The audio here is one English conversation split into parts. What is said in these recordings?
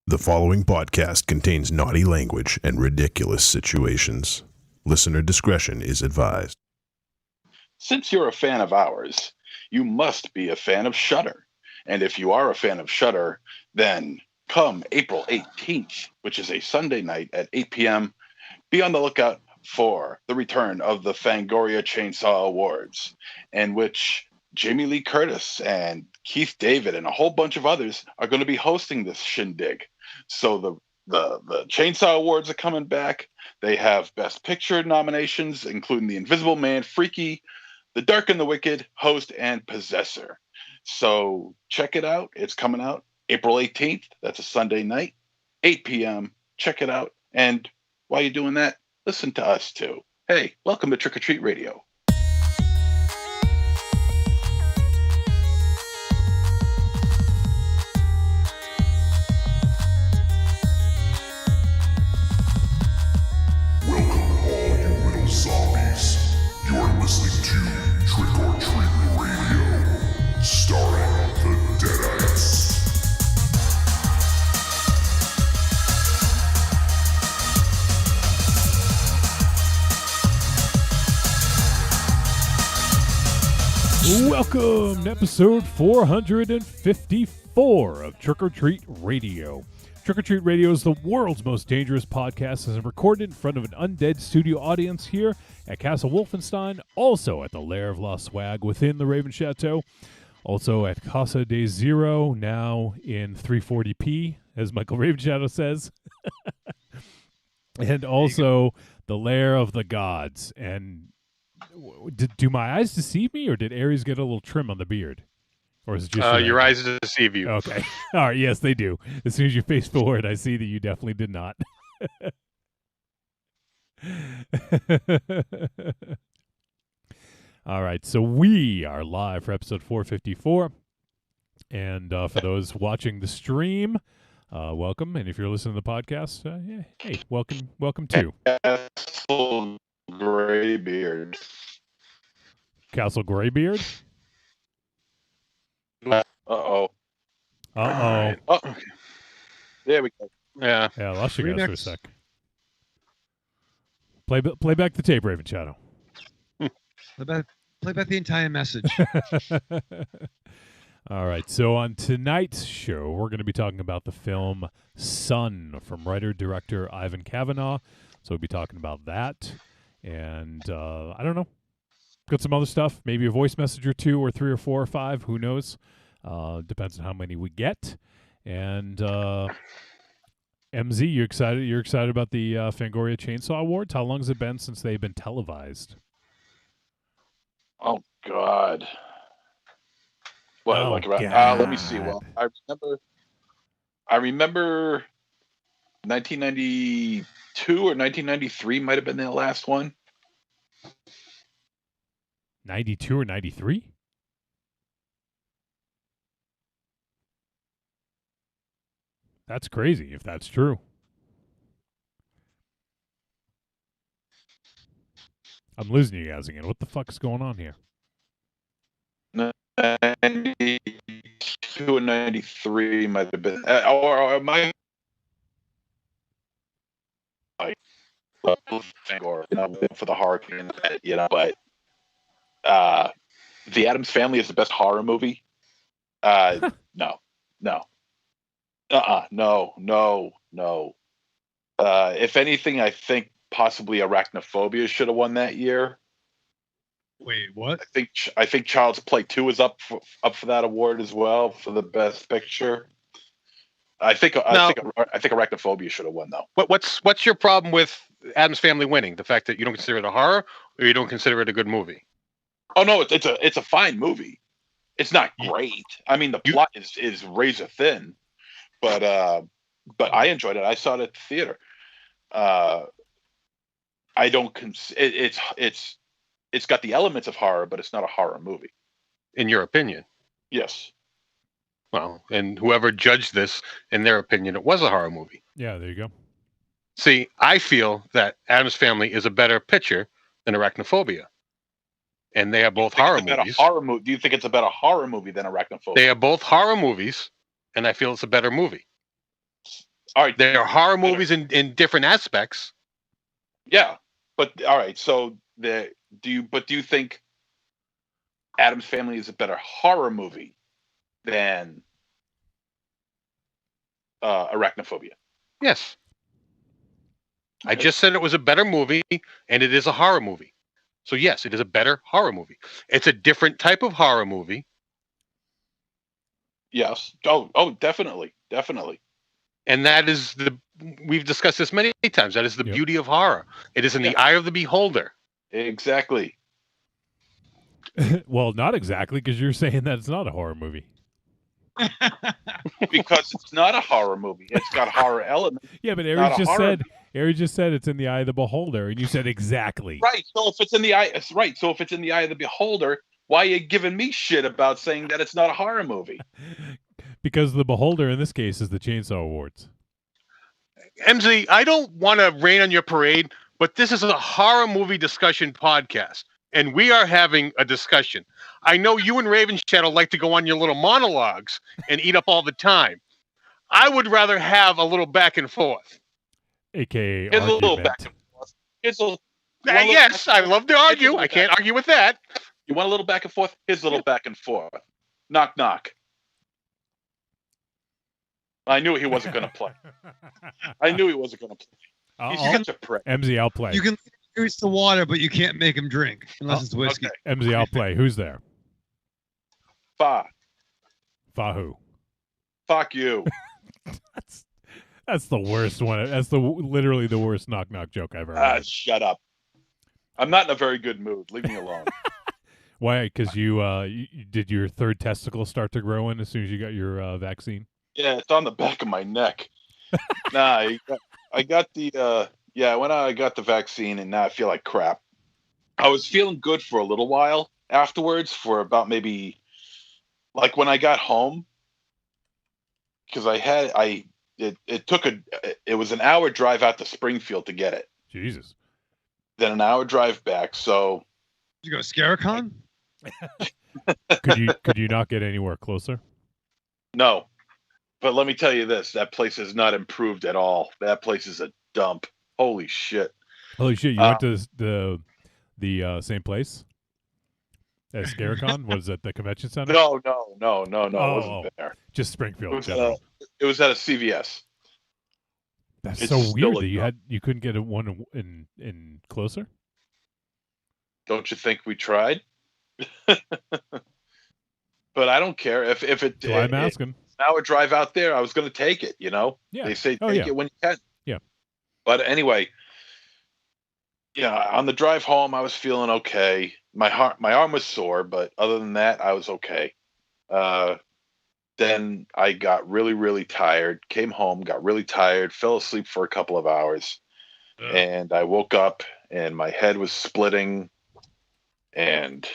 The following podcast contains naughty language and ridiculous situations. Listener discretion is advised. Since you're a fan of ours, you must be a fan of Shudder. And if you are a fan of Shudder, then come April 18th, which is a Sunday night at 8 p.m., be on the lookout for the return of the Fangoria Chainsaw Awards, in which Jamie Lee Curtis and Keith David and a whole bunch of others are going to be hosting this shindig. So the Chainsaw Awards are coming back. They have Best Picture nominations, including The Invisible Man, Freaky, The Dark and the Wicked, Host, and Possessor. So check it out. It's coming out April 18th. That's a Sunday night, 8 p.m. Check it out. And while you're doing that, listen to us too. Hey, welcome to Trick or Treat Radio. You're listening to Trick or Treat Radio, starring the Deadites. Welcome to episode 454 of Trick or Treat Radio. Trick or Treat Radio is the world's most dangerous podcast and is recorded in front of an undead studio audience here at Castle Wolfenstein, also at the Lair of La Swag within the Raven Chateau, also at Casa de Zero, now in 340p, as Michael Raven Shadow says, and also the Lair of the Gods. And do my eyes deceive me, or did Ares get a little trim on the beard? Or is it just your eyes deceive you? Okay. All right. Yes, they do. As soon as you face forward, I see that you definitely did not. All right. So we are live for episode 454. And for those watching the stream, welcome. And if you're listening to the podcast, hey, welcome too. Castle Graybeard. Castle Graybeard? Uh-oh. Right. Oh, okay. There we go. Yeah. Yeah, I lost you guys for a sec. Play back the tape, Raven Shadow. Play back the entire message. All right. So on tonight's show, we're going to be talking about the film Sun from writer-director Ivan Kavanagh. So we'll be talking about that. And I don't know. Got some other stuff. Maybe a voice message or two or three or four or five. Who knows? Depends on how many we get. And MZ, you excited? You're excited about the Fangoria Chainsaw Awards? How long has it been since they've been televised? Oh God. Well, God. Let me see. Well, I remember 1992 or 1993 might have been the last one. 92 or 93? That's crazy if that's true. I'm losing you guys again. What the fuck is going on here? 92 and 93 might have been, or my for the horror, but The Addams Family is the best horror movie. No. If anything, I think possibly Arachnophobia should have won that year. Wait, what? I think Child's Play 2 is up for that award as well for the best picture. I think Arachnophobia should have won though. What's your problem with Addams Family winning? The fact that you don't consider it a horror, or you don't consider it a good movie? Oh no, it's a fine movie. It's not great. I mean, the plot is razor thin, but I enjoyed it. I saw it at the theater. I don't it's got the elements of horror, but it's not a horror movie. In your opinion? Yes. Well, and whoever judged this, in their opinion, it was a horror movie. Yeah, there you go. See, I feel that Addams Family is a better picture than Arachnophobia. And they are both horror movies. Do you think it's a better horror movie than Arachnophobia? They are both horror movies, and I feel it's a better movie. All right. They are horror movies in different aspects. Yeah, but all right. So do you think Adam's Family is a better horror movie than Arachnophobia? Yes. I Okay. just said it was a better movie, and it is a horror movie. So yes, it is a better horror movie. It's a different type of horror movie. Yes. Oh, definitely. And that is we've discussed this many times. That is the Yep. beauty of horror. It is in the eye of the beholder. Exactly. Well, not exactly, because you're saying that it's not a horror movie. Because it's not a horror movie. It's got horror elements. Yeah, but Not a horror Ari just said it's in the eye of the beholder, and you said exactly. Right. So if it's in the eye, So if it's in the eye of the beholder, why are you giving me shit about saying that it's not a horror movie? Because the beholder in this case is the Chainsaw Awards. MZ, I don't want to rain on your parade, but this is a horror movie discussion podcast, and we are having a discussion. I know you and Raven Shadow like to go on your little monologues and eat up all the time. I would rather have a little back and forth. AKA Here's a little argument. back and forth. Here's a Yes, I love to argue. I can't argue with that. You want a little back and forth? Here's a little back and forth. Knock, knock. I knew he wasn't going to play. He's I'll, such a prick. MZ, I'll play. You can increase the water, but you can't make him drink unless it's whiskey. Okay. MZ, I'll play. Who's there? Fahu. Fuck you. That's the worst one. That's literally the worst knock knock joke I've ever heard. Shut up. I'm not in a very good mood. Leave me alone. Why? Because you did your third testicle start to grow in as soon as you got your vaccine? Yeah, it's on the back of my neck. Nah, I got the I got the vaccine, and now I feel like crap. I was feeling good for a little while afterwards, for about maybe like when I got home, because it was an hour drive out to Springfield to get it, Jesus. then an hour drive back. So Did you go Scaricon? Could you not get anywhere closer? no, but let me tell you this: that place has not improved at all. That place is a dump. Holy shit! Holy shit! You went to the same place as Scaricon? Was it the convention center? No, it wasn't there. Just Springfield. It was at a CVS. That's it's so still weird a that you couldn't get one in closer. Don't you think we tried? But I don't care if it. So I'm asking. An hour drive out there, I was going to take it. You know, Yeah. They say take it when you can. Yeah. But anyway, on the drive home, I was feeling okay. My arm was sore, but other than that, I was okay. Then I got really, really tired. Came home, got really tired, fell asleep for a couple of hours, and I woke up and my head was splitting and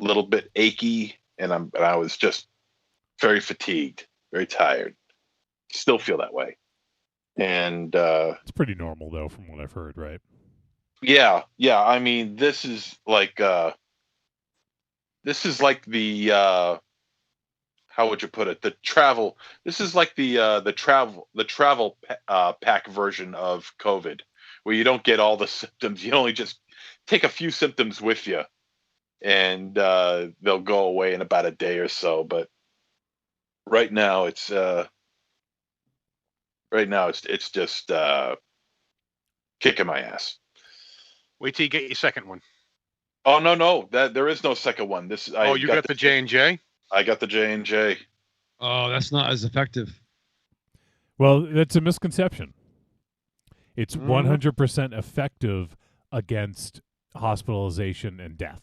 a little bit achy, and I was just very fatigued, very tired. Still feel that way. And it's pretty normal though, from what I've heard, right? Yeah. I mean, this is like the how would you put it? The travel. This is like the travel pack version of COVID, where you don't get all the symptoms. You only just take a few symptoms with you, and they'll go away in about a day or so. But right now, it's just kicking my ass. Wait till you get your second one. Oh no! That there is no second one. You got the J&J? I got the J&J. Oh, that's not as effective. Well, that's a misconception. It's 100% effective against hospitalization and death.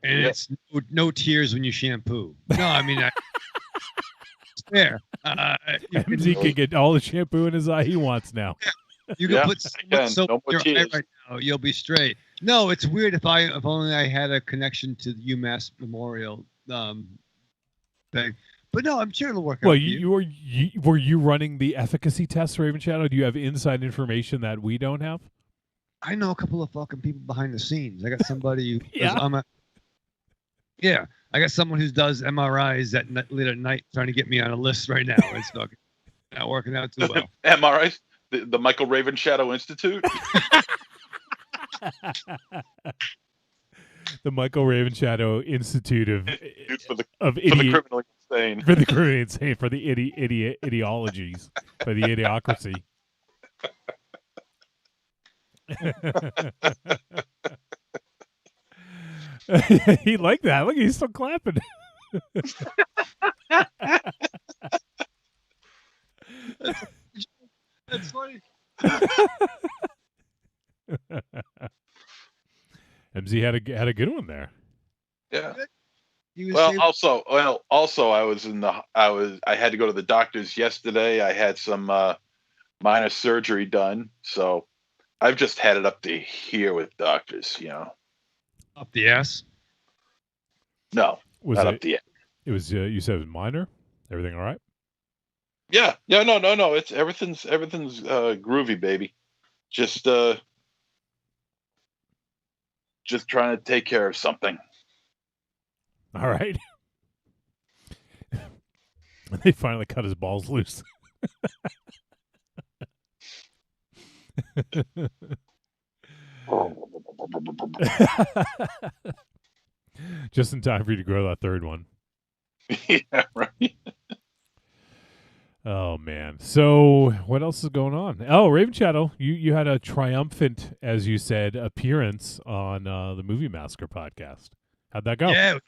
And it's no tears when you shampoo. No, I mean, it's fair. MZ can get all the shampoo in his eye he wants now. You can put soap no more in your eye tears. right now. You'll be straight. No, it's weird. If only I had a connection to the UMass Memorial thing. But no, I'm sure it'll work out. Well, were you running the efficacy tests, Raven Shadow? Do you have inside information that we don't have? I know a couple of fucking people behind the scenes. I got somebody who Yeah? I got someone who does MRIs late at night trying to get me on a list right now. It's fucking. Not working out too well. MRI, the Michael Raven Shadow Institute. The Michael Raven Shadow Institute for the idiot criminally insane. for the criminally insane for the ideologies for the idiocracy. He liked that. Look, he's still clapping. That's funny. MZ had a good one there. Yeah. He was Well, saved- also, I had to go to the doctor's yesterday. I had some minor surgery done, so I've just had it up to here with doctors. up the ass. No, Was not it? up the end. It was. You said it was minor. Everything all right? Yeah, no. It's everything's groovy, baby. Just trying to take care of something. All right. They finally cut his balls loose. Just in time for you to grow that third one. Yeah, right. Oh man. So what else is going on? Oh, Raven Shadow, you had a triumphant, as you said, appearance on the Movie Massacre podcast. How'd that go? Yeah. You-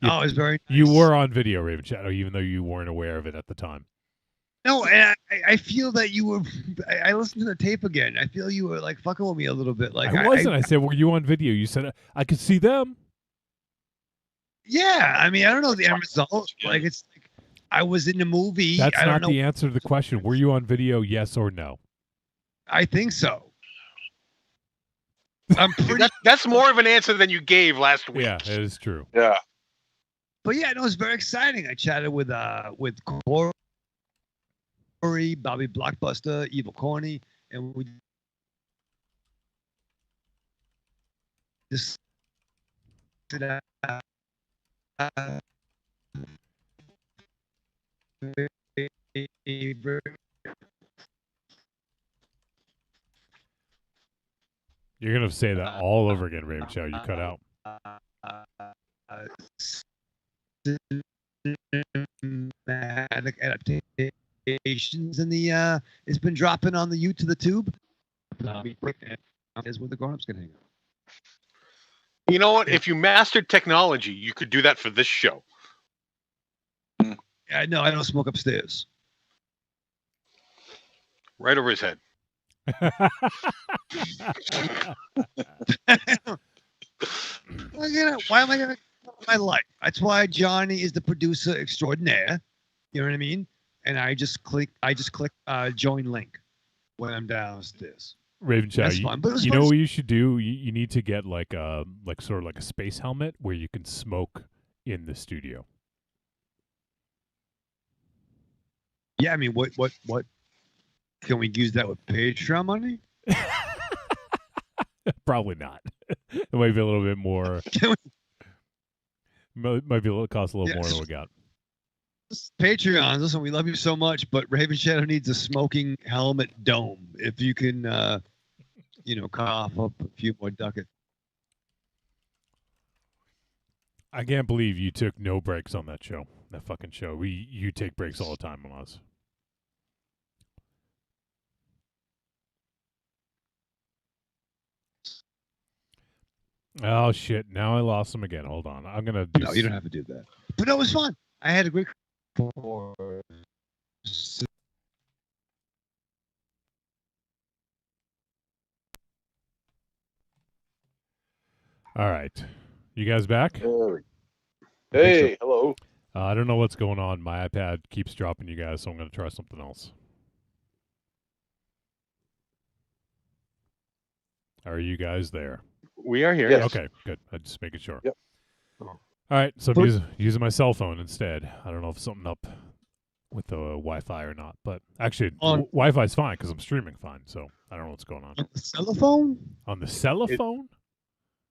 Oh, it was very nice. You were on video, Raven Shadow, even though you weren't aware of it at the time. No, and I feel that you were. I listened to the tape again. I feel you were like fucking with me a little bit. Like I wasn't. I said, were you on video? You said, I could see them. Yeah, I mean, I don't know the end result. Like it's like I was in the movie. That's I don't not know. the answer to the question. Were you on video, yes or no? I think so. I'm pretty. That's more of an answer than you gave last week. Yeah, it is true. Yeah. But yeah, no, it was very exciting. I chatted with Corey, Bobby Blockbuster, Evil Corny, and we just You're going to say that all over again, Raven Shadow. You cut out. cinematic adaptations and the it's been dropping on the to the tube. Is where the grown-ups can hang out. You know what? If you mastered technology, you could do that for this show. Yeah, no, I don't smoke upstairs. Right over his head. Why am I gonna my life? That's why Johnny is the producer extraordinaire. You know what I mean? And I just click join link when I'm downstairs. Raven Shadow, That's fine. But it was you fun know to what you should do? You need to get like sort of like a space helmet where you can smoke in the studio. Yeah, I mean, what? Can we use that with Patreon money? Probably not. It might be a little bit more. Might be cost a little more than we got. Patreon, listen, we love you so much, but Raven Shadow needs a smoking helmet dome. If you can, cough up a few more ducats. I can't believe you took no breaks on that show. That fucking show. You take breaks all the time on us. Oh shit! Now I lost him again. Hold on. I'm gonna do. No, you don't have to do that. But no, it was fun. I had a great. All right, you guys back? Hey, hello. I don't know what's going on. My iPad keeps dropping you guys, so I'm gonna try something else. Are you guys there? We are here. Yes. Okay, good. I'm just making sure. Yep. All right, so I'm using my cell phone instead. I don't know if something up with the Wi-Fi or not, but actually, Wi-Fi's fine because I'm streaming fine. So I don't know what's going on. On the telephone? On the cell phone?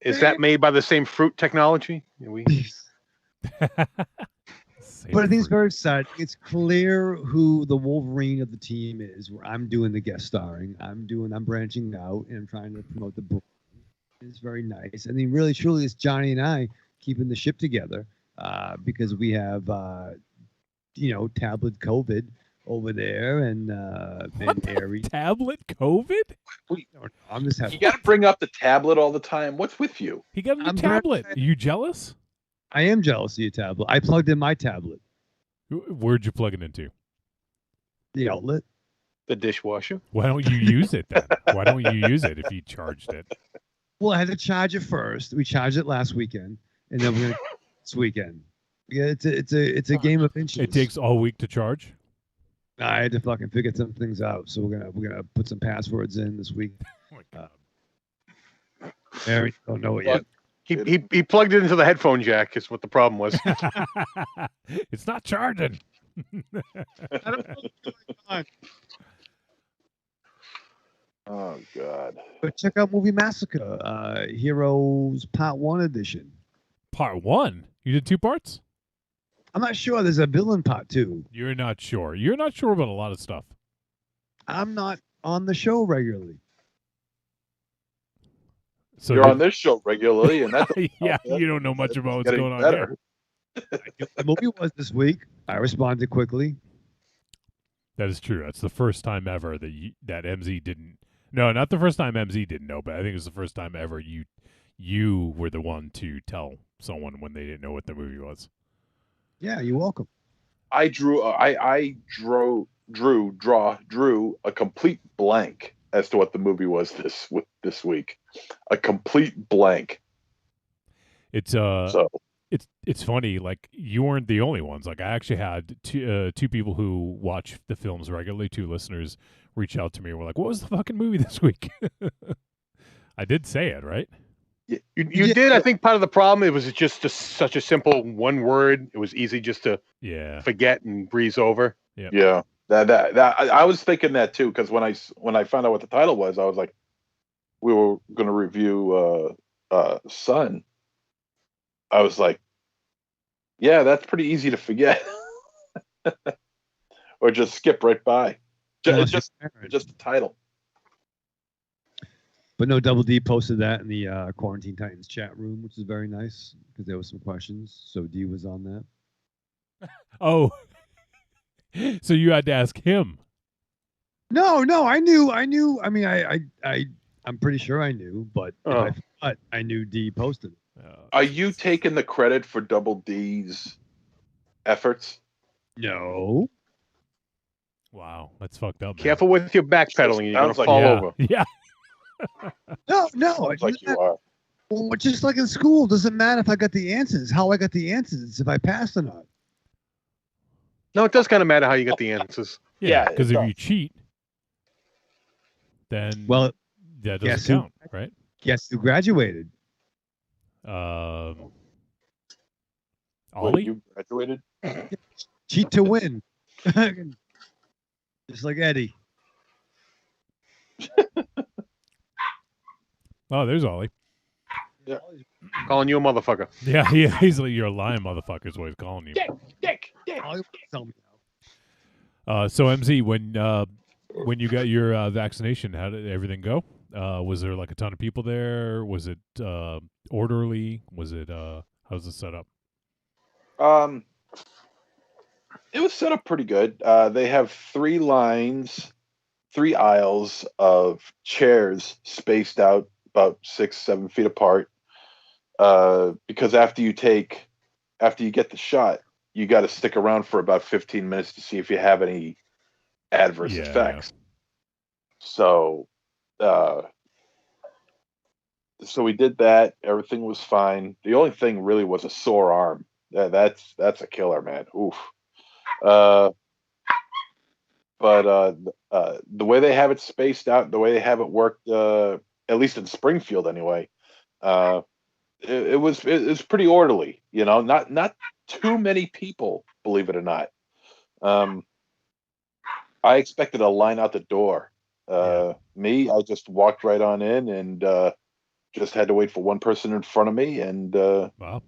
Is that made by the same fruit technology? Hate But I the think it's fruit. very sad. It's clear who the Wolverine of the team is. Where I'm doing the guest starring. I'm branching out and I'm trying to promote the book. It's very nice. I mean, really, truly, it's Johnny and I keeping the ship together because we have, tablet COVID over there and Aries. Tablet COVID? I'm just You having. got to bring up the tablet all the time. What's with you? He got a new I'm very tablet. excited. Are you jealous? I am jealous of your tablet. I plugged in my tablet, Where'd you plug it into? the outlet. The dishwasher. Why don't you use it then? Why don't you use it if you charged it? Well, I had to charge it first. We charged it last weekend, and then we're gonna this weekend. Yeah, it's a game of inches. It takes all week to charge. I had to fucking figure some things out, so we're gonna put some passwords in this week. Oh my God. Mary, don't know it yet. He plugged it into the headphone jack. Is what the problem was. It's not charging. Oh God. But check out Movie Massacre, Heroes Part 1 edition. Part 1? You did 2 parts? I'm not sure. There's a villain part 2. You're not sure. You're not sure about a lot of stuff. I'm not on the show regularly. So You're on this show regularly, and that's yeah, you don't know much about what's getting going on better. there. The movie was this week. I responded quickly. That is true. That's the first time ever that MZ didn't. No, not the first time MZ didn't know, but I think it's the first time ever you were the one to tell someone when they didn't know what the movie was. Yeah, you're welcome. I drew a complete blank as to what the movie was this week. A complete blank. It's So it's funny. Like you weren't the only ones. Like I actually had two people who watch the films regularly. 2 listeners reach out to me and were like, "What was the fucking movie this week?" I did say it, right? You did. I think part of the problem it was just such a simple one word. It was easy just to Yeah. forget and breeze over. yeah, that I was thinking that too, because when I found out what the title was, I was like, we were going to review Sun. I was like, yeah, that's pretty easy to forget, or just skip right by. Unless Just you're married. the title. But no, Double D posted that in the Quarantine Titans chat room, which is very nice because there were some questions. So D was on that. Oh, so you had to ask him. No, I knew. I mean, I'm pretty sure I knew, but if I thought I knew D posted it. Are you taking the credit for Double D's efforts? No. Wow, that's fucked up. Man. Careful with your backpedaling. You're going Sounds to like- fall yeah. over. Yeah. No. Sounds like you are. Well, just like in school, doesn't matter if I got the answers. How I got the answers is if I passed or not. No, it does kind of matter how you get the answers. Yeah, Yeah, because it if does. you cheat, then Well, that guess doesn't who- count, right? guess who graduated? Wait, Ollie? you graduated? Cheat to win. Just like Eddie. Oh, there's Ollie. Calling you a motherfucker. Yeah, he's like, you're a lying motherfucker is what he's calling you. Dick. Ollie, tell me So MZ, when you got your vaccination, how did everything go? Was there like a ton of people there? Was it orderly? Was it how's it set up? It was set up pretty good. They have 3 lines, 3 aisles of chairs spaced out about 6-7 feet apart. Because after you get the shot, you got to stick around for about 15 minutes to see if you have any adverse Yeah, effects. So we did that. Everything was fine. The only thing really was a sore arm. That's a killer, man. Oof. But the way they have it spaced out, the way they have it worked, at least in Springfield anyway, it was pretty orderly. You know, not too many people, believe it or not. I expected a line out the door. Me, I just walked right on in and just had to wait for one person in front of me, and Wow.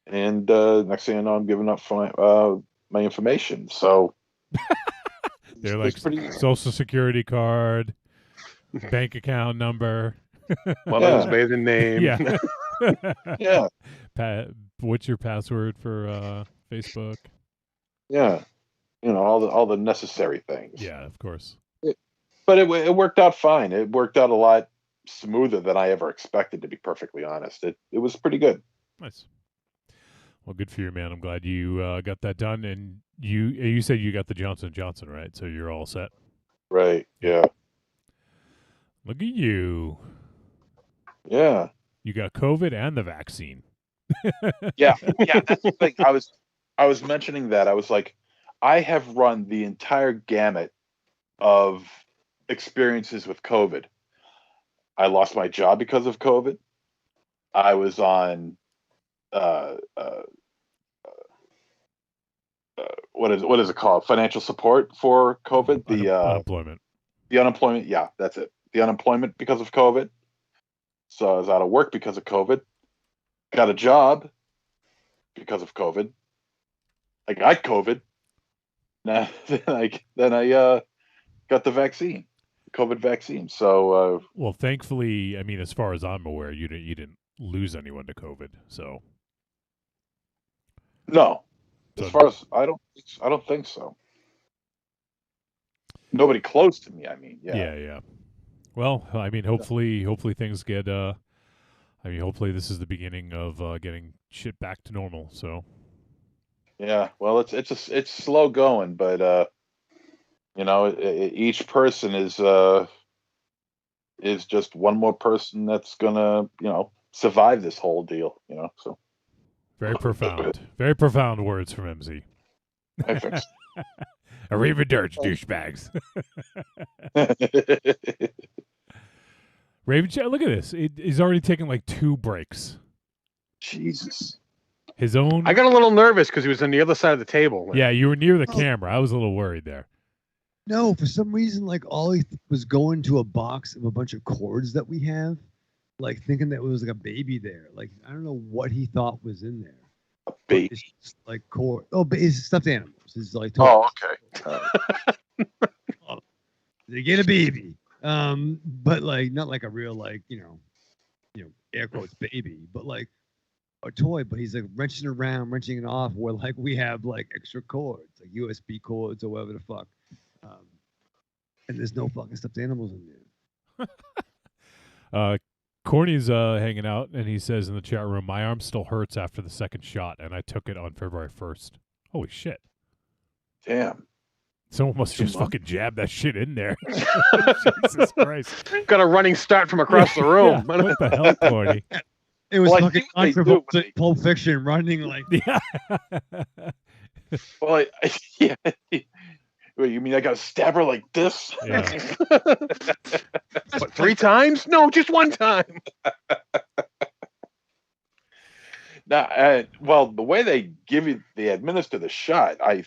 and next thing I know, I'm giving up my information. So They're like it's pretty. social security card, bank account number. Mother's Yeah. maiden name. Yeah. Yeah, What's your password for Facebook? yeah. All the necessary things. Yeah, of course. But it worked out fine. It worked out a lot smoother than I ever expected, to be perfectly honest. It was pretty good. Nice. Well, good for you, man. I'm glad you got that done. And you said you got the Johnson & Johnson, right? So you're all set. Right. Yeah. Look at you. Yeah. You got COVID and the vaccine. Yeah. Yeah. That's the thing. I was mentioning that. I was like, I have run the entire gamut of experiences with COVID. I lost my job because of COVID. I was on what is it called? Financial support for COVID. Unemployment. The unemployment. Yeah, that's it. The unemployment because of COVID. So I was out of work because of COVID. Got a job because of COVID. I got COVID. Then I got the vaccine, COVID vaccine. So Well, thankfully, I mean, as far as I'm aware, you didn't lose anyone to COVID. So no, So- as far as I don't think so. Nobody close to me. I mean, yeah. yeah. Well, I mean, hopefully things get. Hopefully this is the beginning of getting shit back to normal. So Yeah, well, it's slow going, but each person is just one more person that's gonna survive this whole deal. So very profound words from MZ. I fixed. Arrivederci, douchebags. Raven Chat, look at this. He's already taken like 2 breaks. Jesus. His own. I got a little nervous because he was on the other side of the table. Yeah, you were near the camera. I was a little worried there. No, for some reason, like all he was going to a box of a bunch of cords that we have, like thinking that it was like a baby there. Like I don't know what he thought was in there. A But baby. it's just like cord. Oh, but it's stuffed animals. It's like Oh, okay. they get a baby. But like not like a real like air quotes baby, but like a toy. But he's like wrenching it off. Where like we have like extra cords, like USB cords or whatever the fuck. And there's no fucking stuffed animals in there. Corny's hanging out, and he says in the chat room, "My arm still hurts after the second shot, and I took it on February 1st." Holy shit! Damn. Someone must just Come on. fucking jab that shit in there. Jesus Christ! Got a running start from across the room. Yeah, what the hell, Corny? It was Well, I fucking think what they do controversial. when they- Pulp Fiction running like Yeah. Well, yeah. Wait, you mean I gotta stab her like this? Yeah. What, 3 times? No, just 1 time. Nah, well, the way they administer the shot, I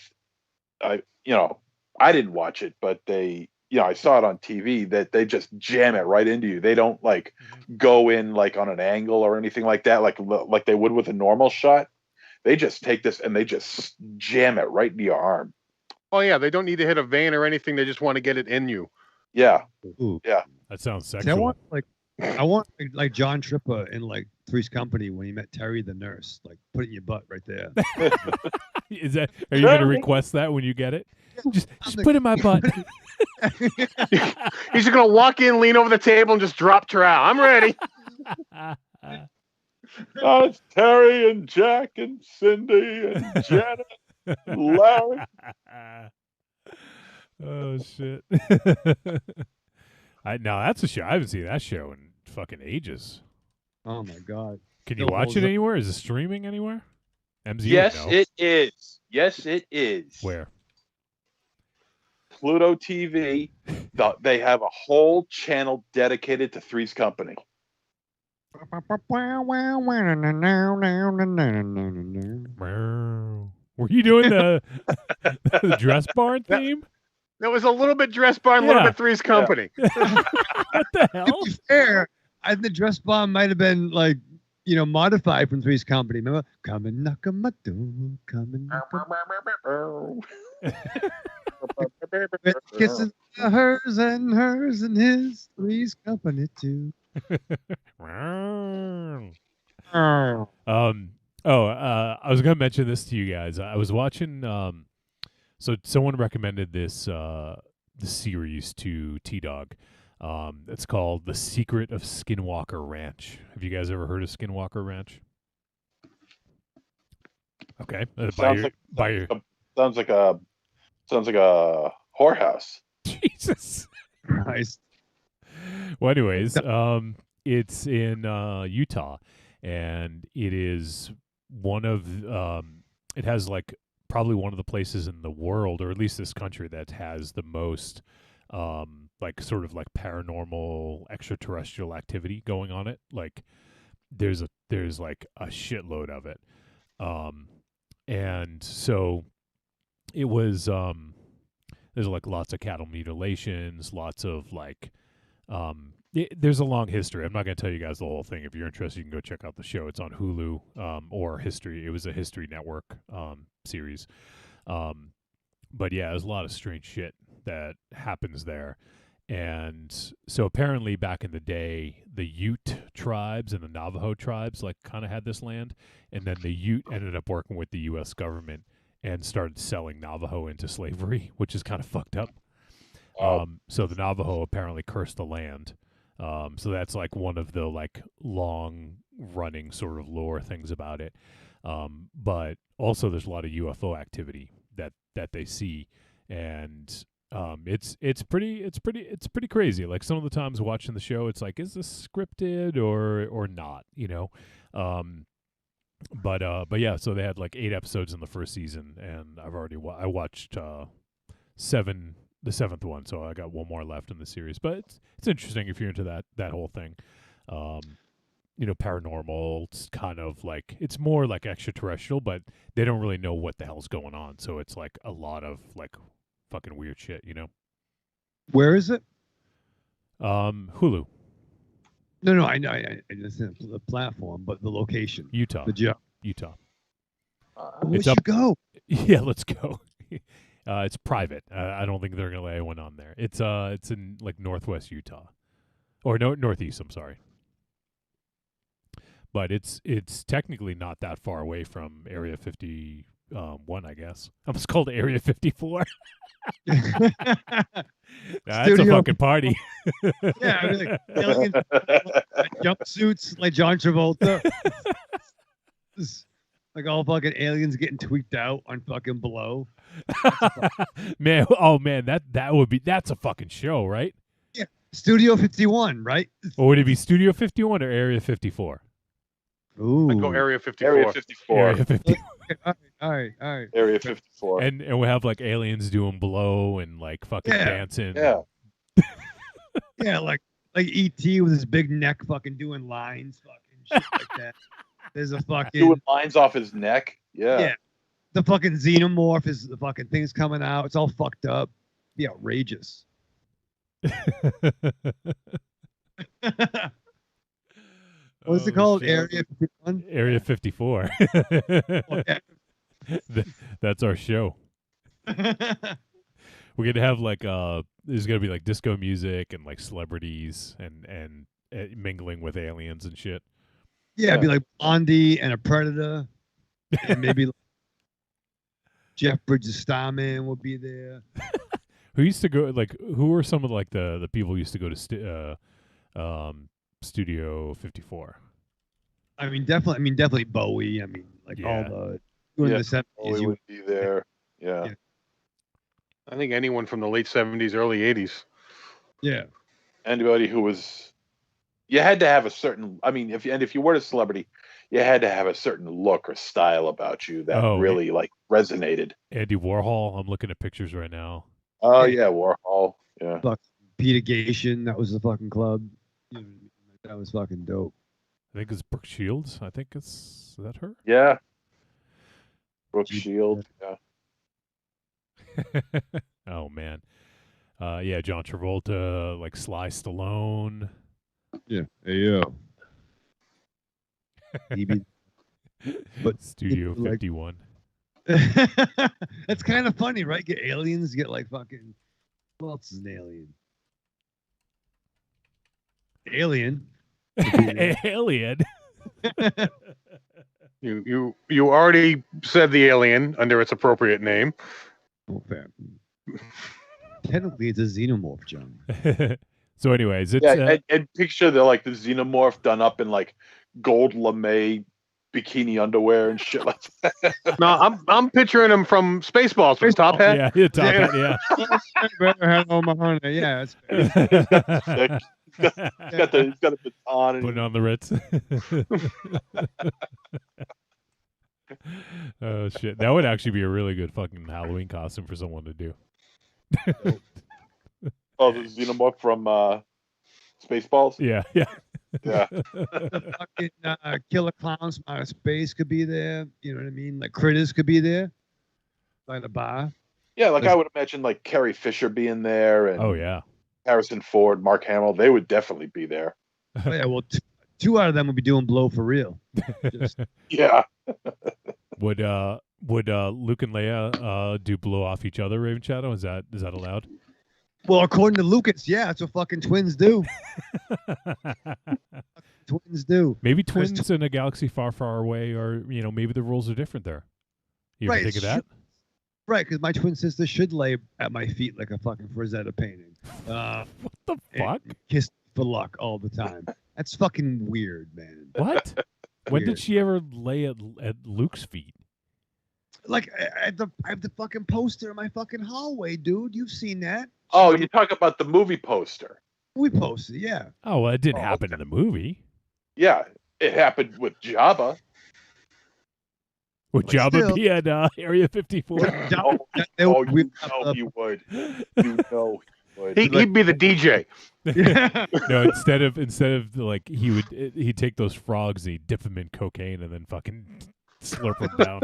didn't watch it, but I saw it on TV that they just jam it right into you. They don't like go in like on an angle or anything like that, like they would with a normal shot. They just take this and they just jam it right into your arm. Oh, yeah, they don't need to hit a vein or anything. They just want to get it in you. Yeah. ooh. That sounds See, sexual. I want like John Tripper in like Three's Company when he met Terry the nurse, like put it in your butt right there. Are you going to request that when you get it? Just put it in my butt. He's just going to walk in, lean over the table, and just drop trowel. I'm ready. Oh, it's Terry and Jack and Cindy and Janet and Larry. Oh shit! That's a show. I haven't seen that show in fucking ages. Oh my god. Can you Still watch holds it up. anywhere? Is it streaming anywhere? MZ would Yes, know. it is. Yes, it is. Where? Pluto TV. They have a whole channel dedicated to Three's Company. Were you doing the the dress barn theme? That was a little bit dress barn, a little Yeah. bit Three's Company. What the hell? To be fair, I think the dress bomb might have been like, modified from Three's Company. Remember? Come and knock on my door. Come and knock on Kissing hers and his. Three's Company too. I was gonna mention this to you guys. I was watching. So someone recommended this series to T Dog. It's called The Secret of Skinwalker Ranch. Have you guys ever heard of Skinwalker Ranch? Okay, Sounds like a whorehouse. Jesus. Christ. Well, anyways, it's in Utah, and it is one of it has like probably one of the places in the world, or at least this country, that has the most like sort of like paranormal extraterrestrial activity going on it. Like there's like a shitload of it. And so it was there's like lots of cattle mutilations, lots of like there's a long history. I'm not going to tell you guys the whole thing. If you're interested, you can go check out the show. It's on Hulu or History. It was a History Network series. But yeah, there's a lot of strange shit that happens there. And so apparently back in the day, the Ute tribes and the Navajo tribes like kind of had this land. And then the Ute ended up working with the U.S. government and started selling Navajo into slavery, which is kind of fucked up. So the Navajo apparently cursed the land. So that's like one of the like long running sort of lore things about it. But also there's a lot of UFO activity that they see, and it's pretty crazy. Like some of the times watching the show, it's like, is this scripted or not? But yeah, so they had like 8 episodes in the first season, and I watched the 7th one, so I got one more left in the series. But it's interesting if you're into that whole thing. Paranormal. It's kind of like, it's more like extraterrestrial, but they don't really know what the hell's going on. So it's like a lot of like fucking weird shit, Where is it? Hulu. No, I know. I understand the platform, but the location. Utah. The job. Utah. We should go. Yeah, let's go. It's private. I don't think they're gonna let anyone on there. It's in like northwest Utah, or northeast. I'm sorry, but it's technically not that far away from Area 51. I guess it's called Area 54. That's a fucking party. Yeah, I mean, like, alien, jumpsuits like John Travolta. Like all fucking aliens getting tweaked out on fucking Below. Man, that's a fucking show, right? Yeah, Studio 51, right? Or would it be Studio 51 or Area 54? Ooh, I'd go Area 54. Area 54. Area 50. all right. Area 54. And we have like aliens doing blow and like fucking dancing. Yeah. Yeah, like E.T. with his big neck, fucking doing lines, fucking shit like that. There's a fucking Doing lines off his neck. Yeah. The fucking xenomorph is the fucking thing's coming out. It's all fucked up. Be outrageous. What's it called? Shit. Area 51? Area 54. That's our show. We're gonna have like there's gonna be like disco music and like celebrities and mingling with aliens and shit. Yeah, it'd be like Blondie and a Predator, and maybe like Jeff Bridges Starman would be there. Who used to go? Like, who were some of like the people who used to go to Studio 54? I mean, definitely Bowie. I mean, like all the doing the 70s. Bowie would be there. Yeah. I think anyone from the late 70s, early 80s. Yeah. Anybody who was, you had to have a certain. I mean, if you were a celebrity, you had to have a certain look or style about you that really like resonated. Andy Warhol. I'm looking at pictures right now. Oh yeah, Warhol. Yeah. Peter Gation, that was the fucking club. You know, that was fucking dope. I think it's Brooke Shields. Is that her? Yeah. Brooke Shields. Yeah. Oh man. Yeah, John Travolta, like Sly Stallone. Yeah. Hey yo. He'd be, but Studio like 51. that's kind of funny, right? Get aliens, get like fucking. Who else is an alien? Alien. Alien. You already said the alien under its appropriate name. Oh, fair. Technically, it's a xenomorph, John. So, anyways, it's Yeah, and picture the xenomorph done up in like gold lame bikini underwear and shit like that. No, I'm picturing him from Spaceballs with the top hat. yeah, top hat, yeah. Better have Omaha. Yeah, it's Sick. He's got a baton and Putting on the Ritz. Oh shit, that would actually be a really good fucking Halloween costume for someone to do. the xenomorph from Spaceballs. Yeah. Yeah. fucking killer clowns from outer space could be there. You know what I mean? Like critters could be there by the bar. Yeah, like I would imagine like Carrie Fisher being there and Oh yeah. Harrison Ford, Mark Hamill, they would definitely be there. Oh, yeah, well, two out of them would be doing blow for real. Just, Yeah. Would Luke and Leia do blow off each other, Raven Shadow? Is that allowed? well, according to Lucas, yeah, that's what fucking twins do. Twins do. Maybe twins in a galaxy far, far away, or maybe the rules are different there. You ever Right, think of that? Right, because my twin sister should lay at my feet like a fucking Frazetta painting. What the fuck? Kiss for luck all the time. That's fucking weird, man. What? When did Weird. she ever lay at Luke's feet? Like I have the fucking poster in my fucking hallway, dude. You've seen that? Oh, you talk about the movie poster. We posted, yeah. Oh, well, it didn't Oh, happen in the movie. Yeah, it happened with Jabba. Would But Jabba still- be at Area 54? Oh, They oh, would- we- you know he would. You know he would. He'd be the DJ. yeah. No, instead of like he'd take those frogs, he'd dip them in cocaine, and then fucking slurp them down.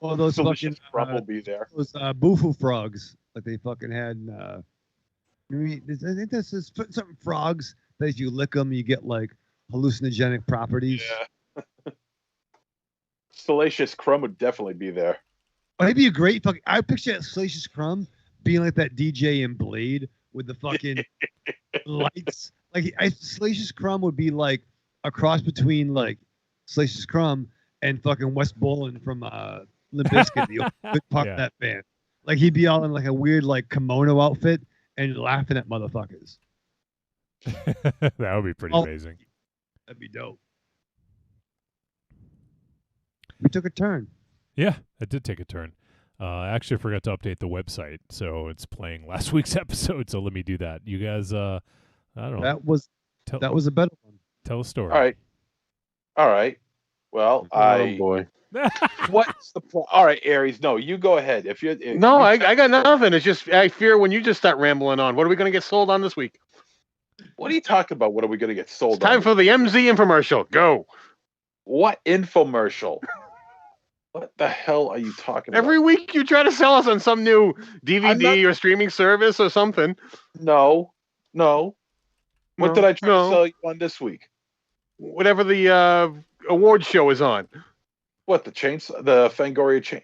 Or those Delicious fucking crumb will be there. those Bufu frogs that they fucking had. I think this is some frogs that as you lick them, you get like hallucinogenic properties. Yeah. Salacious Crumb would definitely be there. Oh, it'd be a great fucking. I picture that Salacious Crumb being like that DJ in Blade with the fucking lights. Like Salacious Crumb would be like a cross between like Salacious Crumb and fucking Wes Borland from Limp Bizkit, the good part Yeah. of that band. Like he'd be all in like a weird like kimono outfit and laughing at motherfuckers. That would be pretty Oh. amazing. That'd be dope. We took a turn. Yeah, it did take a turn. I actually forgot to update the website, so it's playing last week's episode. So let me do that. You guys, I don't know. That was Tell, a better one. tell a story. All right. Well, Oh boy. what's the point? All right, Aries. No, you go ahead. If No, I got nothing. It's just I fear when you just start rambling on. What are we going to get sold on this week? What are you talking about? What are we going to get sold? Time on? for the MZ infomercial. Go. What infomercial? What the hell are you talking Every about? week you try to sell us on some new DVD or streaming service or something. No. What No, did I try no. to sell you on this week? Whatever the award show is on. What, the Fangoria chain?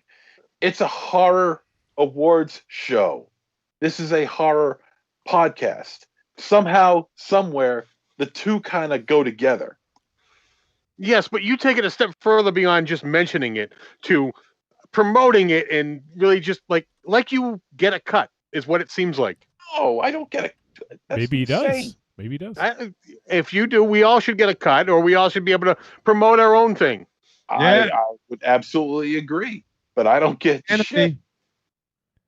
It's a horror awards show. This is a horror podcast. Somehow, somewhere, the two kind of go together. Yes, but you take it a step further beyond just mentioning it to promoting it and really just like you get a cut is what it seems like. Oh, I don't get it. That's Maybe he insane. does. Maybe he does. If you do, we all should get a cut, or we all should be able to promote our own thing. I would absolutely agree, but I don't get shit. Enemy.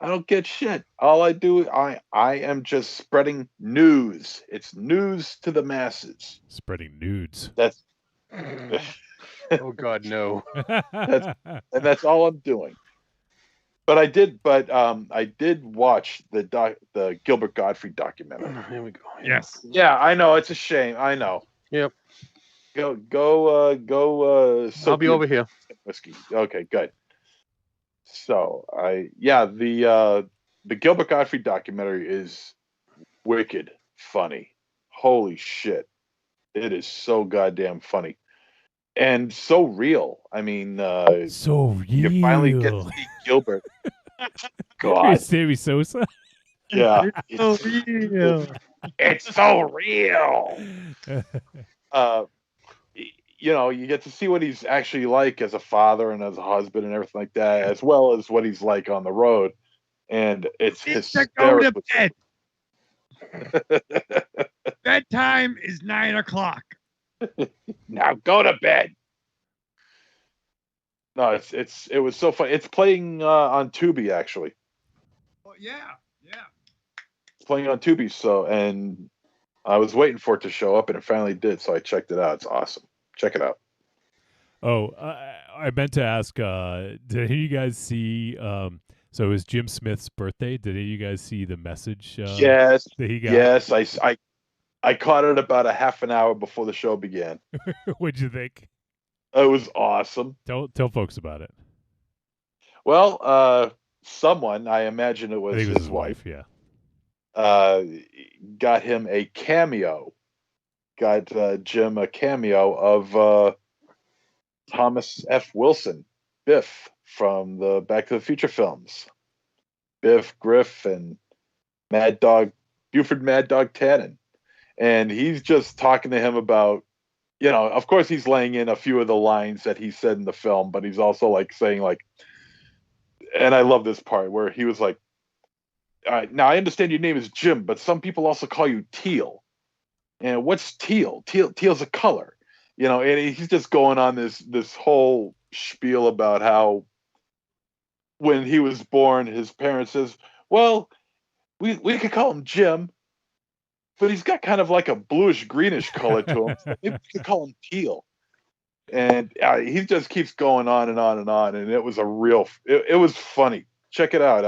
I don't get shit. All I do, I am just spreading news. It's news to the masses. Spreading nudes. That's Oh God, no. and that's all I'm doing. But I did watch the Gilbert Godfrey documentary. Here we go. Yes. Yeah, I know it's a shame. I know. Yep. Go. I'll be over here. Whiskey. Okay, good. So the Gilbert Godfrey documentary is wicked funny. Holy shit. It is so goddamn funny. and so real. I mean, So real. you finally get to see Gilbert. You're God, Sammy Sosa. yeah, Oh, real. it's so real. Uh, you get to see what he's actually like as a father and as a husband and everything like that, as well as what he's like on the road. And it's It's to go to hysterical. bed. Bedtime is 9:00. Now go to bed. No, it was so fun. It's playing on Tubi actually. Oh yeah. It's playing on Tubi. So, and I was waiting for it to show up, and it finally did. So I checked it out. It's awesome. Check it out. Oh, I meant to ask. Did any of you guys see? So it was Jim Smith's birthday. Did any of you guys see the message? Yes, that he got. yes. I caught it about a half an hour before the show began. What'd you think? It was awesome. Tell folks about it. Well, someone, I imagine it I was think it was his wife, Yeah. got him a cameo. Got Jim a cameo of Thomas F. Wilson, Biff from the Back to the Future films. Biff, Griff, and Mad Dog, Buford Mad Dog Tannen. And he's just talking to him about, of course he's laying in a few of the lines that he said in the film, but he's also like saying like, and I love this part where he was like, now I understand your name is Jim, but some people also call you Teal. And what's teal? Teal's a color, and he's just going on this whole spiel about how when he was born, his parents says, well, we could call him Jim, but he's got kind of like a bluish greenish color to him. So maybe we could call him Teal. And he just keeps going on and on and on. And it was it was funny. Check it out.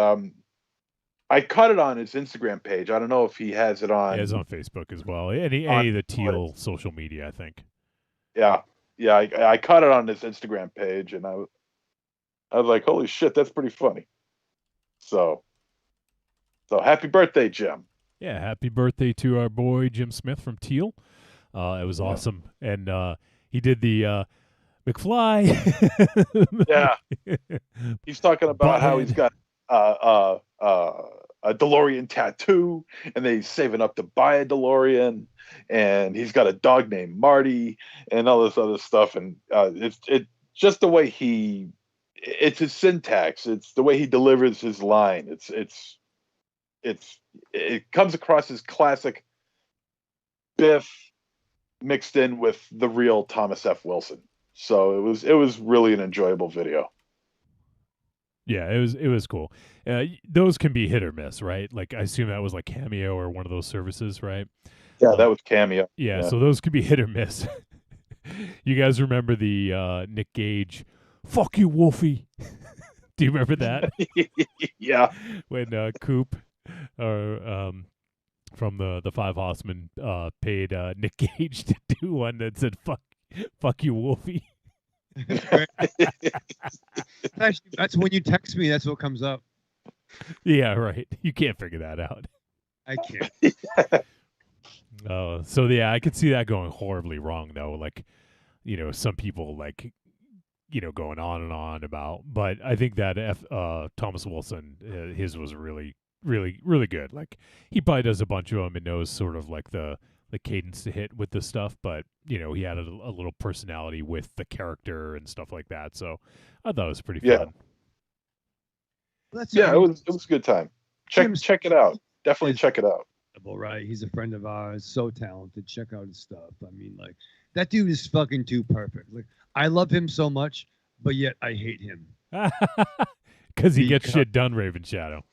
I caught it on his Instagram page. I don't know if he has it on. Yeah, it's on Facebook as well. Any of the Teal social media, I think. Yeah. I caught it on his Instagram page, and I was like, "Holy shit, that's pretty funny." So happy birthday, Jim. Yeah, happy birthday to our boy Jim Smith from Teal. It was awesome, and he did the McFly. Yeah, he's talking about how he's got a DeLorean tattoo, and then he's saving up to buy a DeLorean, and he's got a dog named Marty, and all this other stuff. And it's just the way it's his syntax, it's the way he delivers his line. It comes across as classic Biff mixed in with the real Thomas F. Wilson. So it was really an enjoyable video. Yeah, it was cool. Those can be hit or miss, right? Like I assume that was like Cameo or one of those services, right? Yeah, that was Cameo. Yeah, so those could be hit or miss. You guys remember the Nick Gage, "Fuck you, Wolfie"? Do you remember that? Yeah. When Coop from the Five Horsemen paid Nick Gage to do one that said "Fuck you, Wolfie." Actually, that's when you text me. That's what comes up. Yeah, right. You can't figure that out. I can't. So yeah, I could see that going horribly wrong though. Like, some people like, going on and on about. But I think that Thomas Wilson, his was really, really, really good. Like, he probably does a bunch of them and knows sort of like the cadence to hit with this stuff. But he had a little personality with the character and stuff like that. So I thought it was pretty fun. It was a good time. Check it out. Definitely check it out. Right, he's a friend of ours, so talented. Check out his stuff. I mean, like, that dude is fucking too perfect. Like, I love him so much, but yet I hate him because he gets shit done. Raven Shadow.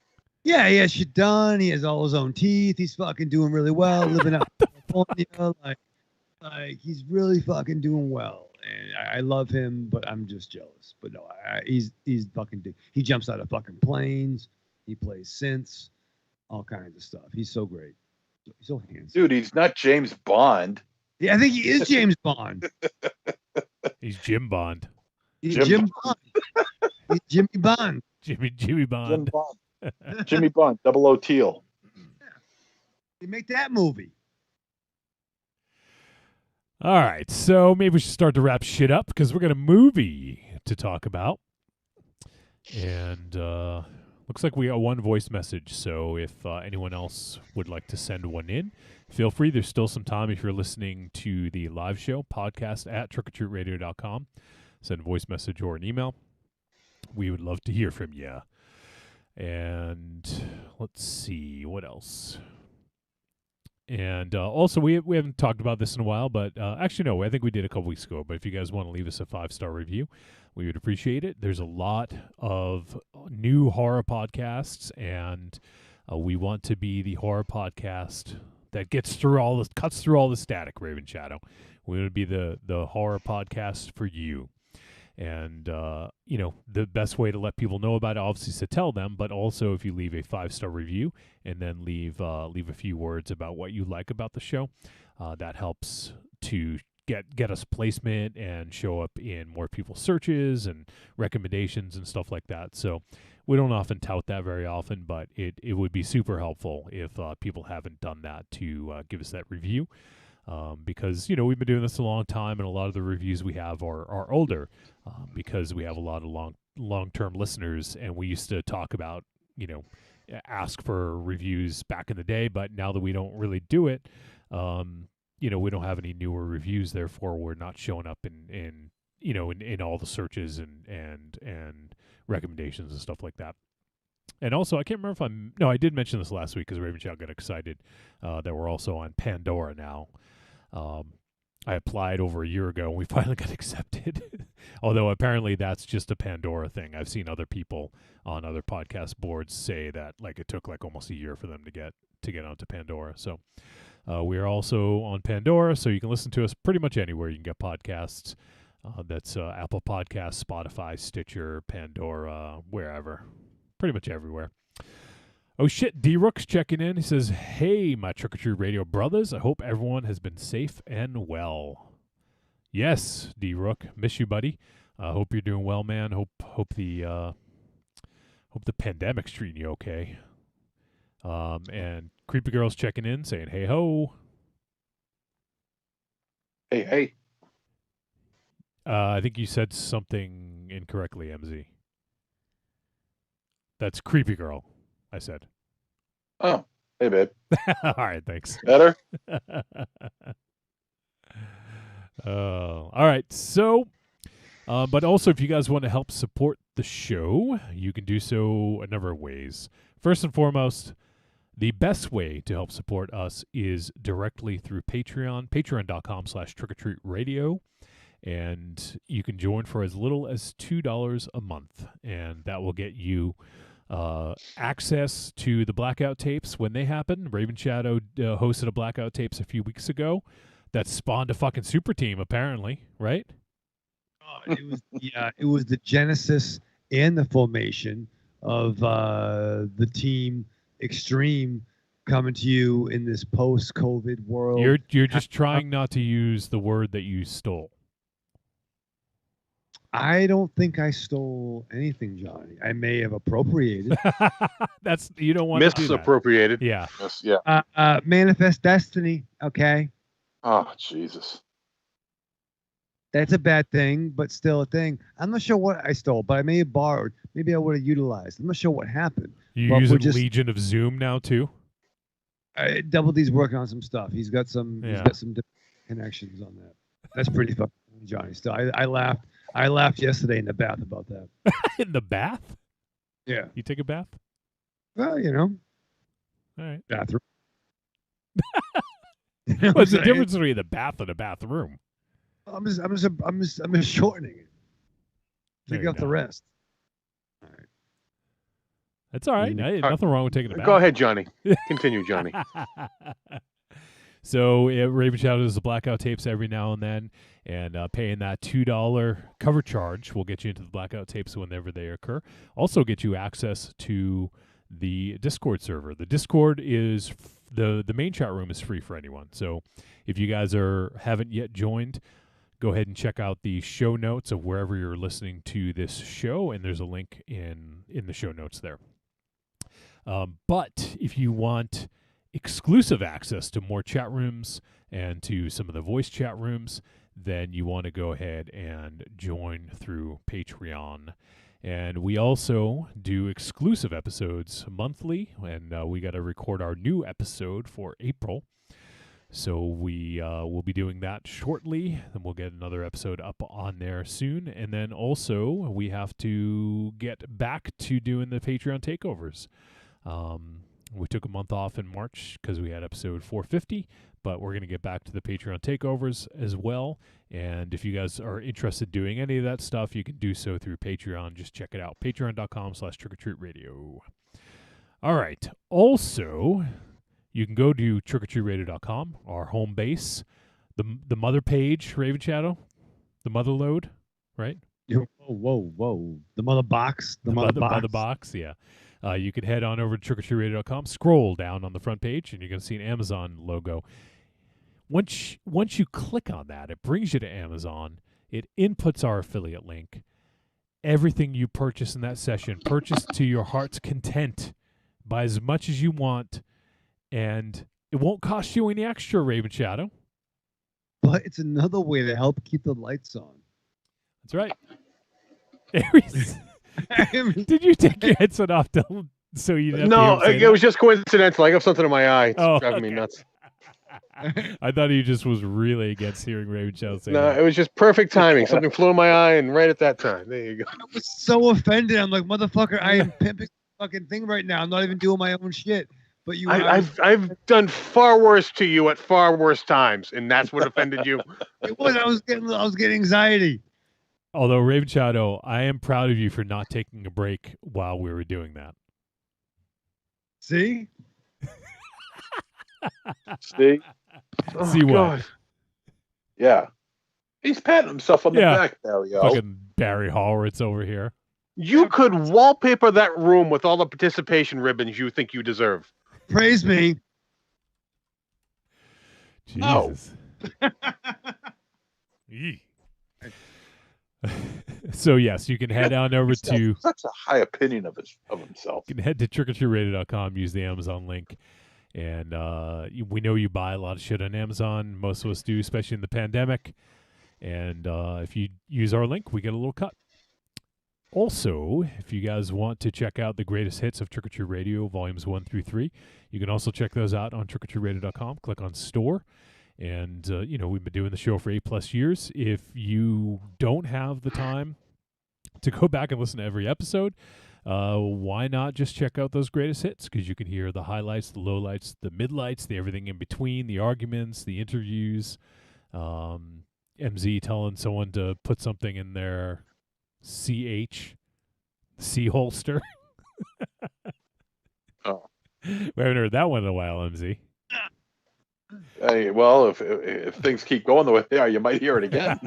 Yeah, he has shit done. He has all his own teeth. He's fucking doing really well, living out in California. Like he's really fucking doing well, and I love him, but I'm just jealous. But no, he's fucking. He jumps out of fucking planes. He plays synths. All kinds of stuff. He's so great. He's so handsome. Dude, he's not James Bond. Yeah, I think he is James Bond. He's Jim Bond. He's Jim Bond. He's Jimmy Bond. Jimmy Bond. Jim Bond. Jimmy Bond, 00 Teal. Yeah. They make that movie. All right, so maybe we should start to wrap shit up because we're got a movie to talk about. And looks like we got one voice message. So if anyone else would like to send one in, feel free. There's still some time if you're listening to the live show podcast at trickortreatradio.com. Send a voice message or an email. We would love to hear from you. And let's see, what else? And also, we haven't talked about this in a while, but actually, no, I think we did a couple weeks ago. But if you guys want to leave us a 5-star review, we would appreciate it. There's a lot of new horror podcasts, and we want to be the horror podcast that cuts through all the static, Raven Shadow. We want to be the horror podcast for you. And, the best way to let people know about it, obviously, is to tell them. But also, if you leave a 5-star review and then leave a few words about what you like about the show, that helps to get us placement and show up in more people's searches and recommendations and stuff like that. So we don't often tout that very often, but it would be super helpful if people haven't done that to give us that review. Because, we've been doing this a long time, and a lot of the reviews we have are older because we have a lot of long-term listeners, and we used to talk about, ask for reviews back in the day, but now that we don't really do it, we don't have any newer reviews, therefore we're not showing up in all the searches and recommendations and stuff like that. And also, I can't remember if I did mention this last week because Raven Child got excited that we're also on Pandora now. I applied over a year ago and we finally got accepted. Although apparently that's just a Pandora thing. I've seen other people on other podcast boards say that it took almost a year for them to get onto Pandora. So we are also on Pandora, so you can listen to us pretty much anywhere you can get podcasts. That's Apple Podcasts, Spotify, Stitcher, Pandora, wherever. Pretty much everywhere. Oh shit, D-Rook's checking in. He says, "Hey, my Trick or Treat Radio brothers. I hope everyone has been safe and well." Yes, D-Rook. Miss you, buddy. Hope you're doing well, man. Hope the pandemic's treating you okay. And Creepy Girl's checking in, saying, "Hey ho." Hey. I think you said something incorrectly, MZ. That's Creepy Girl, I said. Oh, hey, babe. All right, thanks. Better? All right, so, but also if you guys want to help support the show, you can do so a number of ways. First and foremost, the best way to help support us is directly through Patreon, patreon.com/trickortreatradio. And you can join for as little as $2 a month, and that will get you access to the blackout tapes when they happen. Raven Shadow hosted a blackout tapes a few weeks ago that spawned a fucking super team, apparently, right? It was the genesis and the formation of the team Extreme coming to you in this post-COVID world. You're just trying not to use the word that you stole. I don't think I stole anything, Johnny. I may have appropriated. That's you don't want to do that. Misappropriated. Yeah. Yes, yeah. Manifest destiny. Okay, Oh, Jesus. that's a bad thing, but still a thing. I'm not sure what I stole, but I may have borrowed. Maybe I would have utilized. I'm not sure what happened. You But use we're a just- Legion of Zoom now too. Double D's working on some stuff. He's got some. Yeah. He's got some connections on that. That's pretty fucking funny, Johnny. Still, I laughed. I laughed yesterday in the bath about that. In the bath? Yeah. You take a bath? Well, All right. bathroom. What's the difference between the bath and a bathroom? I'm just shortening it. There Take you out the go. rest. That's all right. Hey, nothing wrong with taking a bath. Go ahead, Johnny. Continue, Johnny. So Raven Shadow does the blackout tapes every now and then, and paying that $2 cover charge will get you into the blackout tapes whenever they occur. Also get you access to the Discord server. The Discord is the main chat room is free for anyone. So if you guys haven't yet joined, go ahead and check out the show notes of wherever you're listening to this show, and there's a link in the show notes there. But if you want exclusive access to more chat rooms and to some of the voice chat rooms, then you want to go ahead and join through Patreon. And we also do exclusive episodes monthly, and we got to record our new episode for April. So we will be doing that shortly, and we'll get another episode up on there soon. And then also we have to get back to doing the Patreon takeovers. We took a month off in March because we had episode 450, but we're going to get back to the Patreon takeovers as well. And if you guys are interested in doing any of that stuff, you can do so through Patreon. Just check it out. Patreon.com/trickortreatradio. All right. Also, you can go to trickortreatradio.com, our home base, the mother page, Raven Shadow, the mother load, right? Whoa. The mother box. The mother box, yeah. You can head on over to trickortreatradio.com, scroll down on the front page, and you're going to see an Amazon logo. Once you click on that, it brings you to Amazon. It inputs our affiliate link. Everything you purchase in that session, purchase to your heart's content. Buy as much as you want, and it won't cost you any extra, Raven Shadow. But it's another way to help keep the lights on. That's right. Did you take your headset off so you didn't have to it was just coincidental. I got something in my eye. It's driving me nuts. I thought he just was really against hearing Raven Shadow say No, that. it was just perfect timing. Something flew in my eye, and right at that time. There you go. I was so offended. I'm like, motherfucker, I am pimping the fucking thing right now. I'm not even doing my own shit. But I've done far worse to you at far worse times, and that's what offended you. It was. I was getting anxiety. Although, Raven Shadow, I am proud of you for not taking a break while we were doing that. See? See? See what? God. Yeah. He's patting himself on the Yeah. back there, yo. Fucking Barry Horowitz over here. You could wallpaper that room with all the participation ribbons you think you deserve. Praise me. Jesus. Yee. So yes, you can head on over to such a high opinion of himself. You can head to trickortreatradio.com, use the Amazon link, and we know you buy a lot of shit on Amazon. Most of us do, especially in the pandemic. And if you use our link, we get a little cut. Also, if you guys want to check out the greatest hits of Trick or Treat Radio, volumes 1 through 3, you can also check those out on trickortreatradio.com. Click on store. And, we've been doing the show for 8+ years. If you don't have the time to go back and listen to every episode, why not just check out those greatest hits? Because you can hear the highlights, the lowlights, the midlights, the everything in between, the arguments, the interviews, MZ telling someone to put something in their CH, C holster. Oh. We haven't heard that one in a while, MZ. Hey, well, if things keep going the way they are, you might hear it again.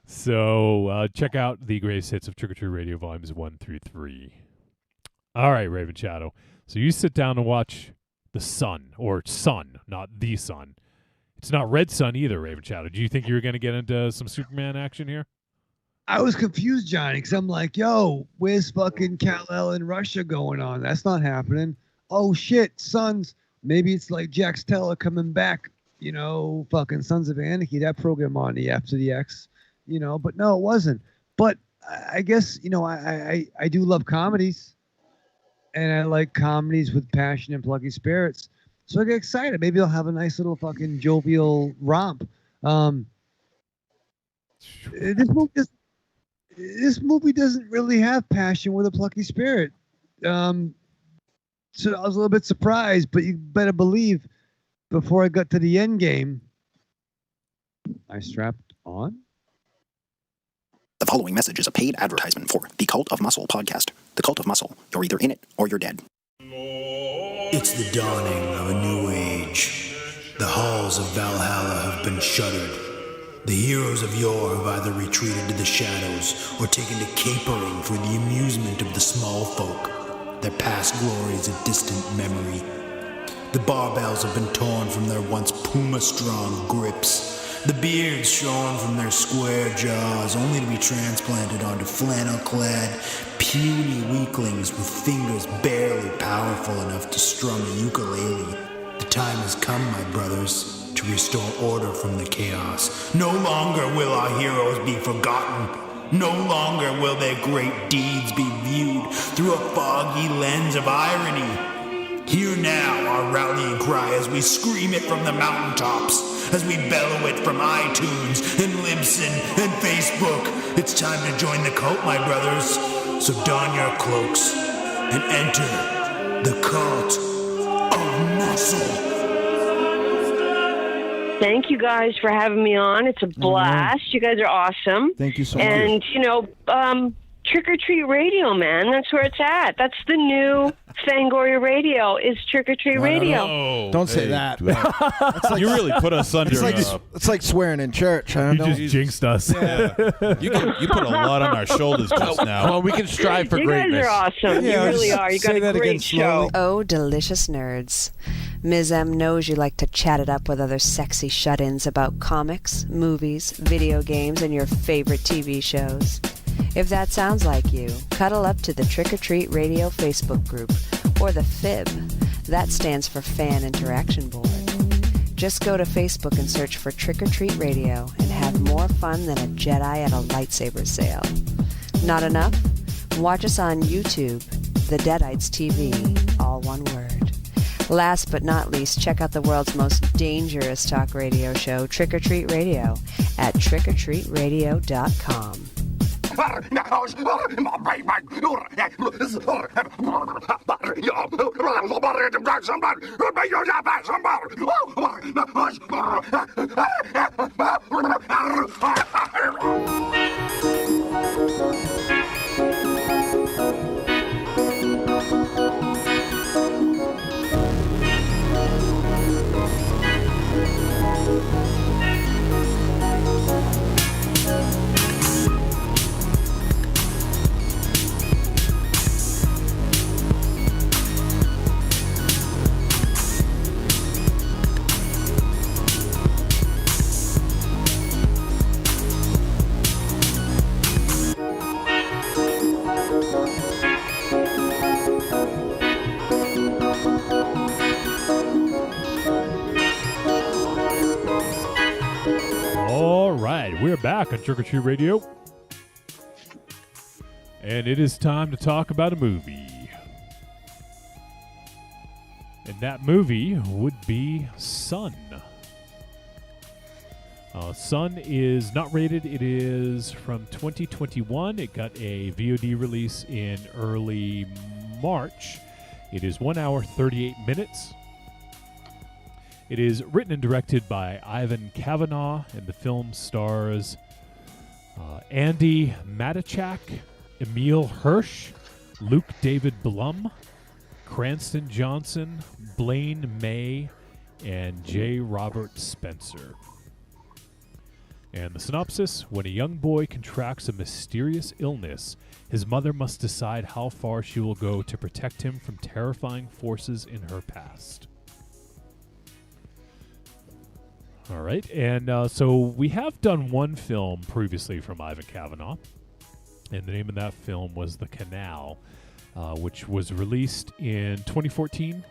So check out the greatest hits of Trick or Treat Radio volumes 1 through 3. All right, Raven Shadow. So you sit down and watch the Sun, or Sun, not the Sun. It's not Red Sun either, Raven Shadow. Do you think you were going to get into some Superman action here? I was confused, Johnny, because I'm like, yo, where's fucking Kal-El in Russia going on? That's not happening. Oh, shit, Sons. Maybe it's like Jax Teller coming back, fucking Sons of Anarchy, that program on the After the X, but no, it wasn't. But I guess, I do love comedies, and I like comedies with passion and plucky spirits. So I get excited. Maybe I'll have a nice little fucking jovial romp. This movie doesn't really have passion with a plucky spirit. So I was a little bit surprised, but you better believe before I got to the end game, I strapped on. The following message is a paid advertisement for the Cult of Muscle podcast. The Cult of Muscle. You're either in it or you're dead. It's the dawning of a new age. The halls of Valhalla have been shuttered. The heroes of yore have either retreated to the shadows or taken to capering for the amusement of the small folk. Their past glories a distant memory. The barbells have been torn from their once puma-strong grips. the beards shorn from their square jaws, only to be transplanted onto flannel-clad, puny weaklings with fingers barely powerful enough to strum a ukulele. The time has come, my brothers, to restore order from the chaos. No longer will our heroes be forgotten. No longer will their great deeds be viewed through a foggy lens of irony. Hear now our rallying cry as we scream it from the mountaintops, as we bellow it from iTunes and Libsyn and Facebook. It's time to join the cult, my brothers. So don your cloaks and enter the cult of muscle. Thank you guys for having me on. It's a blast. You guys are awesome. Thank you so much. And, Trick or Treat Radio, man. That's where it's at. That's the new Fangoria Radio is Trick or Treat Radio. No. Don't say that. It's like, you really put us under. It's like swearing in church. I don't know. You just jinxed us. Yeah. you put a lot on our shoulders just now. Well, we can strive for you greatness. You guys are awesome. Yeah, you really are. You got a great show. Oh, delicious nerds. Ms. M knows you like to chat it up with other sexy shut-ins about comics, movies, video games, and your favorite TV shows. If that sounds like you, cuddle up to the Trick or Treat Radio Facebook group, or the FIB. That stands for Fan Interaction Board. Just go to Facebook and search for Trick or Treat Radio and have more fun than a Jedi at a lightsaber sale. Not enough? Watch us on YouTube, The Deadites TV, all one word. Last but not least, check out the world's most dangerous talk radio show, Trick or Treat Radio, at trickortreatradio.com. All right, we're back on Trick or Treat Radio. And it is time to talk about a movie. And that movie would be Sun. Sun is not rated. It is from 2021. It got a VOD release in early March. It is 1 hour, 38 minutes. It is written and directed by Ivan Kavanagh, and the film stars Andy Matichak, Emil Hirsch, Luke David Blum, Cranston Johnson, Blaine May, and J. Robert Spencer. And the synopsis: when a young boy contracts a mysterious illness, his mother must decide how far she will go to protect him from terrifying forces in her past. All right, and so we have done one film previously from Ivan Kavanagh, and the name of that film was The Canal, which was released in 2014.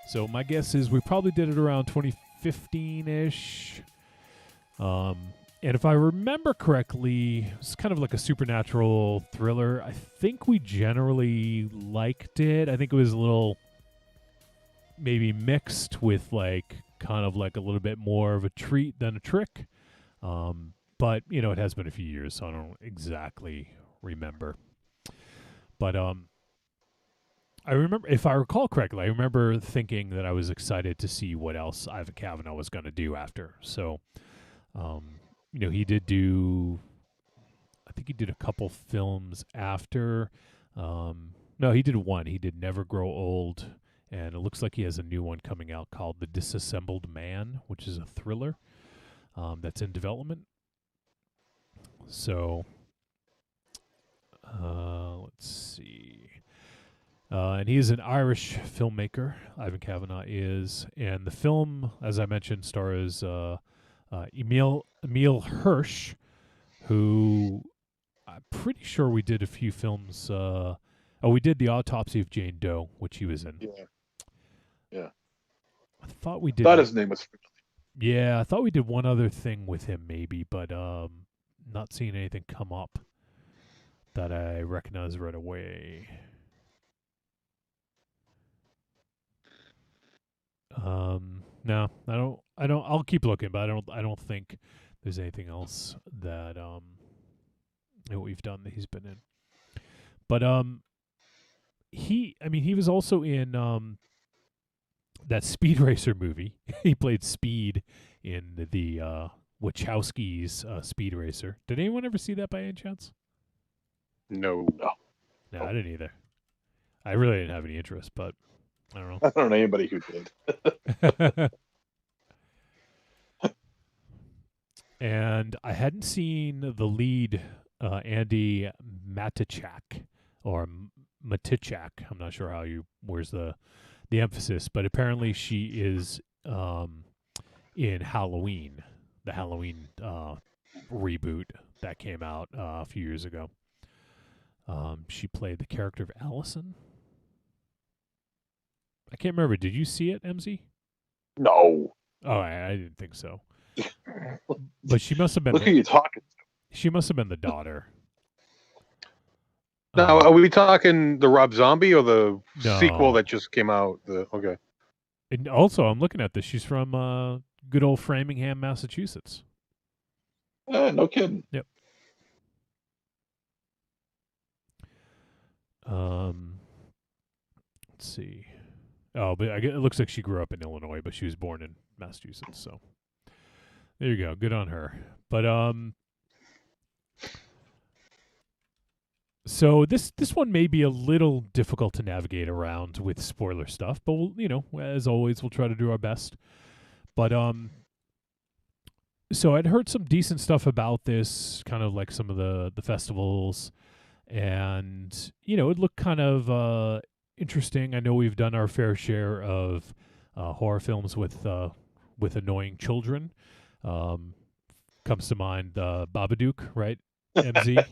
So my guess is we probably did it around 2015-ish. And if I remember correctly, it's kind of like a supernatural thriller. I think we generally liked it. I think it was a little maybe mixed with like kind of like a little bit more of a treat than a trick. But, you know, it has been a few years, so I don't exactly remember. But I remember, if I recall correctly, I remember thinking that I was excited to see what else Ivan Kavanagh was going to do after. So, you know, he did do, I think he did a couple films after. No, he did one. He did Never Grow Old. And it looks like he has a new one coming out called The Disassembled Man, which is a thriller that's in development. So, let's see. And he is an Irish filmmaker, Ivan Kavanagh is. And the film, as I mentioned, stars Emil Hirsch, who I'm pretty sure we did a few films. We did The Autopsy of Jane Doe, which he was in. Yeah. I thought we did. Thought his name was. Yeah, I thought we did one other thing with him, maybe, but not seeing anything come up that I recognize right away. No, I don't. I'll keep looking, but I don't think there's anything else that we've done that he's been in. But he was also in that Speed Racer movie. He played Speed in the Wachowski's Speed Racer. Did anyone ever see that by any chance? No. No, I didn't either. I really didn't have any interest, but I don't know. I don't know anybody who did. And I hadn't seen the lead, Andy Matichak, or Matichak. I'm not sure where's the emphasis, but apparently she is in Halloween, the Halloween reboot that came out a few years ago. She played the character of Allison. I can't remember. Did you see it, MZ? No. Oh, I didn't think so. But she must have been. Look who you talking to. She must have been the daughter. Now, are we talking the Rob Zombie or the No. sequel that just came out? Okay. And also, I'm looking at this. She's from good old Framingham, Massachusetts. No kidding. Yep. Let's see. Oh, but it looks like she grew up in Illinois, but she was born in Massachusetts. So there you go. Good on her. But so this one may be a little difficult to navigate around with spoiler stuff, but we'll, as always, we'll try to do our best. But so I'd heard some decent stuff about this, kind of like some of the festivals, and it looked kind of interesting. I know we've done our fair share of horror films with annoying children. Comes to mind Babadook, right? MZ.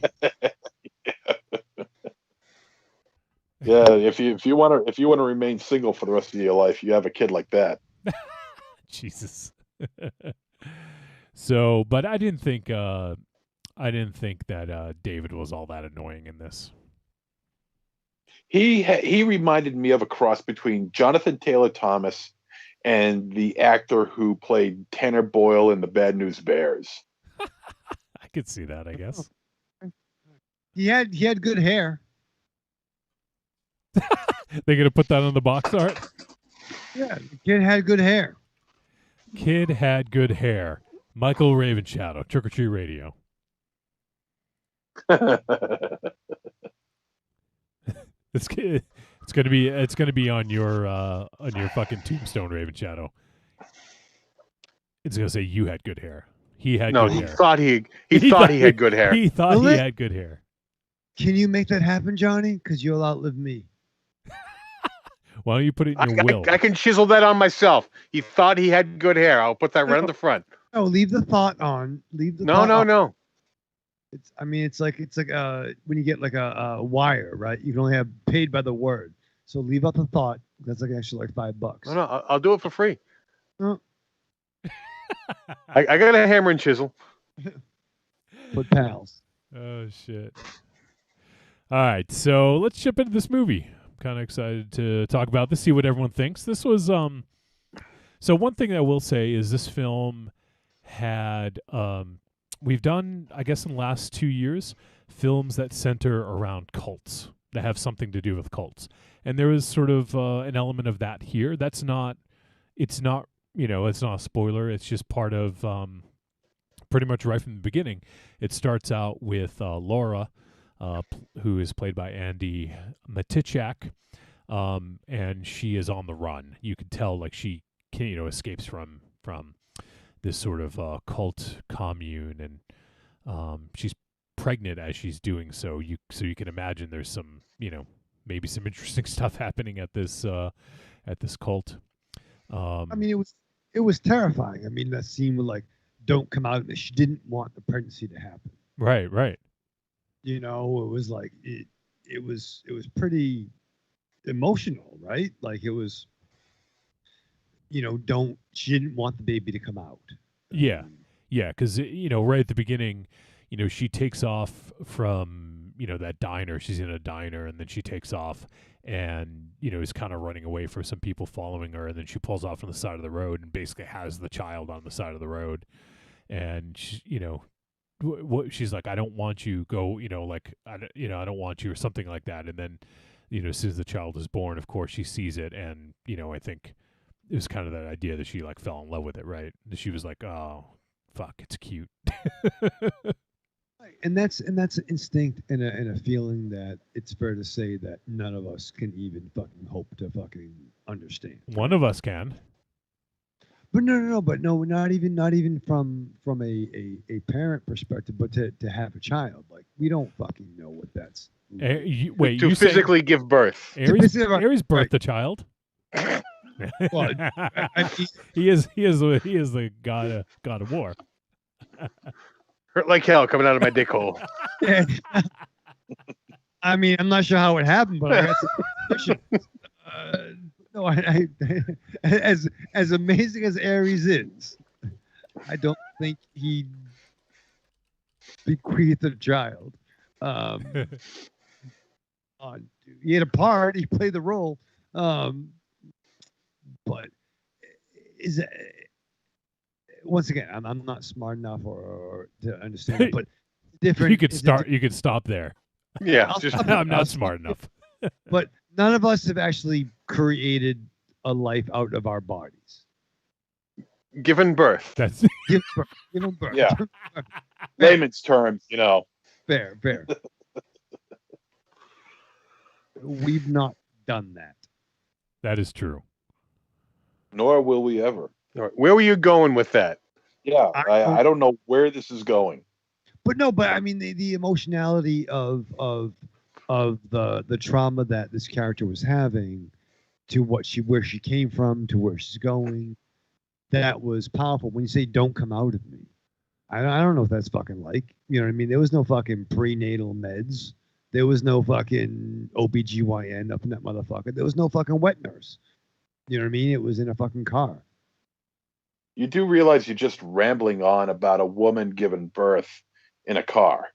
Yeah, if you want to remain single for the rest of your life, you have a kid like that. Jesus. So, but I didn't think that David was all that annoying in this. He reminded me of a cross between Jonathan Taylor Thomas and the actor who played Tanner Boyle in the Bad News Bears. I could see that, I guess. He had good hair. They're gonna put that on the box art. Yeah, the kid had good hair. Kid had good hair. Michael Ravenshadow, Trick or Treat Radio. It's gonna be on your fucking tombstone, Ravenshadow. It's gonna say you had good hair. He had good hair. Thought he thought he had good hair. He thought he had good hair. Can you make that happen, Johnny? Because you'll outlive me. Why don't you put it in your will? I can chisel that on myself. He thought he had good hair. I'll put that right on the front. No, leave the thought on. Leave the No, thought no, on. no. It's like when you get like a wire, right? You can only have paid by the word. So leave out the thought. That's like actually like $5. No, I'll do it for free. Oh. I got a hammer and chisel. Put pals. Oh shit! All right, so let's jump into this movie. I'm kind of excited to talk about this, see what everyone thinks. This was So one thing that I will say is this film had we've done, I guess, in the last 2 years, films that center around cults, that have something to do with cults. And there is sort of an element of that here. It's not a spoiler. It's just part of pretty much right from the beginning. It starts out with Laura, who is played by Andy Matichak, and she is on the run. You can tell, like, she escapes from this sort of cult commune, and she's pregnant as she's doing so. So you can imagine there's some, maybe some interesting stuff happening at this cult. I mean, it was terrifying. I mean, that scene with like don't come out. She didn't want the pregnancy to happen. Right. You know, it was like it was pretty emotional, right? Like it was, you know, she didn't want the baby to come out. Yeah, because right at the beginning, she takes off from that diner. She's in a diner, and then she takes off, and is kind of running away from some people following her, and then she pulls off on the side of the road and basically has the child on the side of the road, and she, what she's like, I don't want you, go, like I don't want you, or something like that, and then as soon as the child is born, of course she sees it, and I think it was kind of that idea that she like fell in love with it, right? That she was like, oh, fuck, it's cute. And that's instinct and a feeling that it's fair to say that none of us can even fucking hope to fucking understand. One of us can. But no, not even from a parent perspective, but to have a child. Like, we don't fucking know what that's. Wait, to physically give birth. Aries birthed the child. Well, he is the god of war. Hurt like hell coming out of my dick hole. I mean, I'm not sure how it happened, but I got some questions. No, I as amazing as Aries is, I don't think he bequeathed a child. He had a part. He played the role. But is it, once again, I'm not smart enough or to understand it, but different. You could stop there. Yeah, I'm not smart enough. But none of us have actually created a life out of our bodies. Given birth. That's given birth. Yeah. Layman's terms, Fair. We've not done that. That is true. Nor will we ever. Where were you going with that? Yeah, I don't know where this is going. But I mean the emotionality of the trauma that this character was having, to where she came from, to where she's going, that was powerful. When you say "don't come out of me," I don't know if that's fucking like, you know what I mean? There was no fucking prenatal meds. There was no fucking OBGYN up in that motherfucker. There was no fucking wet nurse. You know what I mean? It was in a fucking car. You do realize you're just rambling on about a woman giving birth in a car.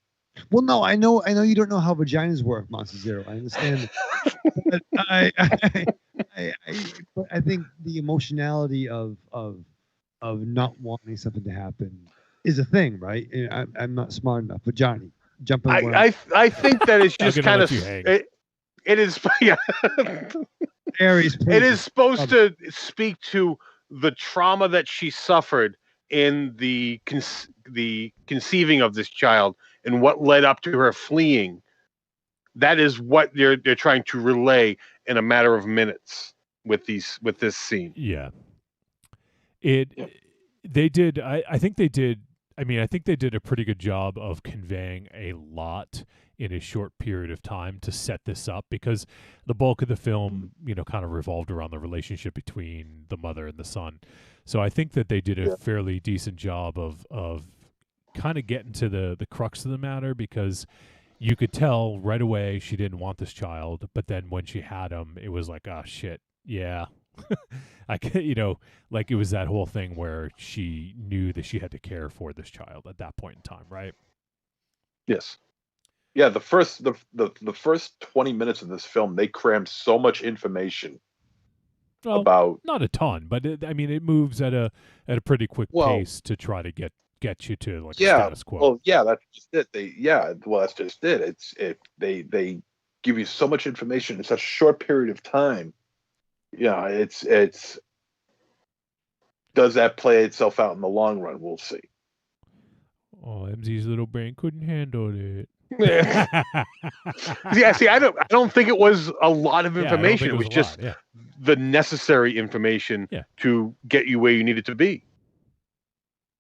Well, no, I know you don't know how vaginas work, Monster Zero. I understand. But but I think the emotionality of not wanting something to happen is a thing, right? And I'm not smart enough, but Johnny, jump in. I think that it's just kind of it is. Yeah. Aries. It is supposed to speak to the trauma that she suffered in the conceiving of this child and what led up to her fleeing. That is what they're trying to relay in a matter of minutes with this scene. Yeah. They did. I think they did. I mean, I think they did a pretty good job of conveying a lot in a short period of time to set this up, because the bulk of the film, kind of revolved around the relationship between the mother and the son. So I think that they did a fairly decent job of kind of getting to the crux of the matter, because you could tell right away she didn't want this child, but then when she had him, it was like, oh shit, yeah. I can, like it was that whole thing where she knew that she had to care for this child at that point in time, right? Yes. Yeah, the first 20 minutes of this film, they crammed so much information about, not a ton, but it moves at a pretty quick pace to try to get you to like a status quo. Well, yeah, that's just it. That's just it. They give you so much information in such a short period of time. Yeah, it's does that play itself out in the long run? We'll see. Oh, MZ's little brain couldn't handle it. Yeah, see, I don't think it was a lot of information. It was just the necessary information to get you where you needed to be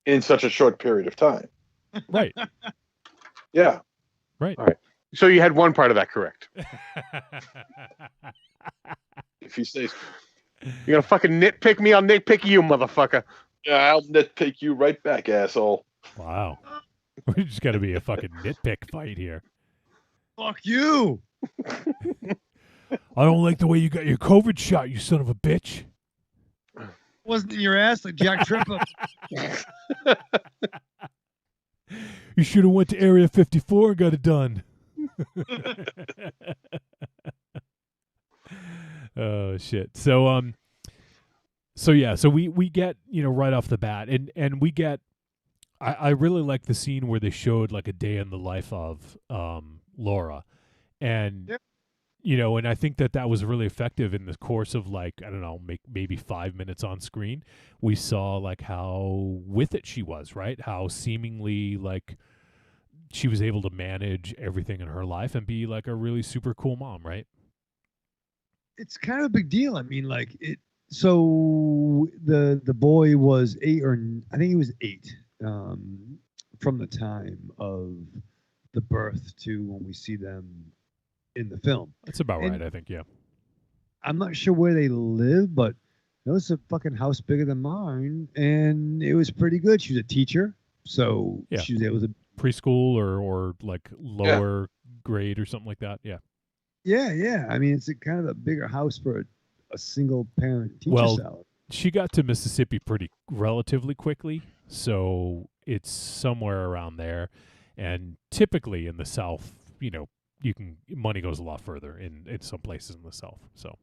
in such a short period of time. Right. Yeah. Right. All right. So you had one part of that correct. If you say so. You're gonna fucking nitpick me, I'll nitpick you, motherfucker. Yeah, I'll nitpick you right back, asshole. Wow. We just got to be a fucking nitpick fight here. Fuck you. I don't like the way you got your COVID shot, you son of a bitch. Wasn't in your ass like Jack Tripper. You should have went to Area 54 and got it done. Oh shit. So we get, right off the bat, and we get I really like the scene where they showed like a day in the life of Laura, and Yep. and I think that was really effective in the course of like, I don't know, maybe 5 minutes on screen. We saw like how with it she was, right? How seemingly like she was able to manage everything in her life and be like a really super cool mom, right? It's kind of a big deal. I mean, like it. So the boy was 8, or I think he was 8, from the time of the birth to when we see them in the film. That's about right, I think. Yeah. I'm not sure where they live, but it was a fucking house bigger than mine, and it was pretty good. She was a teacher, so Yeah. she was able to. Preschool or like lower grade or something like that. Yeah. Yeah. I mean, it's a kind of a bigger house for a single parent teacher Well, salary. she got to Mississippi pretty relatively quickly, so it's somewhere around there. And typically in the South, money goes a lot further in some places in the South. So,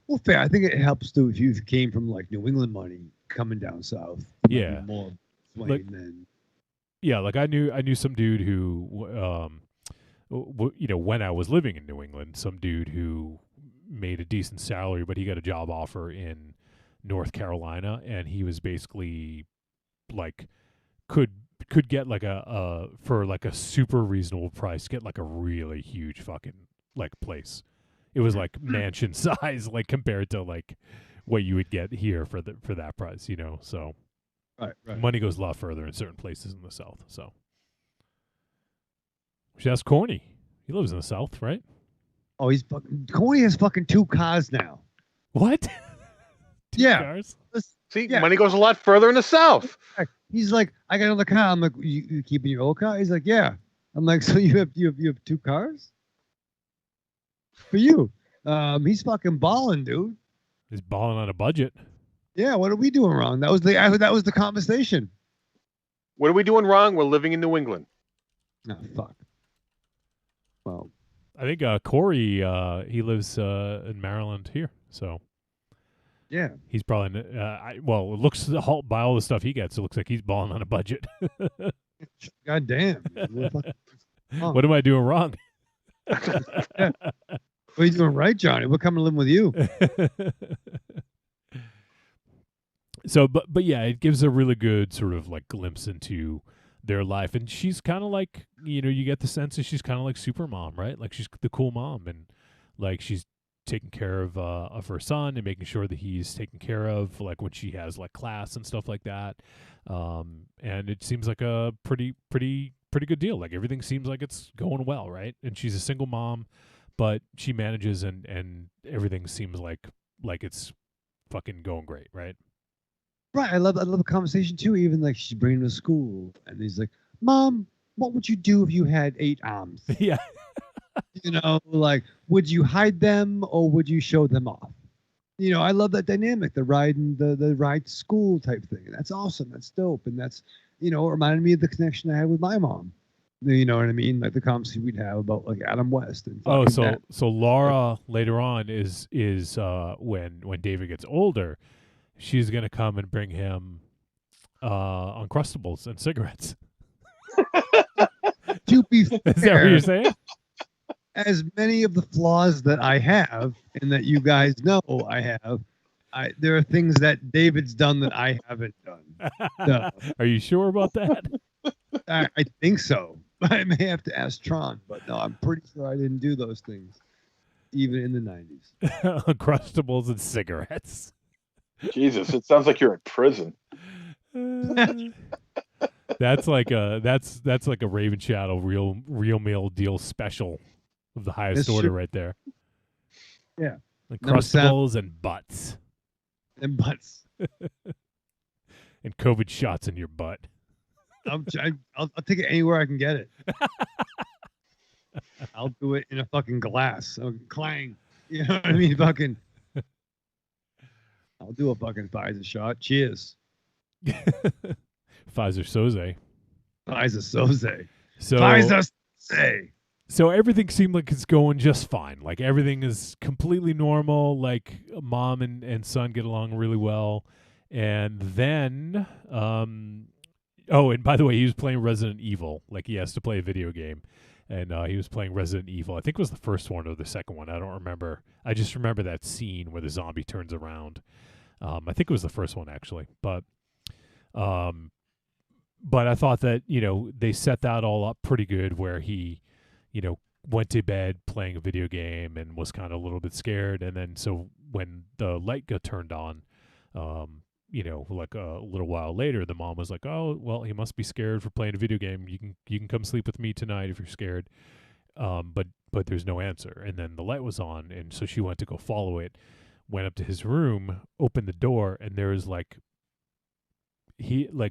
Well, fair. I think it helps too if you came from like New England money coming down south. It might be Yeah. more swing Like- than. yeah, like I knew some dude who, when I was living in New England, some dude who made a decent salary, but he got a job offer in North Carolina, and he was basically like could get like a for like a super reasonable price, get like a really huge fucking like place. It was like mansion size, like compared to like what you would get here for that price, So Right. money goes a lot further in certain places in the South. So that's Corny. He lives in the South, right? Oh, he's fucking. Corey has fucking 2 cars now. What? Two Yeah. cars? See, Yeah. money goes a lot further in the South. He's like, I got another car. I'm like, you keeping your old car? He's like, yeah. I'm like, so you have 2 cars for you? He's fucking balling, dude. He's balling on a budget. Yeah. What are we doing wrong? That was the conversation. What are we doing wrong? We're living in New England. Oh fuck. Well, I think Corey, he lives in Maryland here, so yeah. he's probably. It looks by all the stuff he gets, it looks like he's balling on a budget. God damn. What What am I doing wrong? are you doing right, Johnny? We're coming to live with you. So, but yeah, it gives a really good sort of like glimpse into their life, and she's kind of like, you get the sense that she's kind of like super mom, right? Like she's the cool mom, and like she's taking care of her son and making sure that he's taken care of, like when she has like class and stuff like that. And it seems like a pretty good deal. Like everything seems like it's going well, right? And she's a single mom, but she manages, and everything seems like it's fucking going great, right? Right. I love the conversation too. Even like she's bringing him to school, and he's like, "Mom, what would you do if you had 8 arms?" Yeah. Like, would you hide them or would you show them off? I love that dynamic, the ride to school type thing. That's awesome. That's dope. And that's, it reminded me of the connection I had with my mom. You know what I mean? Like the conversation we'd have about like Adam West. And so Laura later on is when David gets older, she's gonna come and bring him Uncrustables and cigarettes. To be fair, Is that what you're saying? As many of the flaws that I have, and that you guys know I have, there are things that David's done that I haven't done. So, Are you sure about that? I think so. I may have to ask Tron, but no, I'm pretty sure I didn't do those things, even in the 90s. Uncrustables and cigarettes. Jesus, it sounds like you're in prison. That's like a Raven Shadow real meal deal special of the highest That's order true. right there. Yeah. Uncrustables and butts. And butts. and COVID shots in your butt. I'll take it anywhere I can get it. I'll do it in a fucking glass. Clang. You know what I mean? Fucking. I'll do a fucking Pfizer shot. Cheers. Pfizer Soze. Pfizer Soze. So Pfizer Soze. So everything seemed like it's going just fine. Like everything is completely normal. Like mom and son get along really well. And then, oh, and by the way, he was playing Resident Evil. Like he has to play a video game. And he was playing Resident Evil. I think it was the first one or the second one. I don't remember. I just remember that scene where the zombie turns around. I think it was the first one, actually. But I thought that, they set that all up pretty good where he, went to bed playing a video game and was kind of a little bit scared. And then so when the light got turned on, like a little while later, the mom was like, "Oh, well, he must be scared for playing a video game. You can come sleep with me tonight if you're scared." But there's no answer. And then the light was on, and so she went to go follow it, went up to his room, opened the door, and there was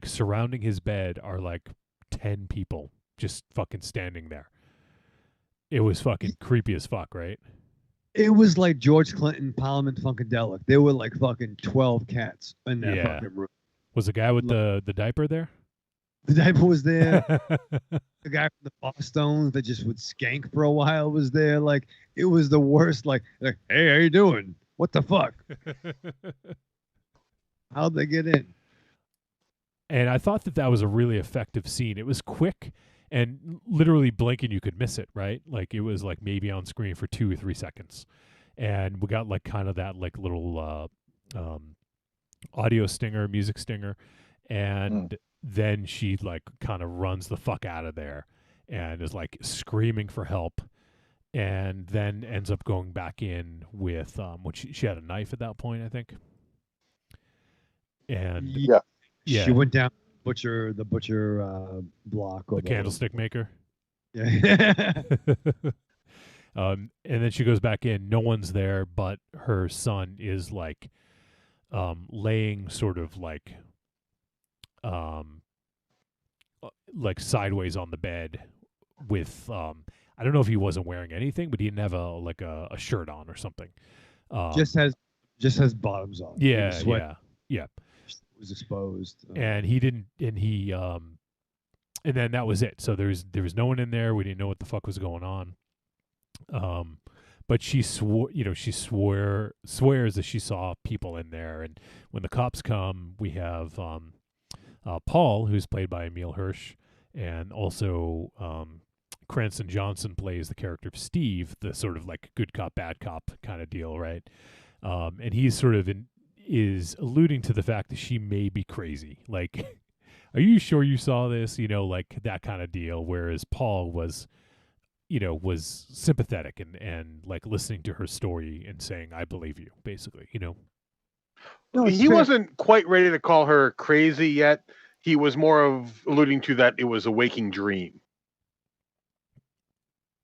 surrounding his bed are 10 people just fucking standing there. It was fucking creepy as fuck, right? It was like George Clinton Parliament Funkadelic. There were fucking 12 cats in that fucking room. Was the guy with the diaper there? The diaper was there. The guy from the Bosstones that just would skank for a while was there. It was the worst. Like, hey, how you doing? What the fuck? How'd they get in? And I thought that was a really effective scene. It was quick. And literally blinking, you could miss it, right? It was maybe on screen for 2 or 3 seconds. And we got kind of that little audio stinger, music stinger. And then she kind of runs the fuck out of there and is screaming for help. And then ends up going back in with, she had a knife at that point, I think. And yeah. She went down the butcher block. The candlestick maker. Yeah. And then she goes back in. No one's there, but her son is laying sort of sideways on the bed with I don't know if he wasn't wearing anything, but he didn't have a shirt on or something. Just has bottoms on. Yeah. Was exposed, and he didn't, and he and then that was it. So there was no one in there. We didn't know what the fuck was going on. But she swears that she saw people in there. And when the cops come, we have Paul, who's played by Emil Hirsch, and also Cranston Johnson plays the character of Steve, the sort of good cop, bad cop kind of deal, right? And he's sort of is alluding to the fact that she may be crazy. Are you sure you saw this? That kind of deal. Whereas Paul was sympathetic and listening to her story and saying, "I believe you," basically, No, he wasn't quite ready to call her crazy yet. He was more of alluding to that it was a waking dream.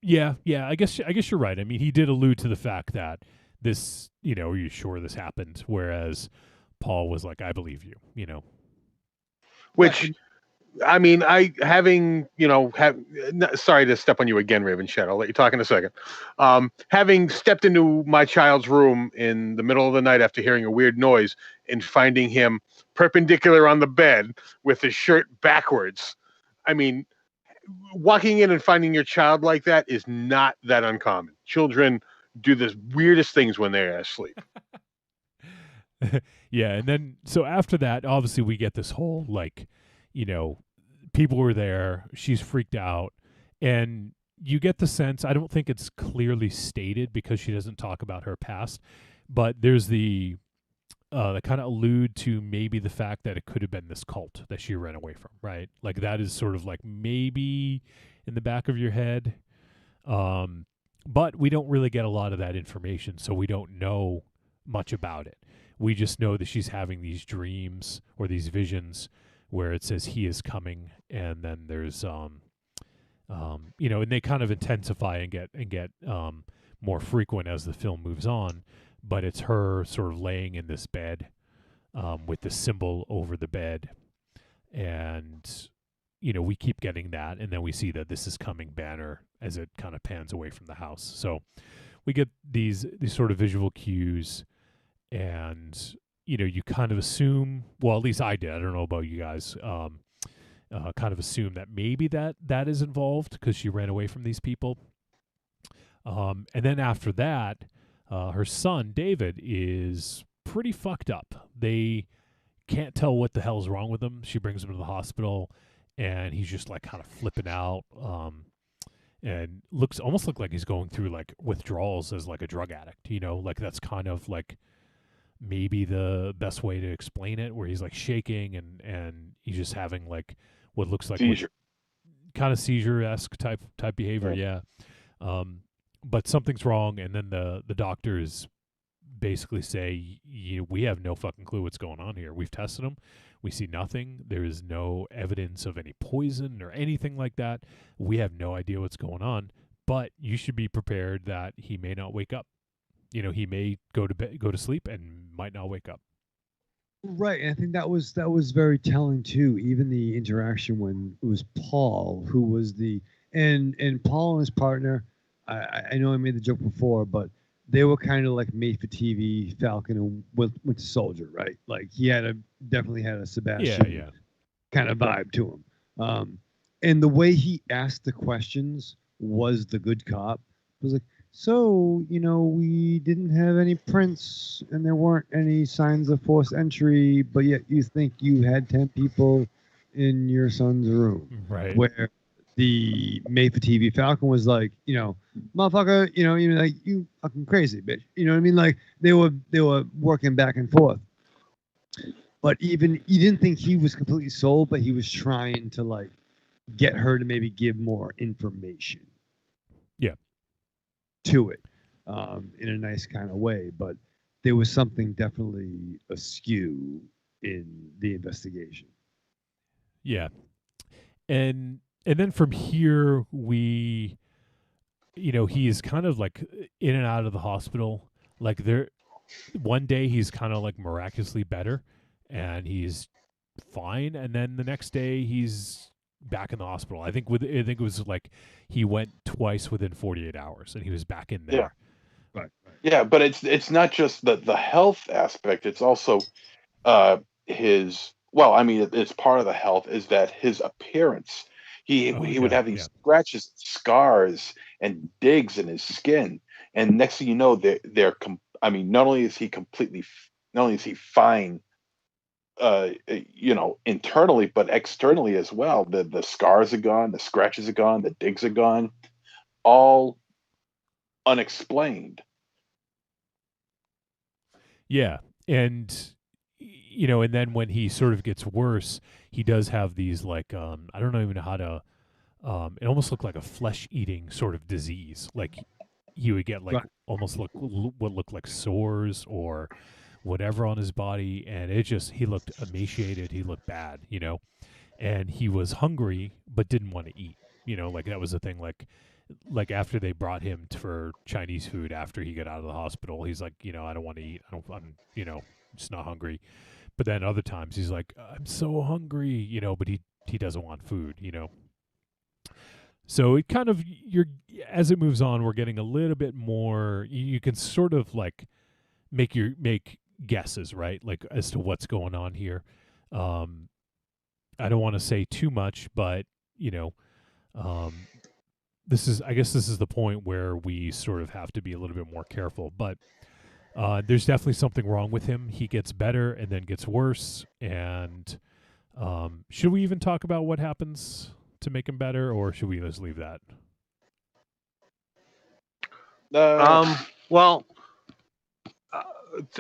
Yeah. I guess you're right. I mean, he did allude to the fact that this, are you sure this happened? Whereas Paul was like, "I believe you," Which, I mean, sorry to step on you again, Raven Shadow. I'll let you talk in a second. Having stepped into my child's room in the middle of the night after hearing a weird noise and finding him perpendicular on the bed with his shirt backwards. I mean, walking in and finding your child like that is not that uncommon. Children do the weirdest things when they're asleep. Yeah, and then so after that, obviously we get this whole people were there, she's freaked out, and you get the sense, I don't think it's clearly stated because she doesn't talk about her past, but there's the kind of allude to maybe the fact that it could have been this cult that she ran away from, right? That is sort of maybe in the back of your head. But we don't really get a lot of that information, so we don't know much about it. We just know that she's having these dreams or these visions where it says he is coming, and then there's and they kind of intensify and get more frequent as the film moves on. But it's her sort of laying in this bed with the symbol over the bed, and we keep getting that, and then we see that this is coming banner as it kind of pans away from the house. So we get these sort of visual cues, and you kind of assume, well, at least I did, I don't know about you guys, kind of assume that maybe that is involved because she ran away from these people. And then after that, her son David is pretty fucked up. They can't tell what the hell's wrong with him. She brings him to the hospital, and he's just like kind of flipping out, and almost like he's going through like withdrawals as like a drug addict. Like that's kind of like maybe the best way to explain it, where he's like shaking and he's just having like what looks like seizure, kind of seizure-esque type behavior. Yeah. But something's wrong, and then the doctors basically say, we have no fucking clue what's going on here. We've tested him. We see nothing. There is no evidence of any poison or anything like that. We have no idea what's going on, but you should be prepared that he may not wake up. He may go to sleep and might not wake up. Right, and I think that was very telling too. Even the interaction when it was Paul, who was and Paul and his partner. I know I made the joke before, but they were kind of like made for TV Falcon and Winter Soldier, right? Like he definitely had a Sebastian kind of vibe to him. And the way he asked the questions was the good cop. It was like, so, we didn't have any prints and there weren't any signs of forced entry, but yet you think you had 10 people in your son's room. Right. Where the made for TV Falcon was like, motherfucker, like, you fucking crazy bitch. You know what I mean? Like they were working back and forth. But even you didn't think he was completely sold, but he was trying to like get her to maybe give more information. Yeah. To it, in a nice kind of way, but there was something definitely askew in the investigation. Yeah. And then from here, we, he is kind of like in and out of the hospital. Like one day he's kind of like miraculously better and he's fine. And then the next day he's back in the hospital. I think it was like he went twice within 48 hours and he was back in there. Yeah. Right. Yeah, but it's not just the health aspect. It's also his. Well, I mean, it's part of the health is that his appearance. He would have these scratches, scars, and digs in his skin, and next thing you know, I mean, not only is he fine, internally, but externally as well. The scars are gone, the scratches are gone, the digs are gone, all unexplained. Yeah, and and then when he sort of gets worse, he does have these like I don't even know how to. It almost looked like a flesh-eating sort of disease. Like he would get like almost what looked like sores or whatever on his body, and he looked emaciated. He looked bad, and he was hungry but didn't want to eat. Like that was the thing. Like after they brought him for Chinese food after he got out of the hospital, he's like, I don't want to eat. I'm just not hungry. But then other times he's like, I'm so hungry, but he doesn't want food, So it kind of as it moves on, we're getting a little bit more. You can sort of like make guesses, right? Like as to what's going on here. I don't want to say too much, but this is the point where we sort of have to be a little bit more careful. But there's definitely something wrong with him. He gets better and then gets worse. And should we even talk about what happens to make him better, or should we just leave that? Well,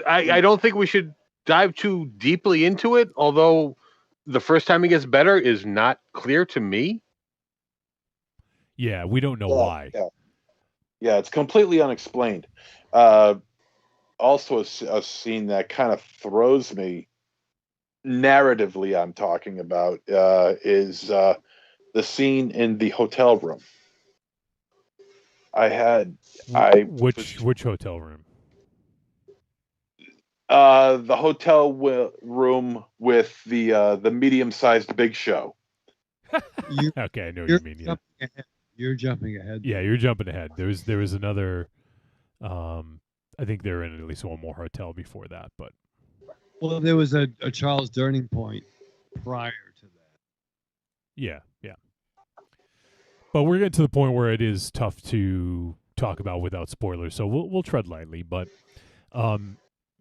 I don't think we should dive too deeply into it, although the first time he gets better is not clear to me. Yeah, we don't know why. Yeah, it's completely unexplained. Also, a scene that kind of throws me narratively, I'm talking about, is the scene in the hotel room. Which hotel room? The hotel room with the medium-sized Big Show. Okay, I know what you mean. Yeah. You're jumping ahead. Yeah, you're jumping ahead. There was another. I think they're in at least one more hotel before that, but Well, there was a Charles Durning point prior to that. yeah. But we're getting to the point where it is tough to talk about without spoilers, so we'll tread lightly. But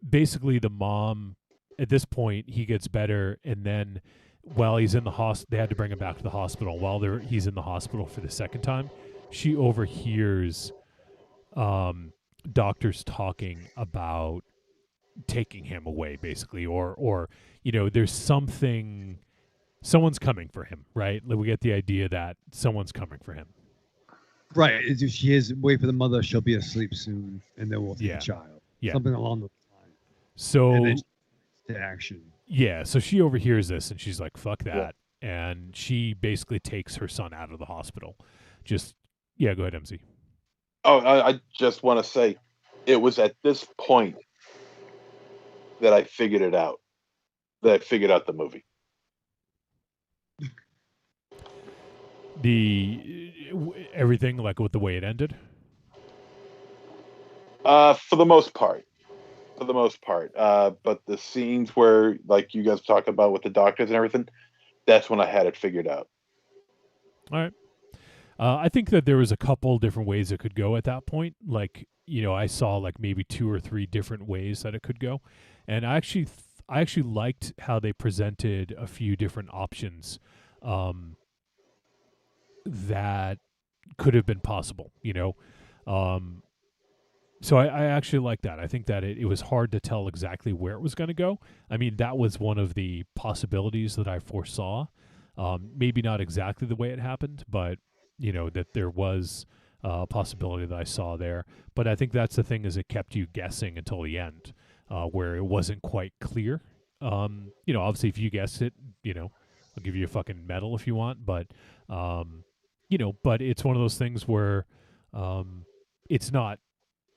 basically, the mom at this point he gets better, and then while he's in the hospital, they had to bring him back to the hospital. While he's in the hospital for the second time, she overhears doctors talking about taking him away, basically, or there's someone's coming for him, right? Like, we get the idea that someone's coming for him. Right. She is wait for the mother. She'll be asleep soon, and then we'll take the child. Yeah. Something along those lines. So and then to action. Yeah. So she overhears this, and she's like, "Fuck that!" And she basically takes her son out of the hospital. Go ahead, MC. Oh, I just want to say, it was at this point that I figured it out. That I figured out the movie. Everything, like, with the way it ended? For the most part. But the scenes where, like you guys talk about with the doctors and everything, that's when I had it figured out. All right. I think that there was a couple different ways it could go at that point. Like, I saw like maybe 2 or 3 different ways that it could go. And I actually liked how they presented a few different options that could have been possible, So I actually like that. I think that it was hard to tell exactly where it was going to go. I mean, that was one of the possibilities that I foresaw. Maybe not exactly the way it happened, but, that there was a possibility that I saw there. But I think that's the thing, is it kept you guessing until the end, where it wasn't quite clear. Obviously, if you guessed it, I'll give you a fucking medal if you want. But, but it's one of those things where it's not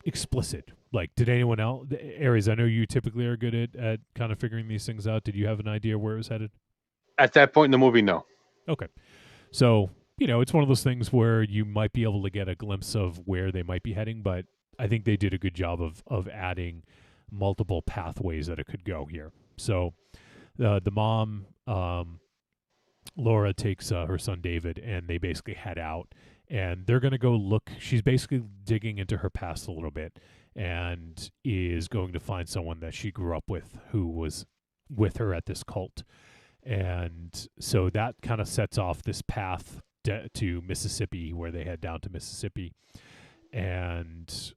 explicit. Like, did anyone else, Aries, I know you typically are good at kind of figuring these things out. Did you have an idea where it was headed? At that point in the movie, no. Okay. So, it's one of those things where you might be able to get a glimpse of where they might be heading, but I think they did a good job of adding multiple pathways that it could go here. So the mom, Laura, takes her son David, and they basically head out, and they're going to go look. She's basically digging into her past a little bit and is going to find someone that she grew up with who was with her at this cult. And so that kind of sets off this path to Mississippi, where they head down to Mississippi. And,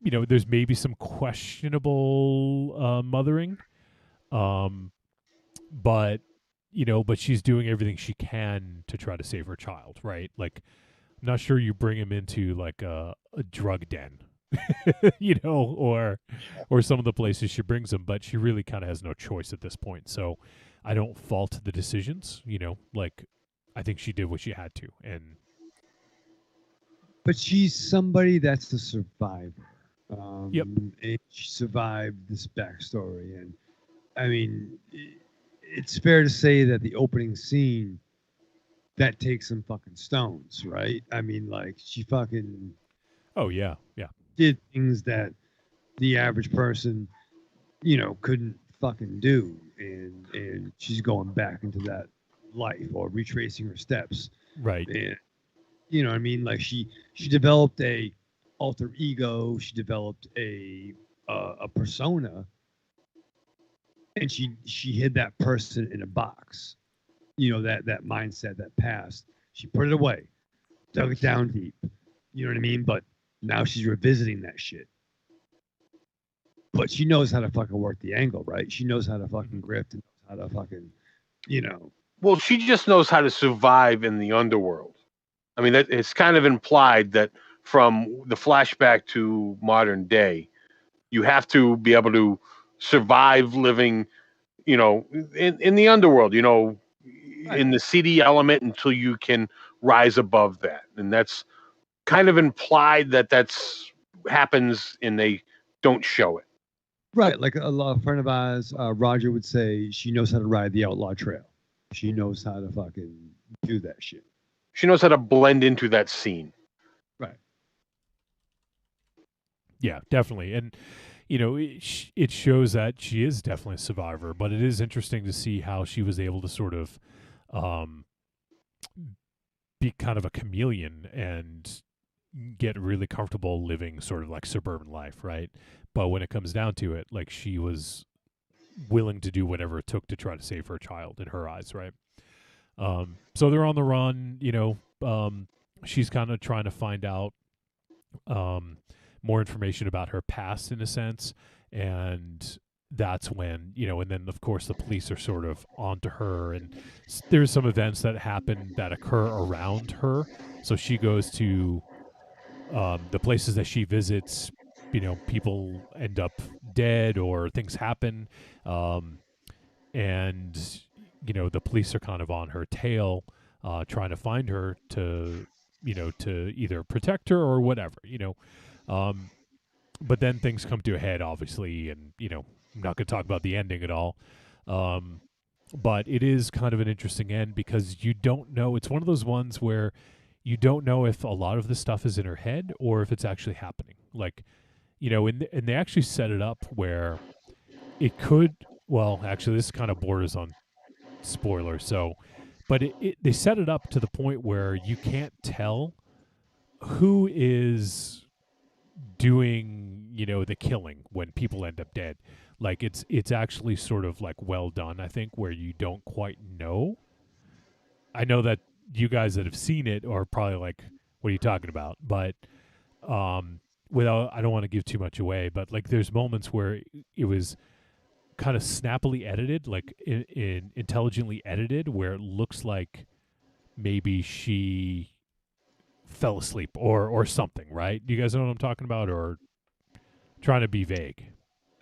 there's maybe some questionable mothering. But she's doing everything she can to try to save her child, right? Like, I'm not sure you bring him into like a drug den, or some of the places she brings him, but she really kind of has no choice at this point. So I don't fault the decisions, like, I think she did what she had to. But she's somebody that's a survivor. Yep. And she survived this backstory. And I mean, it's fair to say that the opening scene, that takes some fucking stones, right? I mean, like, she fucking... Oh, yeah. Did things that the average person, couldn't fucking do. And she's going back into that life, or retracing her steps. Right. And, what I mean? Like, she developed a alter ego. She developed a persona. And she hid that person in a box, that mindset, that past. She put it away, dug it down deep. You know what I mean? But now she's revisiting that shit. But she knows how to fucking work the angle, right? She knows how to fucking grift and how to fucking, Well, she just knows how to survive in the underworld. I mean, it's kind of implied that from the flashback to modern day, you have to be able to survive living, in the underworld, in the seedy element, until you can rise above that. And that's kind of implied that happens, and they don't show it. Right, like a friend of ours, Roger would say, she knows how to ride the outlaw trail. She knows how to fucking do that shit. She knows how to blend into that scene. Right. Yeah, definitely. And, it shows that she is definitely a survivor, but it is interesting to see how she was able to sort of be kind of a chameleon and get really comfortable living sort of like suburban life, right? But when it comes down to it, like she was willing to do whatever it took to try to save her child in her eyes, right? So they're on the run, she's kind of trying to find out more information about her past in a sense. And that's when, and then of course the police are sort of onto her, and there's some events that happen that occur around her. So she goes to the places that she visits, people end up dead or things happen. And, the police are kind of on her tail, trying to find her to either protect her or whatever, but then things come to a head, obviously, and, I'm not going to talk about the ending at all. But it is kind of an interesting end because you don't know. It's one of those ones where you don't know if a lot of the stuff is in her head or if it's actually happening. Like, and they actually set it up where it could, well, actually, this kind of borders on spoiler. So, but they set it up to the point where you can't tell who is doing, the killing when people end up dead. Like it's actually sort of like well done, I think, where you don't quite know. I know that you guys that have seen it are probably like, what are you talking about? But I don't want to give too much away, but like there's moments where it was kind of snappily edited, like in intelligently edited, where it looks like maybe she fell asleep or something, right? Do you guys know what I'm talking about, or trying to be vague?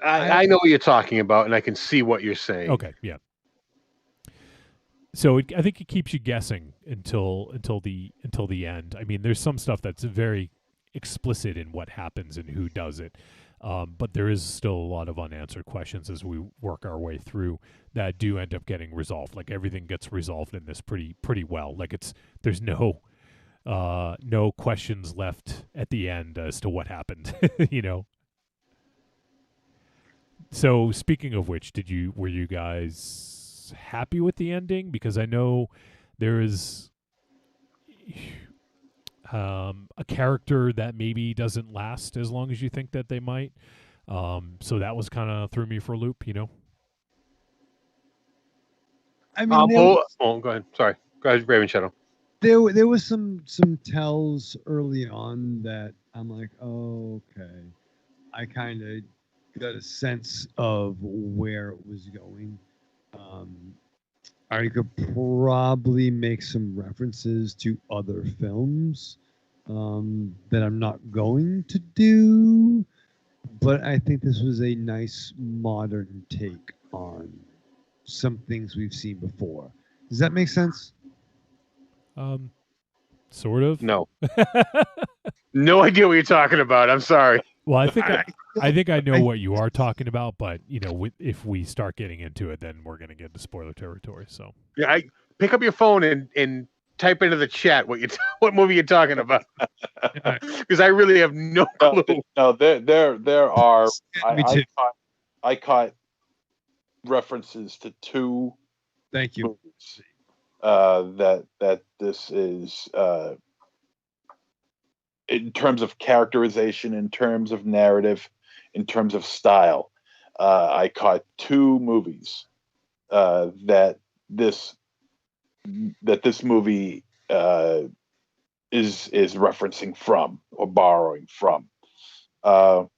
I know what you're talking about, and I can see what you're saying. Okay, yeah. So I think it keeps you guessing until the end. I mean, there's some stuff that's very explicit in what happens and who does it, but there is still a lot of unanswered questions as we work our way through that do end up getting resolved. Like everything gets resolved in this pretty well. Like there's no questions left at the end as to what happened. So speaking of which, were you guys happy with the ending? Because I know there is a character that maybe doesn't last as long as you think that they might. So that was kind of threw me for a loop, I mean, go ahead. Sorry. Go ahead, Raven Shadow. There was some tells early on that I'm like, oh, okay. I kind of got a sense of where it was going. I could probably make some references to other films that I'm not going to do, but I think this was a nice modern take on some things we've seen before. Does that make sense? Sort of. No. No idea what you're talking about. I'm sorry. Well, I think I know what you are talking about, but if we start getting into it, then we're going to get into spoiler territory. So yeah, pick up your phone and type into the chat what movie you're talking about, because I really have no clue. No, there are. I caught references to two. Thank you. Movies, that this is. In terms of characterization, in terms of narrative, in terms of style, I caught two movies that this movie is referencing from or borrowing from. Now,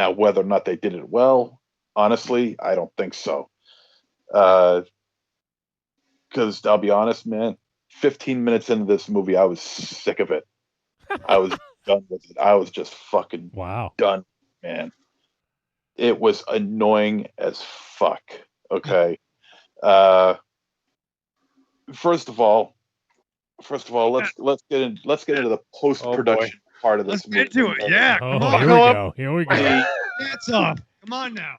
whether or not they did it well, honestly, I don't think so. Because I'll be honest, man. 15 minutes into this movie, I was sick of it. I was done with it. I was just fucking done, man. It was annoying as fuck. Okay. First of all, let's get into the post-production part of this Let's movie. get to it. Yeah, come Oh, on. here we go. Here we go. Hats off. Come on now.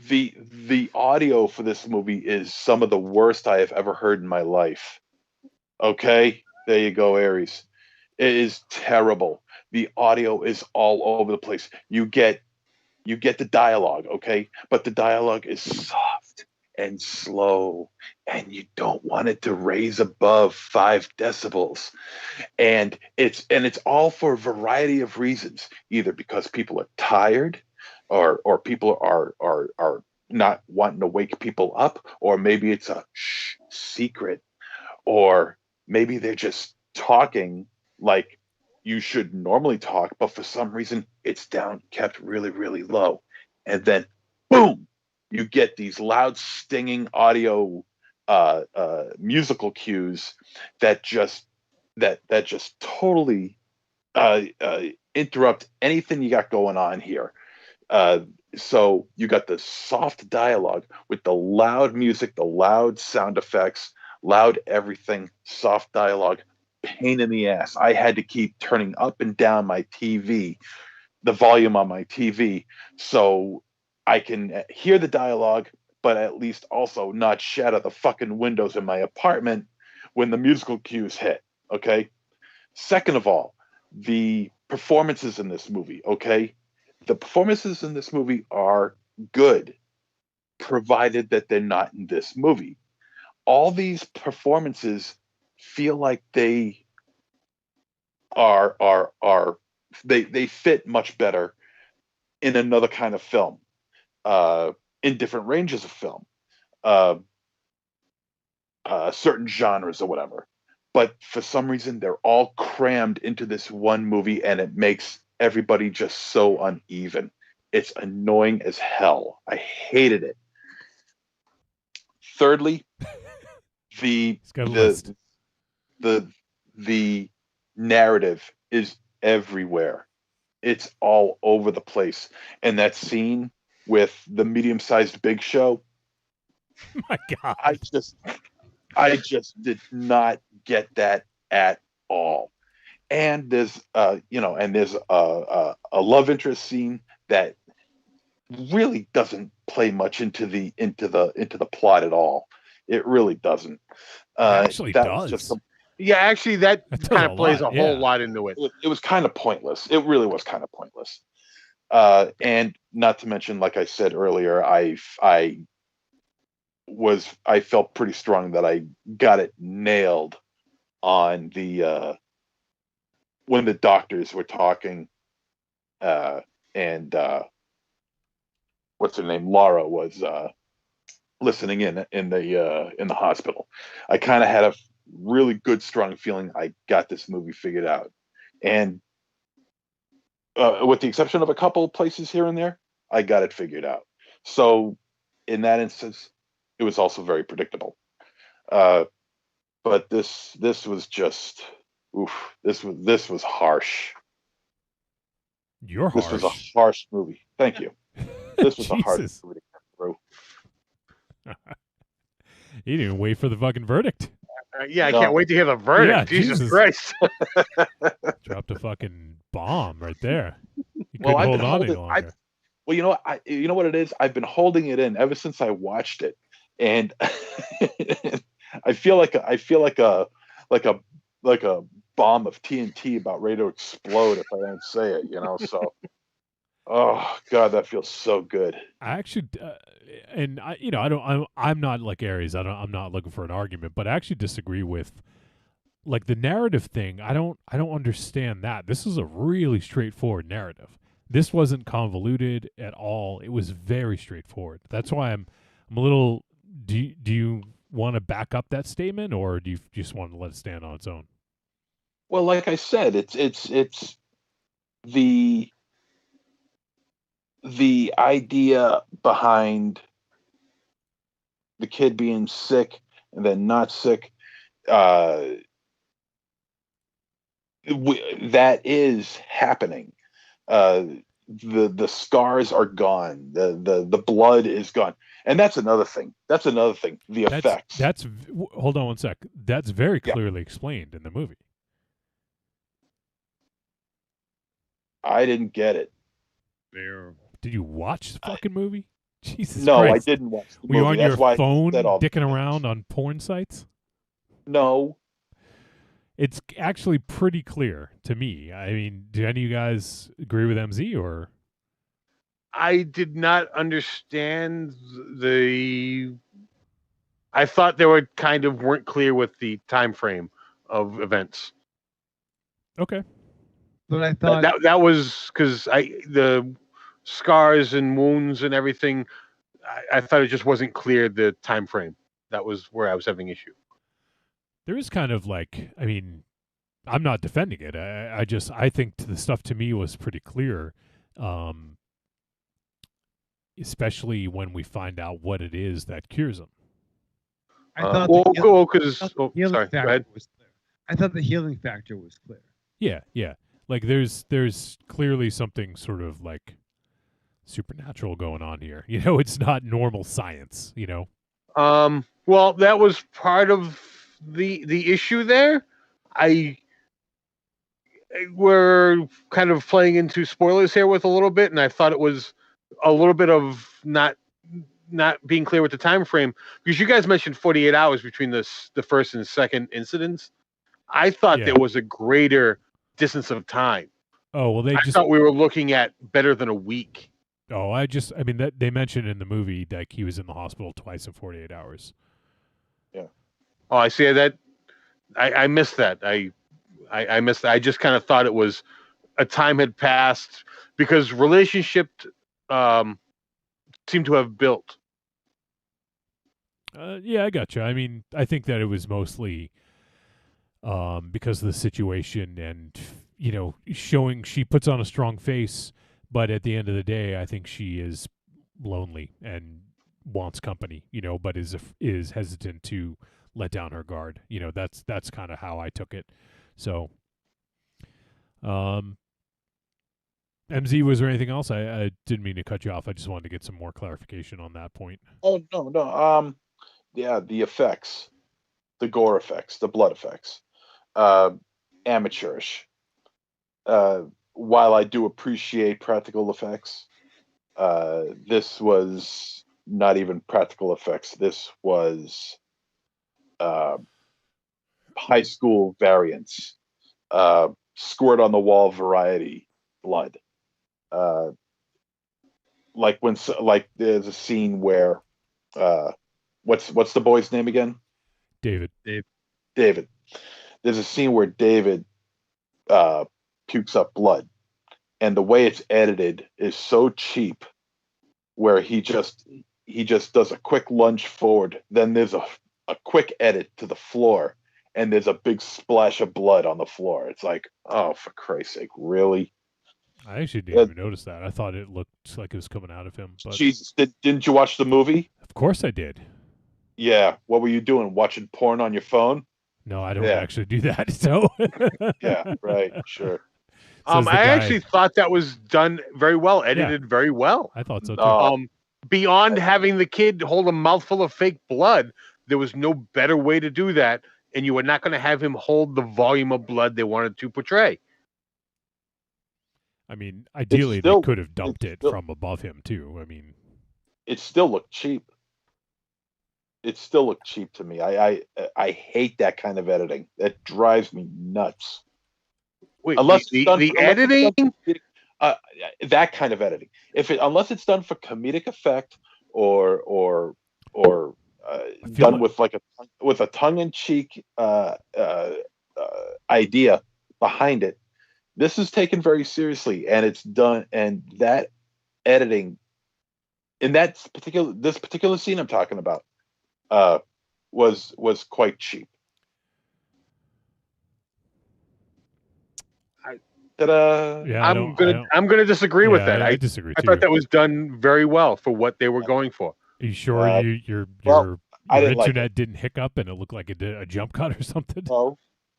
The audio for this movie is some of the worst I have ever heard in my life. Okay, there you go, Aries. It is terrible. The audio is all over the place. You get the dialogue, okay, but the dialogue is soft and slow, and you don't want it to raise above 5 decibels. And it's all for a variety of reasons, either because people are tired, or people are not wanting to wake people up, or maybe it's a secret, or maybe they're just talking like you should normally talk, but for some reason it's kept really, really low. And then boom, you get these loud stinging audio musical cues that just totally interrupt anything you got going on here. So you got the soft dialogue with the loud music, the loud sound effects, loud everything, soft dialogue, pain in the ass. I had to keep turning up and down my TV, the volume on my TV, so I can hear the dialogue, but at least also not shatter the fucking windows in my apartment when the musical cues hit. Okay. Second of all, the performances in this movie. Okay. The performances in this movie are good, provided that they're not in this movie. All these performances feel like they they fit much better in another kind of film, in different ranges of film, uh, certain genres or whatever. But for some reason, they're all crammed into this one movie, and it makes everybody just so uneven. It's annoying as hell. I hated it. Thirdly, the narrative is everywhere. It's all over the place. And that scene with the medium-sized Big Show, my God, I just did not get that at all. And there's a love interest scene that really doesn't play much into the plot at all. It really doesn't. Actually that does. Was just actually, that kind of plays a whole yeah. lot into it. It was kind of pointless. It really was kind of pointless. And not to mention, like I said earlier, I felt pretty strong that I got it nailed on the when the doctors were talking, and what's her name, Laura, was listening in the hospital. I kind of had a really good, strong feeling I got this movie figured out, and with the exception of a couple places here and there, I got it figured out. So in that instance, it was also very predictable. But this was just, this was harsh. You're harsh. This was a harsh movie. Thank you. This was a harsh movie to get through. You didn't even wait for the fucking verdict. I can't wait to hear the verdict. Yeah, Jesus Christ. Dropped a fucking bomb right there. You Well, couldn't hold on any longer. Well, you know what it is? I've been holding it in ever since I watched it. And I feel like a bomb of TNT about ready to explode if I don't say it, so oh God, that feels so good. I actually, I'm not like Aries. I'm not looking for an argument, but I actually disagree with, like, the narrative thing. I don't understand that. This is a really straightforward narrative. This wasn't convoluted at all. It was very straightforward. That's why I'm a little. Do you want to back up that statement, or do you just want to let it stand on its own? Well, like I said, it's the idea behind the kid being sick and then not sick, that is happening. The scars are gone. The blood is gone, and that's another thing. The effects. Hold on one sec. That's very clearly explained in the movie. I didn't get it. Did you watch the fucking movie? Jesus No, Christ. I didn't watch the Were you movie. on That's your why I phone said all dicking the around on porn sites? No. It's actually pretty clear to me. I mean, do any of you guys agree with MZ or? I did not understand the. I thought they were kind of weren't clear with the time frame of events. Okay. But I thought that was because the scars and wounds and everything. I thought it just wasn't clear the time frame. That was where I was having issue. There is kind of like, I mean, I'm not defending it. I think the stuff to me was pretty clear, especially when we find out what it is that cures them. I thought the healing healing factor factor was clear. I thought the healing factor was clear. Yeah. Like there's clearly something sort of like supernatural going on here. You know, it's not normal science, you know. Well, that was part of the issue there. We're kind of playing into spoilers here with a little bit, and I thought it was a little bit of not being clear with the time frame, because you guys mentioned 48 hours between the first and second incidents. I thought there was a greater distance of time. Oh, well, I thought we were looking at better than a week. Oh, I mean, that they mentioned in the movie that he was in the hospital twice in 48 hours. Yeah. Oh, I see that. I missed that. I missed that. I just kind of thought it was a time had passed because relationship seemed to have built. Yeah, I gotcha. I mean, I think that it was mostly because of the situation and, you know, showing she puts on a strong face, but at the end of the day, I think she is lonely and wants company, you know, but is hesitant to let down her guard. You know, that's kind of how I took it. So, MZ, was there anything else? I didn't mean to cut you off. I just wanted to get some more clarification on that point. Oh, no. Yeah, the effects, the gore effects, the blood effects, amateurish. While I do appreciate practical effects, this was not even practical effects. This was high school variants, squirt on the wall variety blood. Like there's a scene where what's the boy's name again? David. David. There's a scene where David pukes up blood, and the way it's edited is so cheap, where he just does a quick lunge forward, then there's a quick edit to the floor, and there's a big splash of blood on the floor. It's like, oh, for Christ's sake, really? I actually didn't even notice that. I thought it looked like it was coming out of him. But Jesus, didn't you watch the movie? Of course I did. Yeah. What were you doing? Watching porn on your phone? No, I don't actually do that. So yeah, right, sure. I actually thought that was done very well, edited very well. I thought so too. Beyond having the kid hold a mouthful of fake blood, there was no better way to do that, and you were not going to have him hold the volume of blood they wanted to portray. I mean, ideally, they could have dumped it from above him too. I mean, it still looked cheap. It still looked cheap to me. I hate that kind of editing. That drives me nuts. Wait, unless the editing, that kind of editing. Unless it's done for comedic effect or done with a tongue-in-cheek idea behind it, this is taken very seriously, and it's done. And that editing in this particular scene I'm talking about was quite cheap. I'm gonna disagree with that. I disagree too. I thought that was done very well for what they were going for. Are you sure your internet didn't hiccup and it looked like it did a jump cut or something?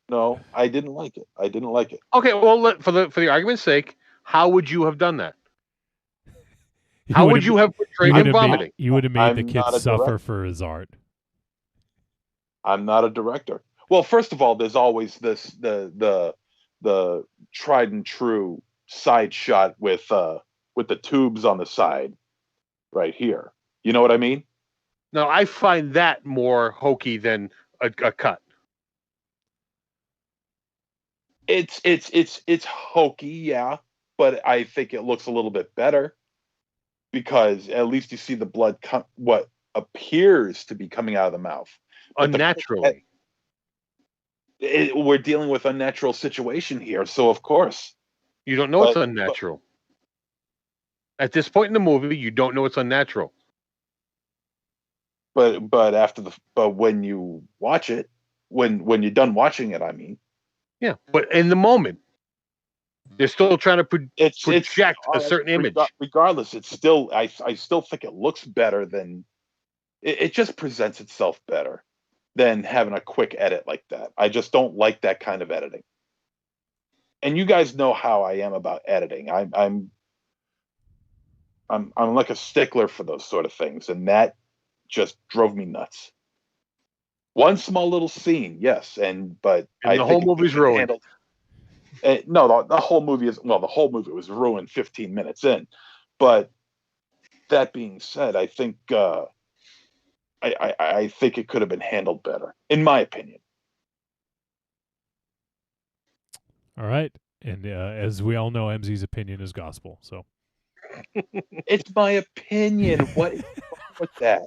No, I didn't like it. Okay, well, for the argument's sake, how would you have done that? How would you have portrayed him vomiting? You would have made the kid suffer for his art. I'm not a director. Well, first of all, there's always the tried and true side shot with the tubes on the side right here. You know what I mean? Now, I find that more hokey than a cut. It's hokey, yeah, but I think it looks a little bit better because at least you see the blood what appears to be coming out of the mouth. But unnaturally. We're dealing with a unnatural situation here, so of course. You don't know it's unnatural. At this point in the movie, you don't know it's unnatural. But when you watch it, when you're done watching it, I mean. Yeah, but in the moment, they're still trying to project a certain image. Regardless, it's still I still think it looks better than it just presents itself better than having a quick edit like that. I just don't like that kind of editing. And you guys know how I am about editing. I'm like a stickler for those sort of things, and that just drove me nuts. One small little scene, yes, but the whole movie's ruined. No, the whole movie the whole movie was ruined 15 minutes in. But that being said, I think I think it could have been handled better, in my opinion. All right, and as we all know, MZ's opinion is gospel. So it's my opinion. What is wrong with that?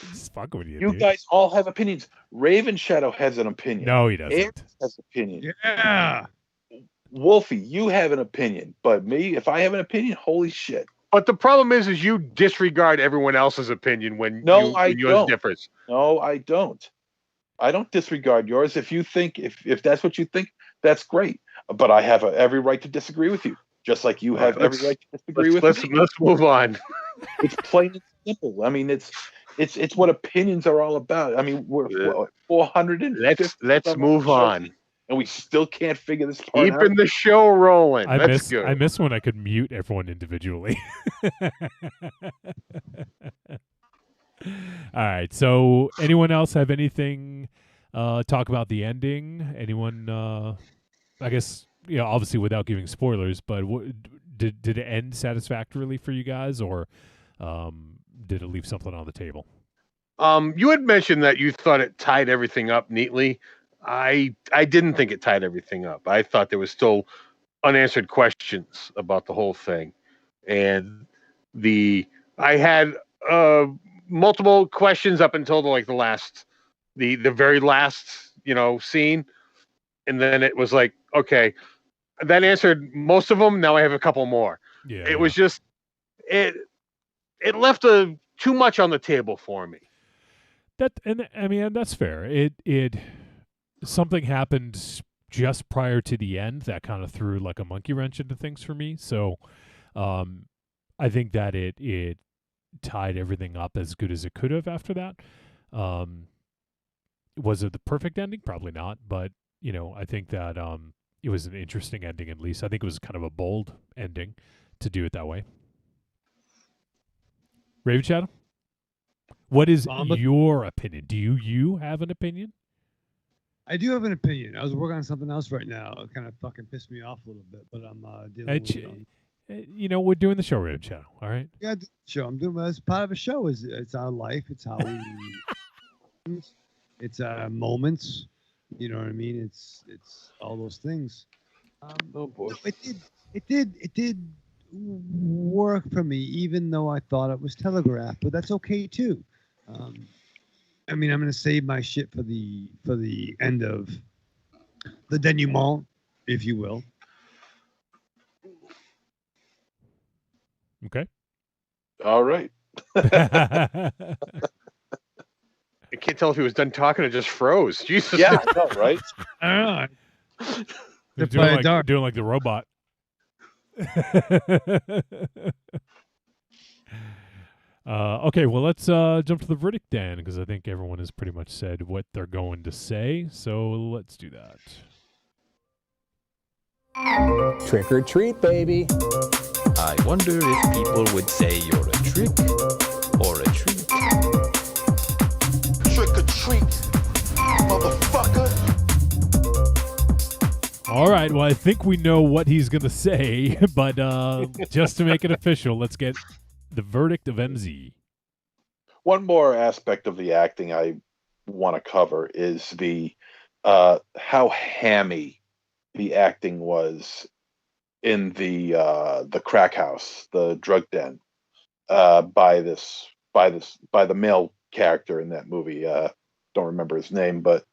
Just fucking with you. You guys all have opinions. Raven Shadow has an opinion. No, he doesn't. Aaron has an opinion. Yeah. Wolfie, you have an opinion, but me, if I have an opinion, holy shit. But the problem is you disregard everyone else's opinion when yours differs. No, I don't. I don't disregard yours. If you think, if that's what you think, that's great. But I have every right to disagree with you, just like you have every right to disagree with me. Let's move on. It's plain and simple. I mean, it's what opinions are all about. I mean, we're 450. Let's move on. And we still can't figure this part out. Keeping the show rolling. I miss when I could mute everyone individually. All right. So, anyone else have anything? Talk about the ending. Anyone? I guess obviously without giving spoilers. But did it end satisfactorily for you guys, or did it leave something on the table? You had mentioned that you thought it tied everything up neatly. I didn't think it tied everything up. I thought there was still unanswered questions about the whole thing, and I had multiple questions up until the very last scene, and then it was like, okay, that answered most of them. Now I have a couple more. Yeah, it was just it left too much on the table for me. That's fair. It something happened just prior to the end that kind of threw like a monkey wrench into things for me. So I think that it tied everything up as good as it could have after that. Was it the perfect ending? Probably not. But, I think that it was an interesting ending at least. I think it was kind of a bold ending to do it that way. Raven Shadow? What is your opinion? Do you have an opinion? I do have an opinion. I was working on something else right now. It kind of fucking pissed me off a little bit, but I'm dealing with we're doing the show, Raven Shadow. All right. Yeah, show. I'm doing as part of a show. It's our life. It's how we. It's moments. You know what I mean? It's all those things. Oh boy. It did work for me, even though I thought it was telegraphed. But that's okay too. I'm going to save my shit for the end of the denouement, if you will. Okay. All right. I can't tell if he was done talking or just froze. Jesus. Yeah, I know, right? I don't know. Doing like the robot. Okay, well, let's jump to the verdict then, because I think everyone has pretty much said what they're going to say. So let's do that. Trick or treat, baby. I wonder if people would say you're a trick or a treat. Trick or treat, motherfucker. All right. Well, I think we know what he's going to say, but just to make it official, let's get the verdict of MZ. One more aspect of the acting I want to cover is the how hammy the acting was in the crack house, the drug den, by the male character in that movie. Don't remember his name, but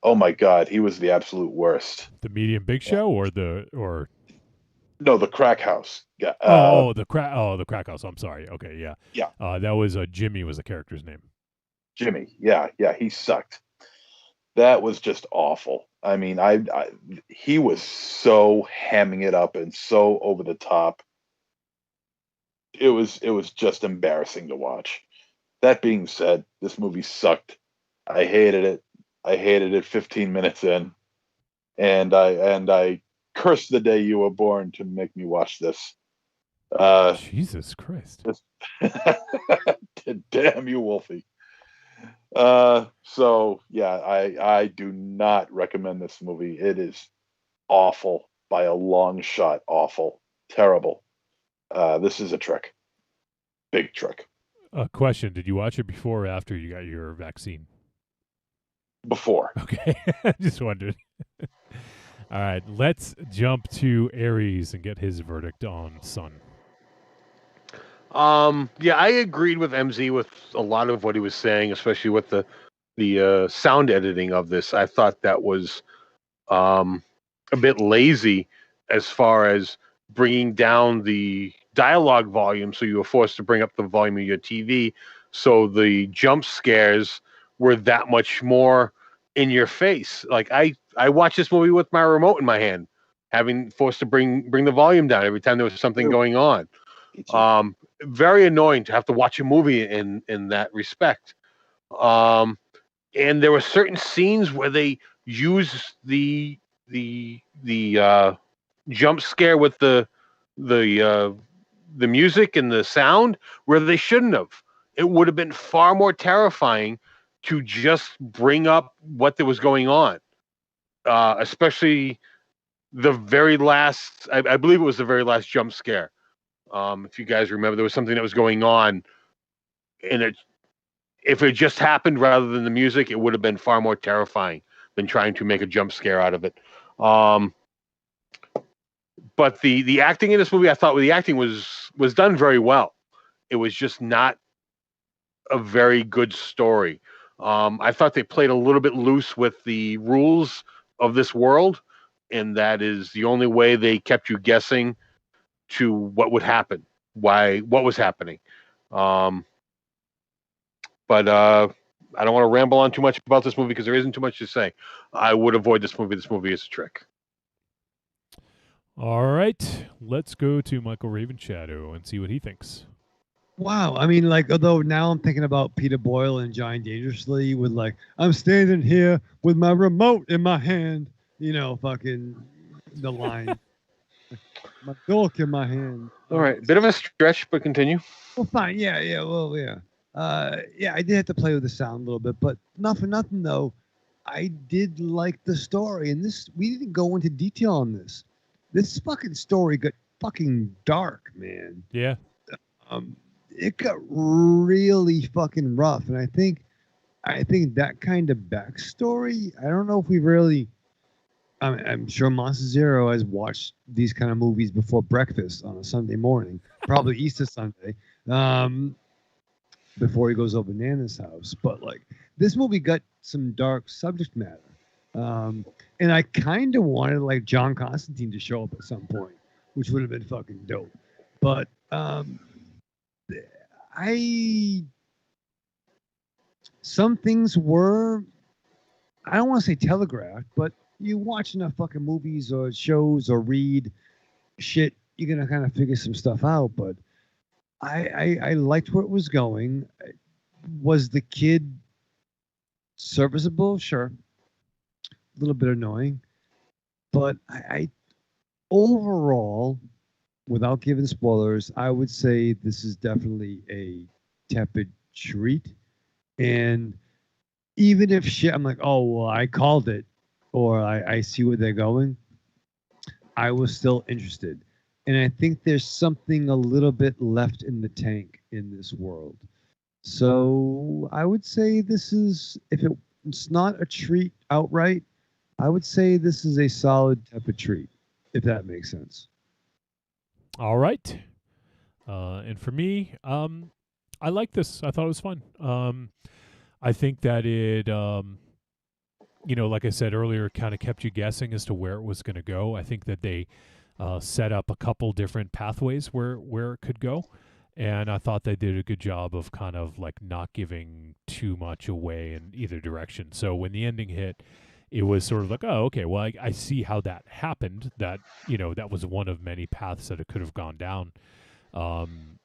oh my God, he was the absolute worst. The Medium Big Show or No, the crack house. the crack house. I'm sorry. Okay, yeah. Yeah. That was Jimmy was the character's name. Jimmy. Yeah, he sucked. That was just awful. I mean, he was so hamming it up and so over the top. It was just embarrassing to watch. That being said, this movie sucked. I hated it. I hated it 15 minutes in, and I cursed the day you were born to make me watch this. Jesus Christ! Damn you, Wolfie. So yeah, I do not recommend this movie. It is awful by a long shot. Awful, terrible. This is a trick, big trick. Question: did you watch it before or after you got your vaccine? Before. Okay, I just wondered. All right, let's jump to Aries and get his verdict on Sun. Yeah, I agreed with MZ with a lot of what he was saying, especially with the sound editing of this. I thought that was a bit lazy as far as bringing down the dialogue volume, so you were forced to bring up the volume of your TV, so the jump scares were that much more in your face. Like I watched this movie with my remote in my hand, having forced to bring the volume down every time there was something going on. Very annoying to have to watch a movie in that respect. And there were certain scenes where they use the jump scare with the music and the sound where they shouldn't have. It would have been far more terrifying to just bring up what there was going on, especially the very last. I believe it was the very last jump scare. If you guys remember, there was something that was going on, and if it just happened rather than the music, it would have been far more terrifying than trying to make a jump scare out of it. But the acting in this movie, I thought the acting was done very well. It was just not a very good story. I thought they played a little bit loose with the rules of this world, and that is the only way they kept you guessing to what would happen, what was happening. But I don't want to ramble on too much about this movie because there isn't too much to say. I would avoid this movie. This movie is a trick. All right, let's go to Michael Ravenshadow and see what he thinks. Wow. I mean, like, although now I'm thinking about Peter Boyle and Johnny Dangerously with, like, I'm standing here with my remote in my hand, fucking the line. My dork in my hand. All right. Bit of a stretch, but continue. Well, fine. Yeah. Well, yeah. Yeah, I did have to play with the sound a little bit, but not for nothing, though. I did like the story, and we didn't go into detail on this. This fucking story got fucking dark, man. Yeah. It got really fucking rough, and I think that kind of backstory, I don't know if we really. I'm sure Monster Zero has watched these kind of movies before breakfast on a Sunday morning, probably Easter Sunday, before he goes over Nana's house. But like, this movie got some dark subject matter, and I kind of wanted like John Constantine to show up at some point, which would have been fucking dope. But some things were, I don't want to say telegraphed, but you watch enough fucking movies or shows or read shit, you're gonna kind of figure some stuff out. But I liked where it was going. Was the kid serviceable? Sure. A little bit annoying. But I overall, without giving spoilers, I would say this is definitely a tepid treat. And even if shit, I'm like, oh, well, I called it, or I see where they're going. I was still interested. And I think there's something a little bit left in the tank in this world. So I would say this is, if it's not a treat outright, I would say this is a solid type of treat, if that makes sense. All right. And for me, I like this. I thought it was fun. I think that it, like I said earlier, kind of kept you guessing as to where it was going to go. I think that they set up a couple different pathways where it could go. And I thought they did a good job of kind of like not giving too much away in either direction. So when the ending hit, it was sort of like, oh, okay, well, I see how that happened. That, that was one of many paths that it could have gone down. And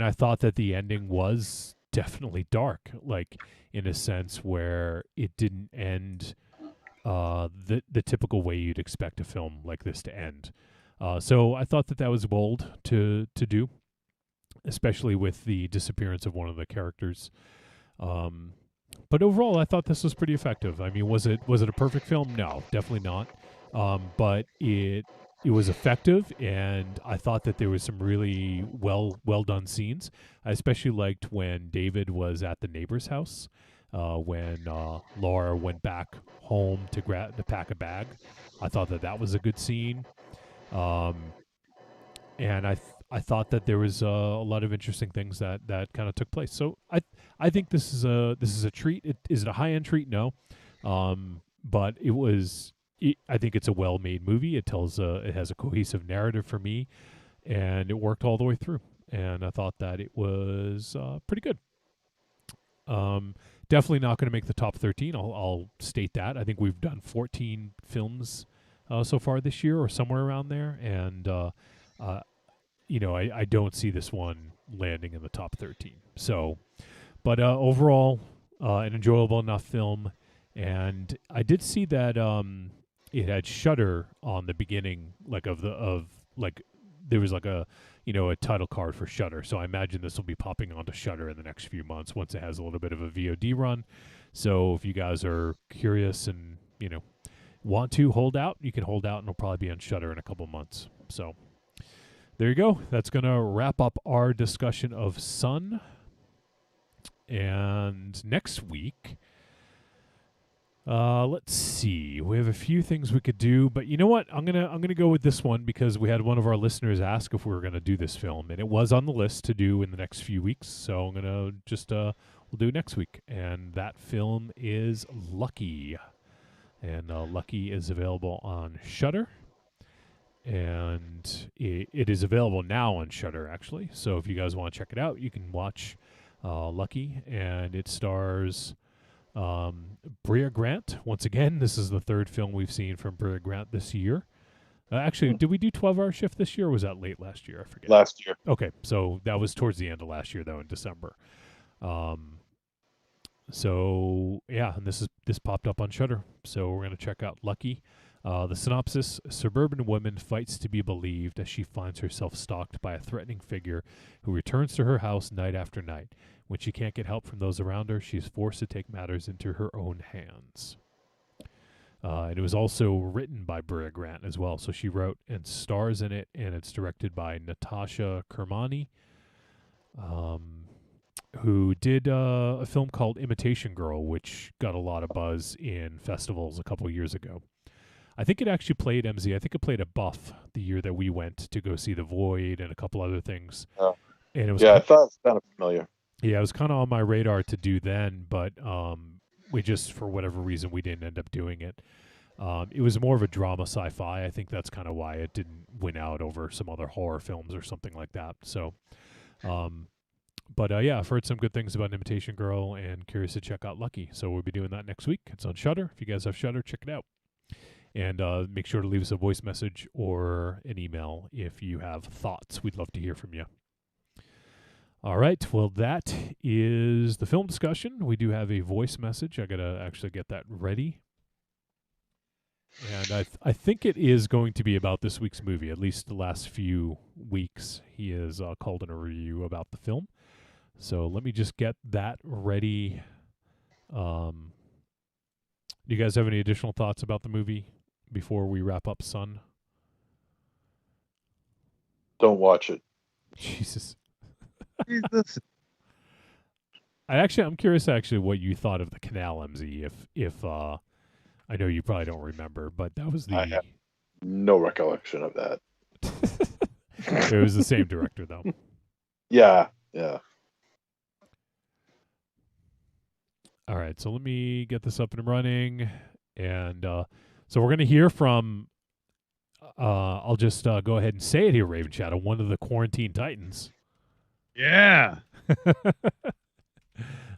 I thought that the ending was definitely dark, like in a sense where it didn't end the typical way you'd expect a film like this to end. So I thought that was bold to do, especially with the disappearance of one of the characters. But overall, I thought this was pretty effective. I mean, was it a perfect film? No, definitely not. But it was effective, and I thought that there was some really well done scenes. I especially liked when David was at the neighbor's house, when Laura went back home to pack a bag. I thought that was a good scene. And I thought that there was a lot of interesting things that kind of took place. So I think this is a treat. Is it a high end treat? No, but it was. I think it's a well made movie. It has a cohesive narrative for me, and it worked all the way through. And I thought that it was pretty good. Definitely not going to make the top 13. I'll state that. I think we've done 14 films so far this year, or somewhere around there, and I don't see this one landing in the top 13. So, but overall, an enjoyable enough film. And I did see that it had Shudder on the beginning, there was like a title card for Shudder. So I imagine this will be popping onto Shudder in the next few months once it has a little bit of a VOD run. So if you guys are curious and want to hold out, you can hold out, and it'll probably be on Shudder in a couple months. So there you go. That's going to wrap up our discussion of Sun. And next week, let's see. We have a few things we could do, but you know what? I'm gonna go with this one because we had one of our listeners ask if we were gonna do this film, and it was on the list to do in the next few weeks. So I'm gonna just we'll do it next week, and that film is Lucky, and Lucky is available on Shudder. And it is available now on Shudder, actually. So if you guys want to check it out, you can watch Lucky, and it stars Brea Grant. Once again, this is the third film we've seen from Brea Grant this year. Actually, did we do 12-Hour Shift this year, or was that late last year? I forget. Last year. Okay, so that was towards the end of last year, though, in December. So yeah, and this popped up on Shudder, so we're gonna check out Lucky. The synopsis: a suburban woman fights to be believed as she finds herself stalked by a threatening figure who returns to her house night after night. When she can't get help from those around her, she is forced to take matters into her own hands. And it was also written by Brea Grant as well, so she wrote and stars in it, and it's directed by Natasha Kermani, who did a film called Imitation Girl, which got a lot of buzz in festivals a couple years ago. I think it actually played MZ. I think it played at Buff the year that we went to go see The Void and a couple other things. Oh. And it was I thought it was kind of familiar. Yeah, it was kind of on my radar to do then, but we just, for whatever reason, we didn't end up doing it. It was more of a drama sci-fi. I think that's kind of why it didn't win out over some other horror films or something like that. So, but yeah, I've heard some good things about Imitation Girl and curious to check out Lucky. So we'll be doing that next week. It's on Shudder. If you guys have Shudder, check it out. And make sure to leave us a voice message or an email if you have thoughts. We'd love to hear from you. All right. Well, that is the film discussion. We do have a voice message. I got to actually get that ready. And I think it is going to be about this week's movie, at least the last few weeks. He has called in a review about the film. So let me just get that ready. Do you guys have any additional thoughts about the movie before we wrap up Sun? Don't watch it. Jesus. Jesus. I'm curious actually what you thought of the canal, MZ. If I know you probably don't remember, but that was I have no recollection of that. It was the same director though. Yeah. All right, so let me get this up and running, and so we're gonna hear from. I'll just go ahead and say it here, Raven Shadow, one of the Quarantine Titans. Yeah.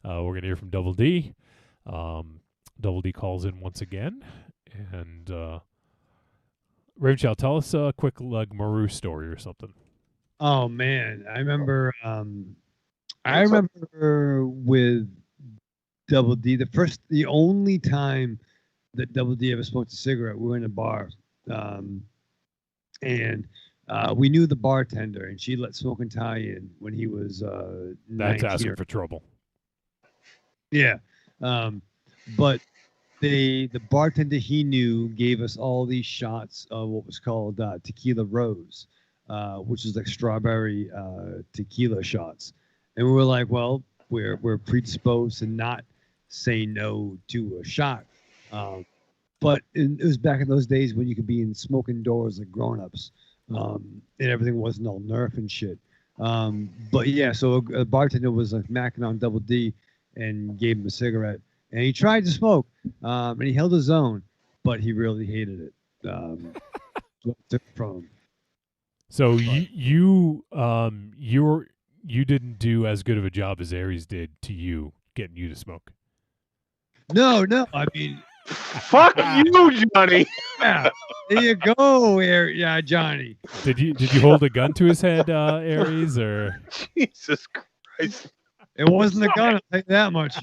We're gonna hear from Double D. Double D calls in once again, and Raven Shadow, tell us a quick Maru story or something. Oh man, I remember. I remember with Double D, the only time that Double D ever smoked a cigarette, we were in a bar, and we knew the bartender, and she let smoking Ty in when he was That's 19 asking for trouble. Yeah, but the bartender he knew gave us all these shots of what was called tequila rose, which is like strawberry tequila shots, and we were like, well, we're predisposed to not say no to a shot, but it was back in those days when you could be in smoking doors like grown-ups, and everything wasn't all Nerf and shit. But yeah, so a bartender was like macking on Double D and gave him a cigarette, and he tried to smoke, and he held his own, but he really hated it. So I took it from him. So you didn't do as good of a job as Aries did to you getting you to smoke. No, I mean, fuck you, Johnny. Yeah, there you go, yeah, Johnny. Did you hold a gun to his head, Aries, or? Jesus Christ! It wasn't a gun. I'll tell you that much.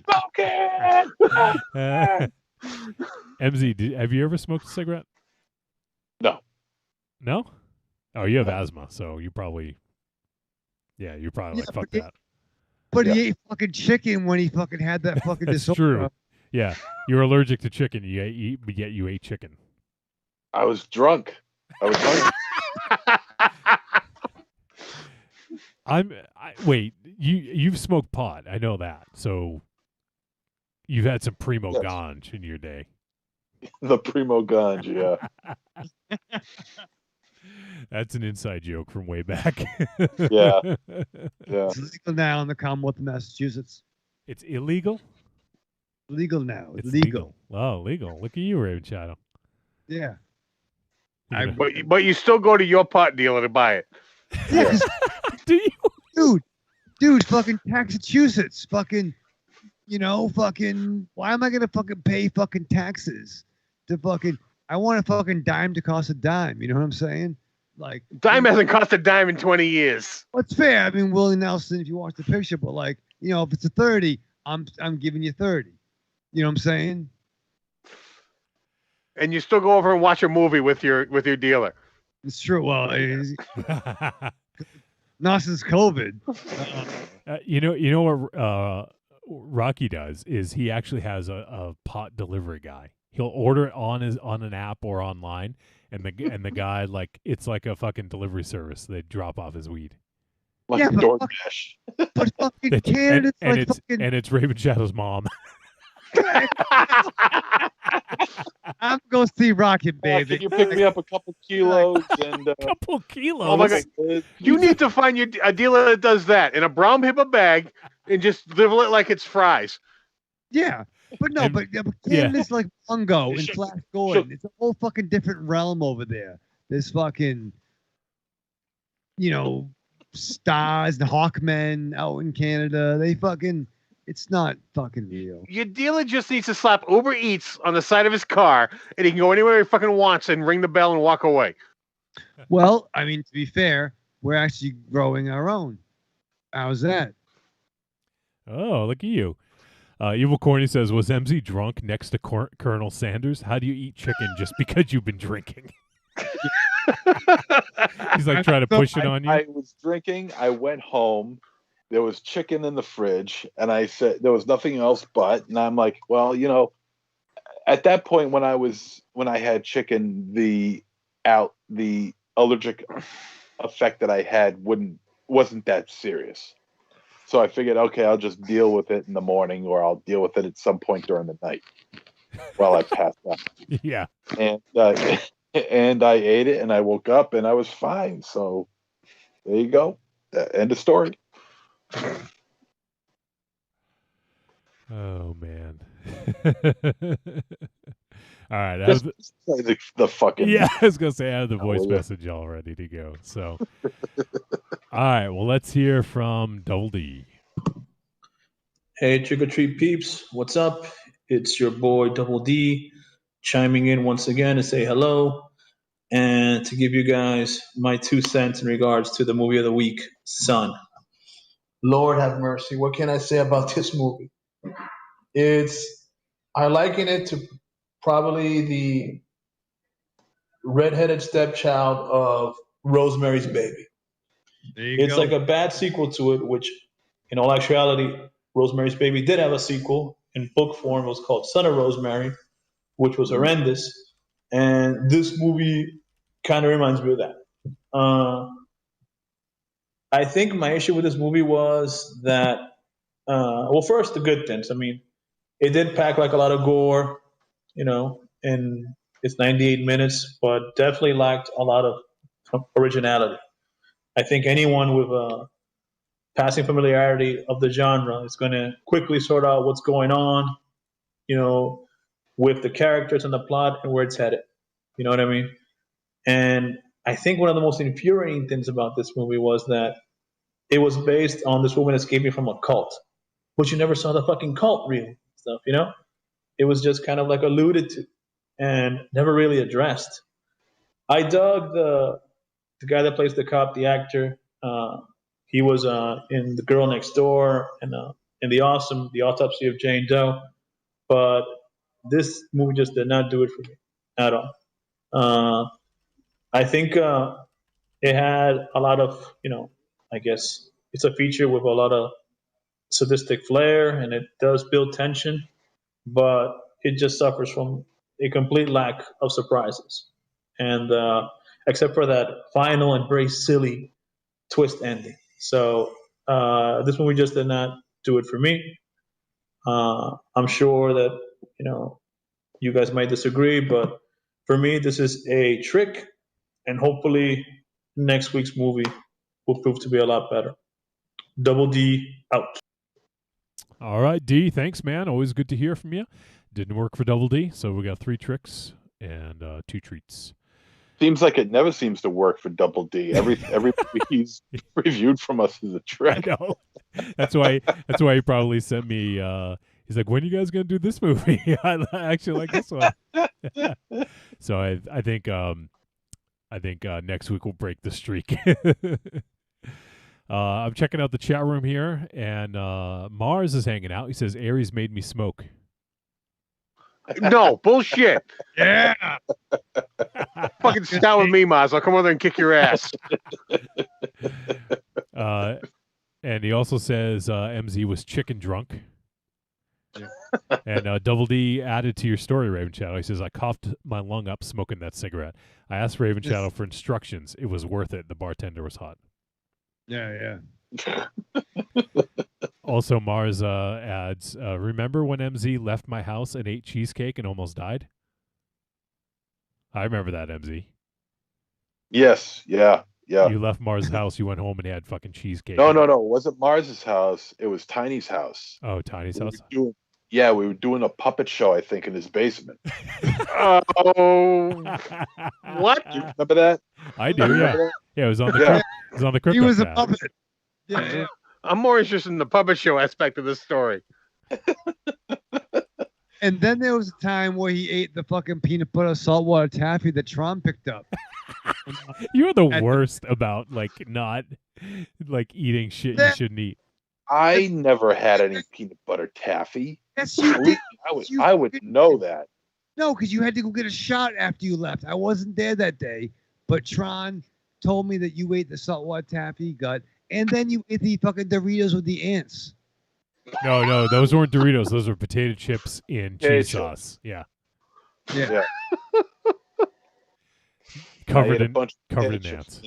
MZ, have you ever smoked a cigarette? No. No? Oh, you have asthma, so you probably. Yeah, you're probably like, fuck that. But he ate fucking chicken when he fucking had that fucking That's disorder. true. Yeah, you're allergic to chicken. Yet you ate chicken. I was drunk. Wait. You've smoked pot. I know that. So you've had some primo ganj in your day. The primo ganj, yeah. That's an inside joke from way back. Yeah. It's legal now in the Commonwealth of Massachusetts. It's illegal? Legal now. It's legal. Oh, legal. Look at you, Raven Shadow. Yeah. But you still go to your pot dealer to buy it. Yeah. Do you? Dude, fucking Massachusetts. Fucking, why am I going to fucking pay fucking taxes to fucking, I want a fucking dime to cost a dime. You know what I'm saying? Like, dime hasn't cost a dime in 20 years. What's fair? I mean, Willie Nelson, if you watch the picture, but like, if it's a 30, I'm giving you 30. You know what I'm saying? And you still go over and watch a movie with your dealer. It's true. Well, not since COVID. You know what Rocky does is he actually has a pot delivery guy. He'll order it on an app or online, and the guy, like, it's like a fucking delivery service. They drop off his weed. Like a DoorDash. But fucking Canada's and it's Raven Shadow's mom. I'm going to see Rocket, baby. Can you pick me up a couple kilos? And couple kilos? Oh my God. You need to find a dealer that does that in a brown paper bag and just deliver it like it's fries. Yeah. But Canada's like Mungo and Flash Gordon. It's a whole fucking different realm over there. There's fucking, stars and Hawkmen out in Canada. It's not fucking real. Your dealer just needs to slap Uber Eats on the side of his car, and he can go anywhere he fucking wants and ring the bell and walk away. Well, I mean, to be fair, we're actually growing our own. How's that? Oh, look at you. Evil Corny says, was MZ drunk next to Colonel Sanders? How do you eat chicken just because you've been drinking? He's like trying to push it on you. I was drinking. I went home. There was chicken in the fridge, and I said there was nothing else but. And I'm like, well, at that point when I had chicken, the allergic effect that I had wasn't that serious. So I figured, okay, I'll just deal with it in the morning, or I'll deal with it at some point during the night while I pass out. Yeah. And and I ate it, and I woke up, and I was fine. So there you go. End of story. Oh man. All right. Just play the fucking. Yeah, I was gonna say I have the voice message all ready to go. So, all right. Well, let's hear from Double D. Hey, Trick or Treat peeps, what's up? It's your boy Double D chiming in once again to say hello and to give you guys my 2 cents in regards to the movie of the week, Son. Lord have mercy. What can I say about this movie? I liken it to probably the redheaded stepchild of Rosemary's Baby. It's like a bad sequel to it, which in all actuality, Rosemary's Baby did have a sequel in book form. It was called Son of Rosemary, which was horrendous. And this movie kind of reminds me of that. I think my issue with this movie was that, well, first, the good things. I mean, it did pack like a lot of gore, in its 98 minutes, but definitely lacked a lot of originality. I think anyone with a passing familiarity of the genre is going to quickly sort out what's going on, with the characters and the plot and where it's headed. You know what I mean? And I think one of the most infuriating things about this movie was that it was based on this woman escaping from a cult, but you never saw the fucking cult real stuff, It was just kind of like alluded to and never really addressed. I dug the guy that plays the cop, the actor. He was in The Girl Next Door and in The Autopsy of Jane Doe. But this movie just did not do it for me at all. I think it had a lot of, I guess it's a feature with a lot of sadistic flair, and it does build tension, but it just suffers from a complete lack of surprises. And except for that final and very silly twist ending. So this movie just did not do it for me. I'm sure that, you guys might disagree, but for me, this is a trick, and hopefully next week's movie will prove to be a lot better. Double D out. All right, D. Thanks, man. Always good to hear from you. Didn't work for Double D, so we got 3 tricks and 2 treats. Seems like it never seems to work for Double D. Every movie he's reviewed from us is a trick. I know. That's why he probably sent me. He's like, "When are you guys gonna do this movie?" I actually like this one. So I think next week we'll break the streak. I'm checking out the chat room here, and Mars is hanging out. He says Aries made me smoke. No, bullshit. Yeah. Fucking sit down with me, Maz. I'll come over there and kick your ass. And he also says MZ was chicken drunk. And Double D added to your story, Raven Shadow. He says, I coughed my lung up smoking that cigarette. I asked Raven Shadow for instructions. It was worth it. The bartender was hot. Yeah. Also, Mars adds, remember when MZ left my house and ate cheesecake and almost died? I remember that, MZ. Yes, yeah. You left Mars' house, you went home and had fucking cheesecake. No. It wasn't Mars's house. It was Tiny's house. Oh, Tiny's house? We were doing a puppet show, I think, in his basement. Oh, what? Do you remember that? I do, yeah. Yeah, it was on the crypto. He was a puppet. Yeah. I'm more interested in the puppet show aspect of this story. And then there was a time where he ate the fucking peanut butter saltwater taffy that Tron picked up. You're the worst about not eating shit you shouldn't eat. I never had any peanut butter taffy. Yes, you did. I would know that. No, because you had to go get a shot after you left. I wasn't there that day, but Tron told me that you ate the saltwater taffy gut, and then you ate the fucking Doritos with the ants. No, those weren't Doritos. Those were potato chips in cheese sauce. Yeah. Yeah. Covered in ants.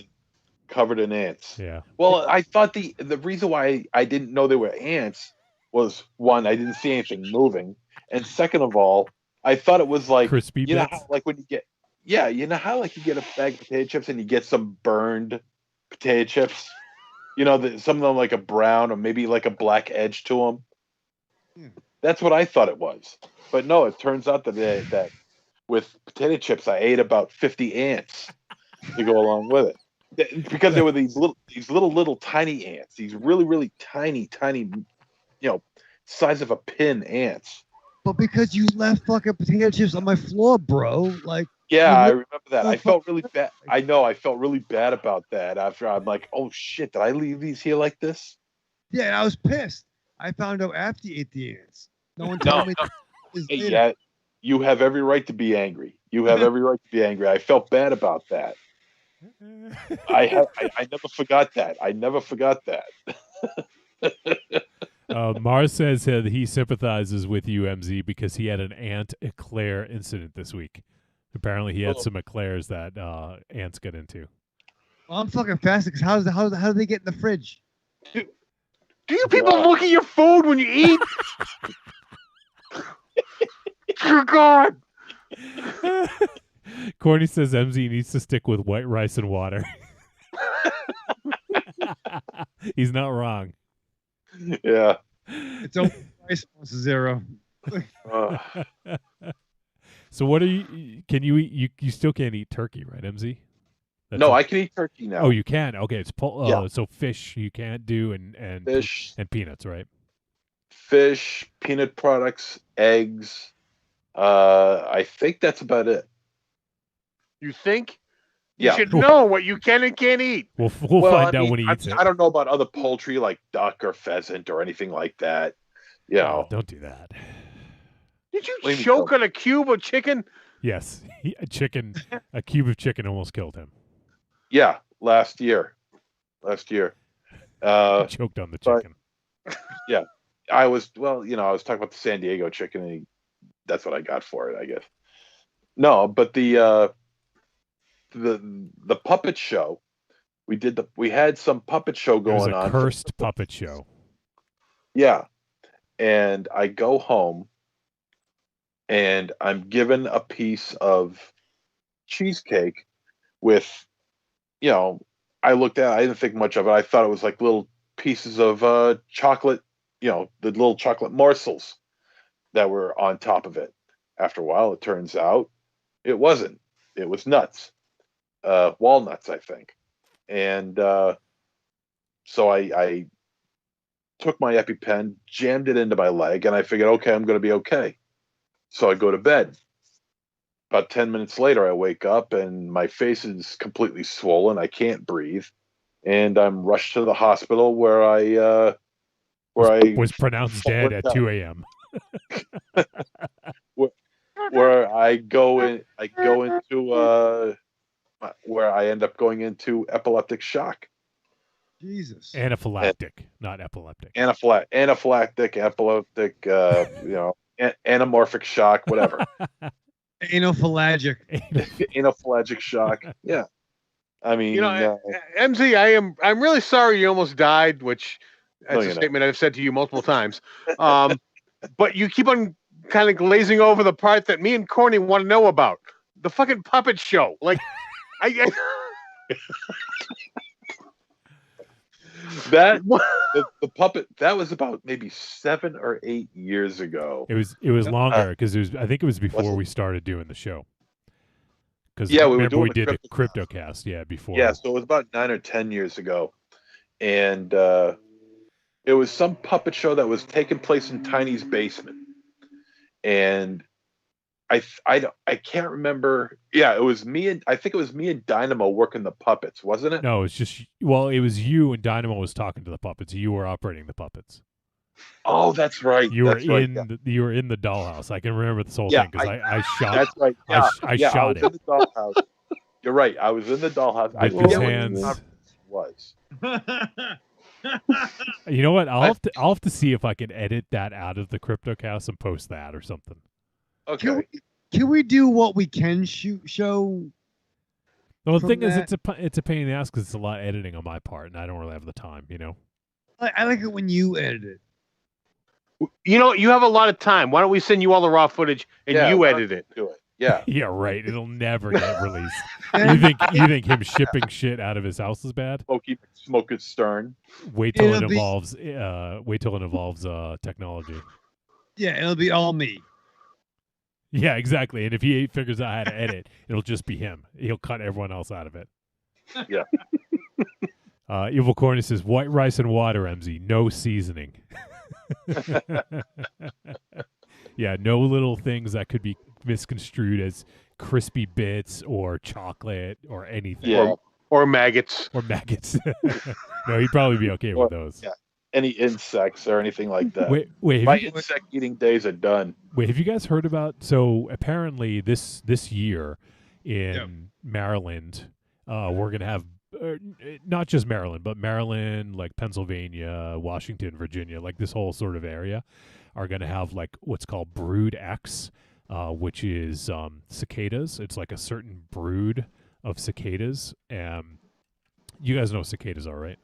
covered in ants. Yeah. Well, I thought the reason why I didn't know they were ants was, one, I didn't see anything moving, and second of all, I thought it was like, Crispy you know bits? how like when you get, yeah, you know how like you get a bag of potato chips and you get some burned potato chips, some of them like a brown or maybe like a black edge to them. That's what I thought it was, but no, it turns out that with potato chips I ate about 50 ants to go along with it, because there were these little tiny ants, these really really tiny, size of a pin ants. But because you left fucking potato chips on my floor, bro. Like, Yeah, you I li- remember that. I felt really bad. I know, I felt really bad about that after. I'm like, oh shit, did I leave these here like this? yeah, and I was pissed. I found out after you ate the ants. No one No, told me. Hey, yeah, you have every right to be angry. You have every right to be angry. I felt bad about that. I never forgot that. I never forgot that. Mars says that he sympathizes with you, MZ, because he had an ant eclair incident this week. Apparently, he had some eclairs that ants got into. Well, I'm fucking fasting because how do they get in the fridge? Do you people look at your food when you eat? Dear God. Corny says MZ needs to stick with white rice and water. He's not wrong. Yeah. It's only rice plus 0. So what are you? Can you eat? You still can't eat turkey, right, MZ? No, I can eat turkey now. Oh, you can. Okay, it's Yeah. So fish you can't do, and fish and peanuts, right? Fish, peanut products, eggs. I think that's about it. You think? Yeah. You should know what you can and can't eat. We'll find out when he eats it. I don't know about other poultry like duck or pheasant or anything like that. Oh, don't do that. Did you choke on a cube of chicken? Yes, a cube of chicken almost killed him. Yeah, last year. He choked on the chicken. Yeah, I was talking about the San Diego chicken, and that's what I got for it, I guess. No, but the puppet show, we had some puppet show going on. Cursed puppet show. Yeah, and I go home, and I'm given a piece of cheesecake with, I looked at it, I didn't think much of it. I thought it was like little pieces of chocolate, the little chocolate morsels that were on top of it. After a while, it turns out it wasn't. It was nuts, walnuts, I think. And so I took my EpiPen, jammed it into my leg, and I figured, okay, I'm going to be okay. So I go to bed. About 10 minutes later, I wake up and my face is completely swollen. I can't breathe, and I'm rushed to the hospital where I was pronounced dead at 2 a.m. where I go into where I end up going into epileptic shock. Jesus. Anaphylactic, not epileptic. Anaphylactic, epileptic, anamorphic shock, whatever. Anophalangic. Anaphylagic shock. Yeah. I mean, MZ, I'm really sorry you almost died, which that's a statement I've said to you multiple times. But you keep on kind of glazing over the part that me and Corny want to know about. The fucking puppet show. Like, that the puppet, that was about maybe 7 or 8 years ago. It was longer because I think it was before we started doing the show. Because we were doing we did a CryptoCast, before. Yeah, so it was about 9 or 10 years ago, and it was some puppet show that was taking place in Tiny's basement, and I can't remember. Yeah, it was me and I think it was me and Dynamo working the puppets, wasn't it? No, it's just it was you and Dynamo was talking to the puppets. You were operating the puppets. Oh, that's right. You were in the dollhouse. I can remember this whole thing because I shot. That's right. Yeah, I shot it. In the dollhouse. You're right. I was in the dollhouse. I forget what was. You know what? I'll have to see if I can edit that out of the CryptoCast and post that or something. Okay. Can we do what we can show? Well, the from thing is, that- it's a pain in the ass because it's a lot of editing on my part, and I don't really have the time. I like it when you edit it. You know, you have a lot of time. Why don't we send you all the raw footage and Yeah, you why edit it? Do it. Yeah. Yeah, right. It'll never get released. You think him shipping shit out of his house is bad? Smoke is stern. Wait till it It'll be- involves technology. Yeah, it'll be all me. Yeah, exactly. And if he figures out how to edit, it'll just be him. He'll cut everyone else out of it. Yeah. Evil Corny says, white rice and water, MZ. No seasoning. Yeah, no little things that could be misconstrued as crispy bits or chocolate or anything. Yeah. Or maggots. Or maggots. No, he'd probably be okay with those. Yeah. Any insects or anything like that. Wait, My insect eating days are done. Wait, have you guys heard about? So apparently, this year in Maryland, we're gonna have not just Maryland, but Maryland, like Pennsylvania, Washington, Virginia, like this whole sort of area, are gonna have like what's called Brood X, which is cicadas. It's like a certain brood of cicadas. You guys know what cicadas are, right?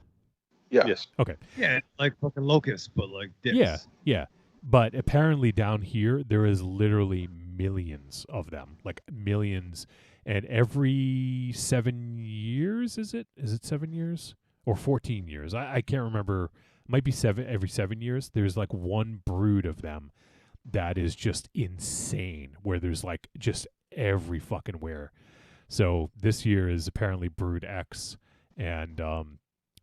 Yeah. Yes. Okay. Yeah, like fucking locusts, but like dicks. Yeah, yeah. But apparently down here there is literally millions of them, like millions, and every 7 years is it 7 years or 14 years? I can't remember. It might be every 7 years. There's like one brood of them that is just insane, where there's like just every fucking where. So this year is apparently Brood X, and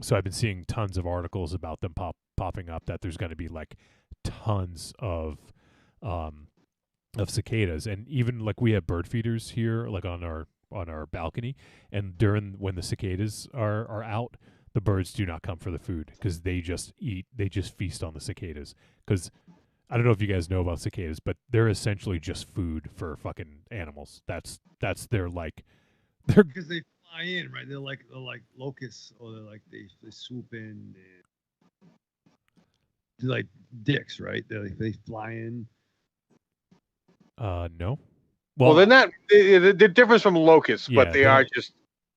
so I've been seeing tons of articles about them popping up, that there's going to be like tons of cicadas, and even like we have bird feeders here, like on our balcony, and when the cicadas are out, the birds do not come for the food because they just feast on the cicadas. Because I don't know if you guys know about cicadas, but they're essentially just food for fucking animals. That's their like they're Because they fly in, right? They're like locusts, or they're like they swoop in. And they're like dicks, right? They fly in. No. Well, they're not. They're different from locusts, Yeah, but they are just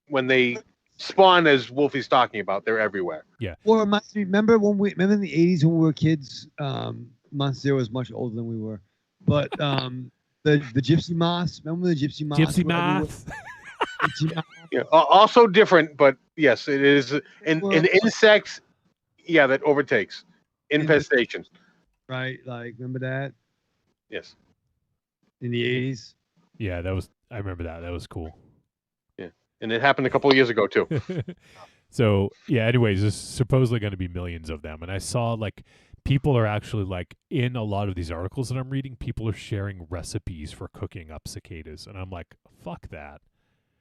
when they spawn, as Wolfie's talking about, they're everywhere. Yeah. Well, remember in the 80s when we were kids, Monsieur was much older than we were, but the gypsy moths, remember the gypsy moths? Gypsy were everywhere? moths. Gypsy moths. Yeah, also different, but yes, it is. And insects, yeah, that overtakes infestations. Right, like remember that Yes. in the 80s? Yeah, I remember that. That was cool. Yeah, and it happened a couple of years ago too. So yeah, anyways, there's supposedly going to be millions of them, and I saw like people are actually like in a lot of these articles that I'm reading, people are sharing recipes for cooking up cicadas, and I'm like, fuck that.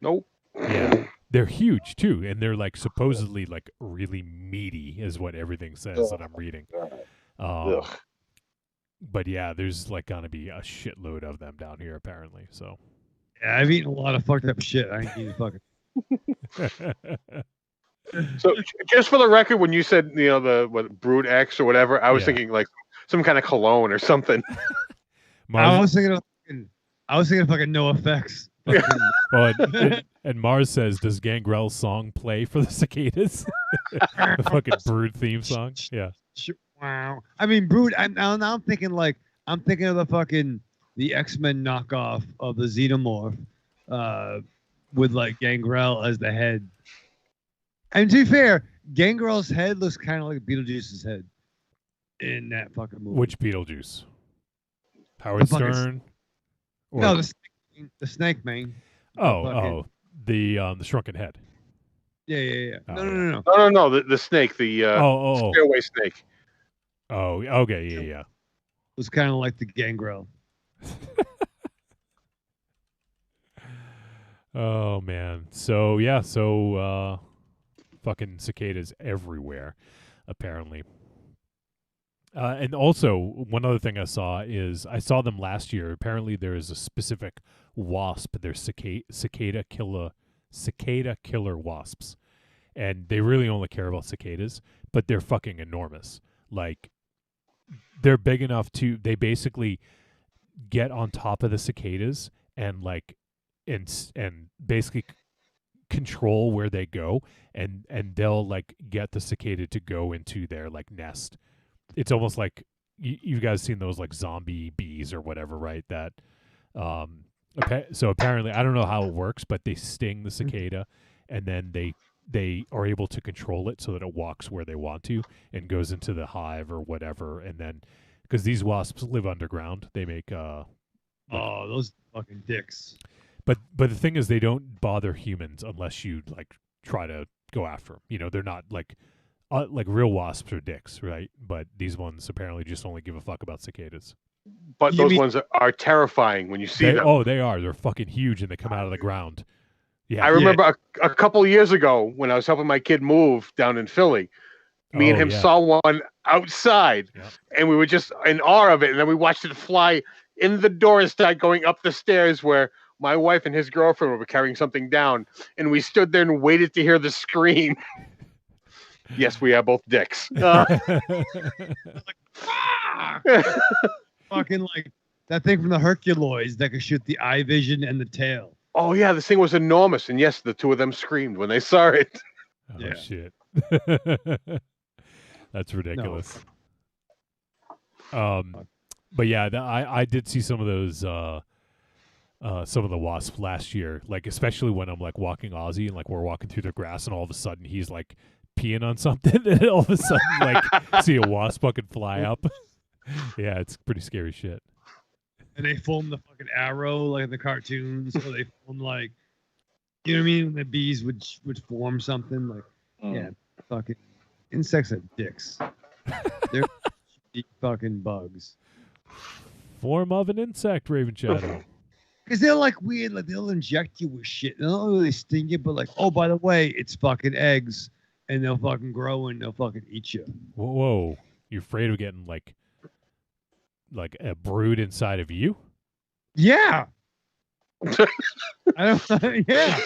Nope. Yeah, they're huge too, and they're like supposedly like really meaty, is what everything says that I'm reading. But yeah, there's like gonna be a shitload of them down here apparently. So Yeah, I've eaten a lot of fucked up shit. I ain't eating fucking. So just for the record, when you said the Brood X or whatever, I was thinking like some kind of cologne or something. I was thinking of fucking no effects. Well, and Mars says, does Gangrel's song play for the cicadas? The fucking Brood theme song. Yeah. Wow. I mean, Brood. Now I'm thinking of the X-Men knockoff of the Xenomorph, with like Gangrel as the head. And to be fair, Gangrel's head looks kind of like Beetlejuice's head in that fucking movie. Which Beetlejuice? Howard Stern? No, the snake man. The shrunken head. Yeah. Oh, No. The snake, the stairway snake. Oh, okay, yeah. It was kind of like the Gangrel. Oh man. So fucking cicadas everywhere, apparently. And also, one other thing I saw them last year. Apparently, there is a specific wasp. They're cicada killer wasps, and they really only care about cicadas, but they're fucking enormous. Like, they're big enough to. They basically get on top of the cicadas and basically control where they go, and they'll like get the cicada to go into their like nest. It's almost like you guys seen those like zombie bees or whatever, right? That so apparently I don't know how it works, but they sting the cicada, and then they are able to control it so that it walks where they want to and goes into the hive or whatever, and then because these wasps live underground, they make those fucking dicks. But the thing is, they don't bother humans unless you like try to go after them. You know, they're not like real wasps are dicks, right? But these ones apparently just only give a fuck about cicadas. But those ones are terrifying when you see them. Oh, they are. They're fucking huge, and they come out of the ground. Yeah, I remember a couple of years ago when I was helping my kid move down in Philly. Me and him saw one outside, and we were just in awe of it. And then we watched it fly in the door and start going up the stairs where my wife and his girlfriend were carrying something down. And we stood there and waited to hear the scream. Yes, we are both dicks. Fucking like that thing from the Herculoids that could shoot the eye vision and the tail. Oh, yeah, this thing was enormous. And yes, the two of them screamed when they saw it. Oh, shit. That's ridiculous. No. But yeah, I did see some of those, some of the wasps last year, like especially when I'm like walking Ozzy and like we're walking through the grass and all of a sudden he's like peeing on something and all of a sudden like see a wasp fucking fly up. Yeah, it's pretty scary shit. And they film the fucking arrow like in the cartoons, or they film like, you know what I mean? The bees would form something like, yeah, fucking insects are dicks. They're fucking bugs. Form of an insect, Raven Shadow. Because they're like weird, like they'll inject you with shit. They don't really sting you, but like, oh, by the way, it's fucking eggs, and they'll fucking grow and they'll fucking eat you. Whoa. You're afraid of getting like a brood inside of you? Yeah. I don't. Yeah.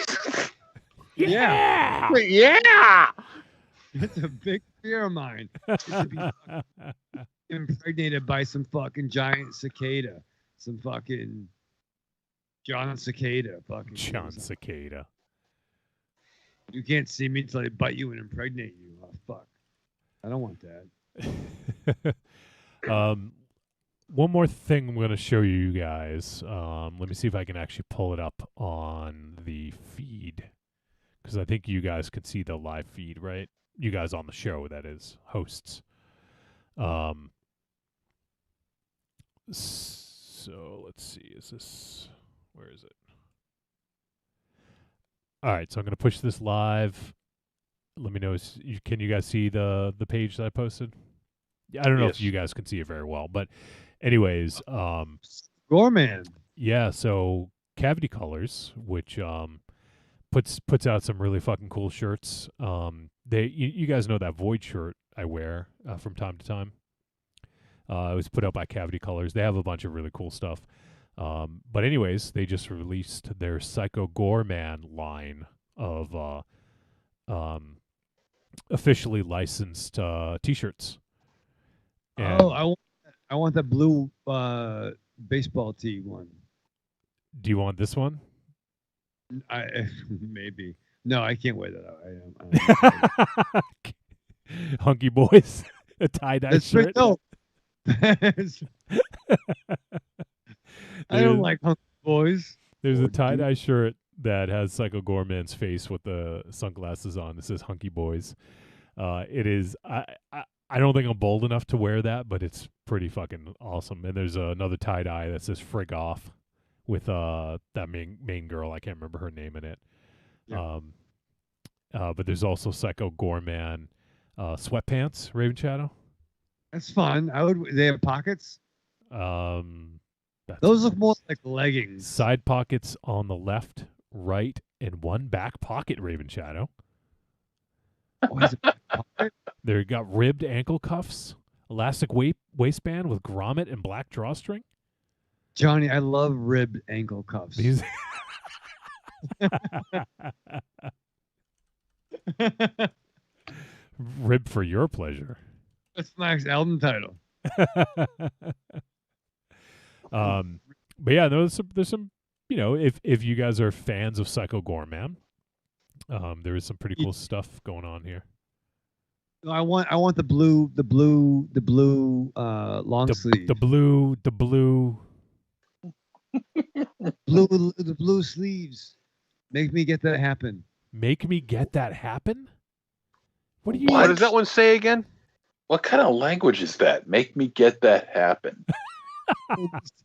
Yeah. Yeah. It's a big fear of mine. To be impregnated by some fucking giant cicada, some fucking John Cicada, fucking John Cicada. You can't see me until they bite you and impregnate you. Oh fuck! I don't want that. One more thing I'm going to show you guys. Let me see if I can actually pull it up on the feed, because I think you guys can see the live feed, right? You guys on the show, that is, hosts. So let's see. Where is it? All right, so I'm going to push this live. Let me know. Can you guys see the page that I posted? I don't know if you guys can see it very well, but anyways, Gorman. Yeah, so Cavity Colors, which puts out some really fucking cool shirts. You guys know that Void shirt I wear from time to time. It was put out by Cavity Colors. They have a bunch of really cool stuff. But anyways, they just released their Psycho Gorman line of officially licensed T-shirts. And I want that blue baseball tee one. Do you want this one? Maybe. No, I can't wear that out. Hunky Boys, a tie-dye shirt. No. I don't like Hunky Boys. There's a tie-dye shirt that has Psycho Gorman's face with the sunglasses on. It says Hunky Boys. It is. I don't think I'm bold enough to wear that, but it's pretty fucking awesome. And there's another tie-dye that says Frig Off with that main girl. I can't remember her name in it. Yeah. But there's also Psycho Gorman sweatpants, Raven Shadow. That's fun. They have pockets? Those look more like leggings. Side pockets on the left, right, and one back pocket, Raven Shadow. Oh, is it back pocket? They got ribbed ankle cuffs, elastic waistband with grommet and black drawstring. Johnny, I love ribbed ankle cuffs. These Rib for your pleasure. That's my next album title. But yeah, there's some, if you guys are fans of Psycho Gorman, There is some pretty cool stuff going on here. I want the blue long sleeve. The blue the blue sleeves. Make me get that happen. Make me get that happen? What do you What does that one say again? What kind of language is that? Make me get that happen.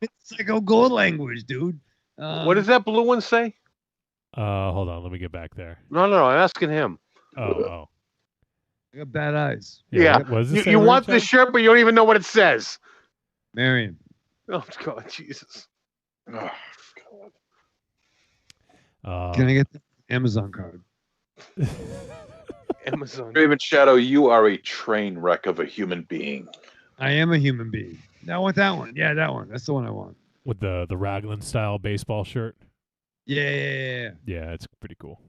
It's like a gold language, dude. What does that blue one say? Hold on, let me get back there. No, I'm asking him. Oh. I got bad eyes. Yeah. What does it say, You want Rachel? the shirt, but you don't even know what it says. Marion. Oh, God, Jesus. Oh, Can I get the Amazon card? Amazon. Raven Shadow, you are a train wreck of a human being. I am a human being. I want that one. Yeah, that one. That's the one I want. With the Raglan style baseball shirt. Yeah. Yeah, it's pretty cool.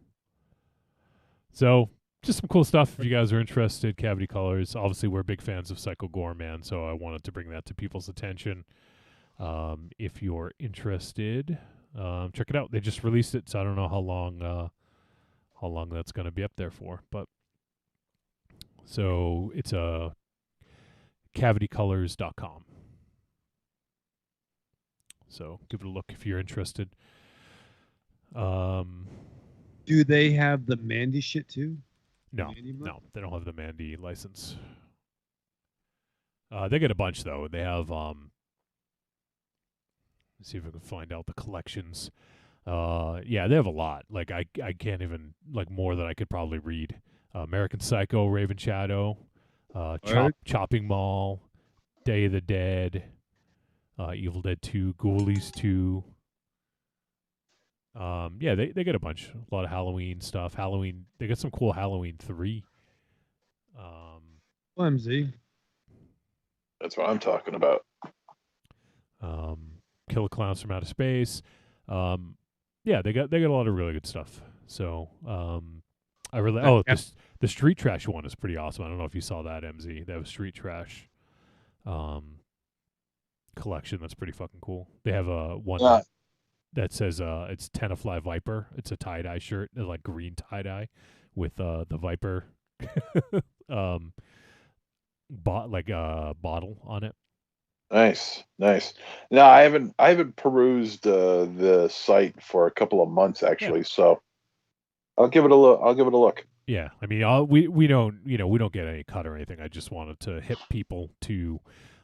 So, just some cool stuff if you guys are interested. Cavity Colors. Obviously, we're big fans of Psycho Gorman, so I wanted to bring that to people's attention. If you're interested, check it out. They just released it, so I don't know how long that's going to be up there for. But so it's cavitycolors.com. So give it a look if you're interested. Do they have the Mandy shit too? No, they don't have the Mandy license. They get a bunch though. They have let's see if I can find out the collections. Yeah, they have a lot. Like I can't even more than I could probably read. American Psycho, Raven Shadow, Chopping Mall, Day of the Dead, Evil Dead 2, Ghoulies 2. Yeah, they get a bunch. A lot of Halloween stuff. They got some cool Halloween 3. Flimsy. That's what I'm talking about. Killer Clowns from Outer Space. Yeah, they got a lot of really good stuff. So, I really the Street Trash one is pretty awesome. I don't know if you saw that, MZ. They have a Street Trash collection that's pretty fucking cool. They have a one that says it's Tenafly Viper. It's a tie-dye shirt, like green tie-dye with the Viper bottle on it. Nice. No, I haven't perused the site for a couple of months actually, so I'll give it a look. Yeah, I mean, we don't get any cut or anything. I just wanted to hit people to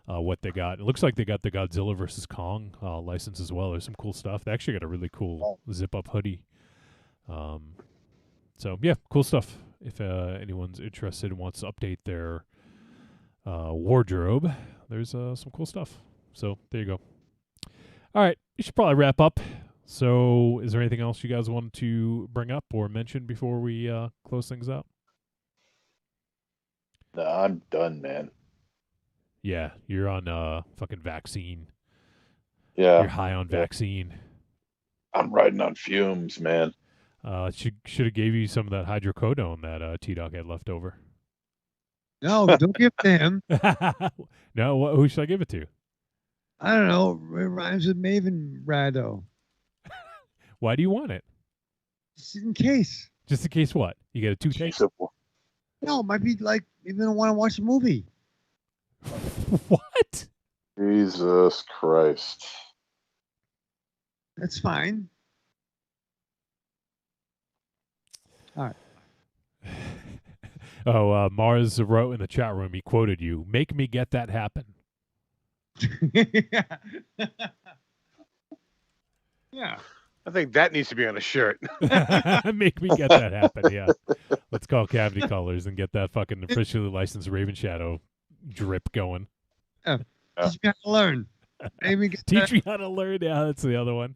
what they got. It looks like they got the Godzilla vs. Kong license as well. There's some cool stuff. They actually got a really cool zip-up hoodie. So yeah, cool stuff. If anyone's interested and wants to update their wardrobe, there's some cool stuff. So there you go. All right, we should probably wrap up. So is there anything else you guys wanted to bring up or mention before we close things out? No, I'm done, man. Yeah, you're on fucking vaccine. Yeah. You're high on vaccine. I'm riding on fumes, man. Should have gave you some of that hydrocodone that T-Dog had left over. No, don't give it to him. No, who should I give it to? I don't know. It rhymes with Maven Rado. Why do you want it? Just in case. Just in case what? You get a toothache? No, it might be like even I want to watch a movie. What? Jesus Christ. That's fine. All right. Oh, Mars wrote in the chat room, he quoted you, "Make me get that happen." Yeah. I think that needs to be on a shirt. Make me get that happen, yeah. Let's call Cavity Colors and get that fucking officially licensed Raven Shadow drip going. Yeah. Teach me how to learn. Teach me how to learn. Yeah, that's the other one.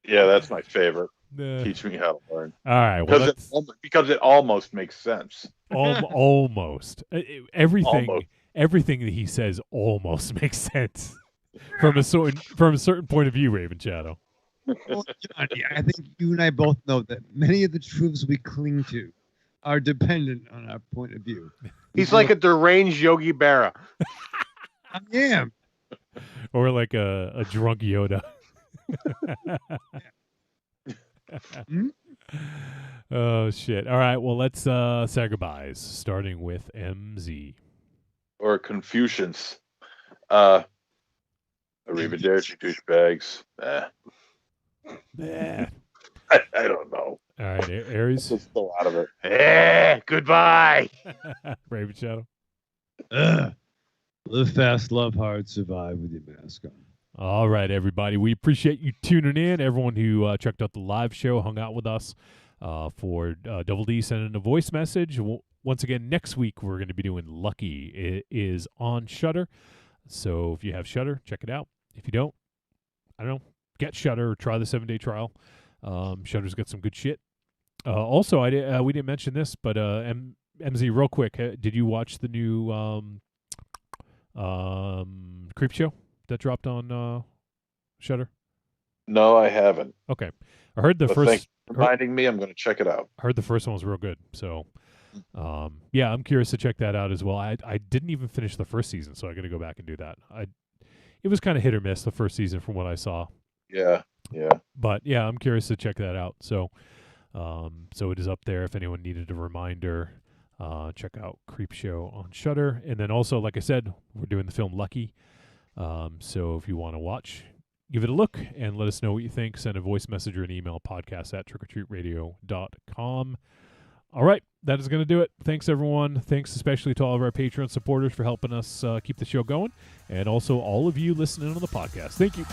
Yeah, that's my favorite. Teach me how to learn. All right, well, because it almost makes sense. Almost everything that he says almost makes sense from a certain point of view, Raven Shadow. Well, Johnny, I think you and I both know that many of the truths we cling to are dependent on our point of view. He's like a deranged Yogi Berra. I am. Or like a drunk Yoda. Oh shit! All right, well let's say our goodbyes, starting with MZ. Or Confucians. Arrivederci, douchebags. Yeah. I don't know. All right, Aries. There's still out of it. Goodbye. Raven Shadow. Live fast, love hard, survive with your mask on. All right, everybody. We appreciate you tuning in. Everyone who checked out the live show, hung out with us. For Double D sending a voice message. Once again, next week we're going to be doing Lucky. It is on Shudder. So if you have Shudder, check it out. If you don't, I don't know, get Shudder or try the 7-day trial. Shudder's got some good shit. Also, we didn't mention this, but MZ, real quick, did you watch the new Creep Show that dropped on Shudder? No, I haven't. Okay. I heard the But first. thanks for reminding me. I'm going to check it out. I heard the first one was real good. So, yeah, I'm curious to check that out as well. I didn't even finish the first season, so I got to go back and do that. It was kind of hit or miss the first season from what I saw. Yeah. But yeah, I'm curious to check that out. So, so it is up there. If anyone needed a reminder, check out Creep Show on Shudder. And then also, like I said, we're doing the film Lucky. So if you want to watch, give it a look and let us know what you think. Send a voice message or an email, podcast@trickortreatradio.com. All right, that is going to do it. Thanks, everyone. Thanks especially to all of our Patreon supporters for helping us keep the show going, and also all of you listening on the podcast. Thank you.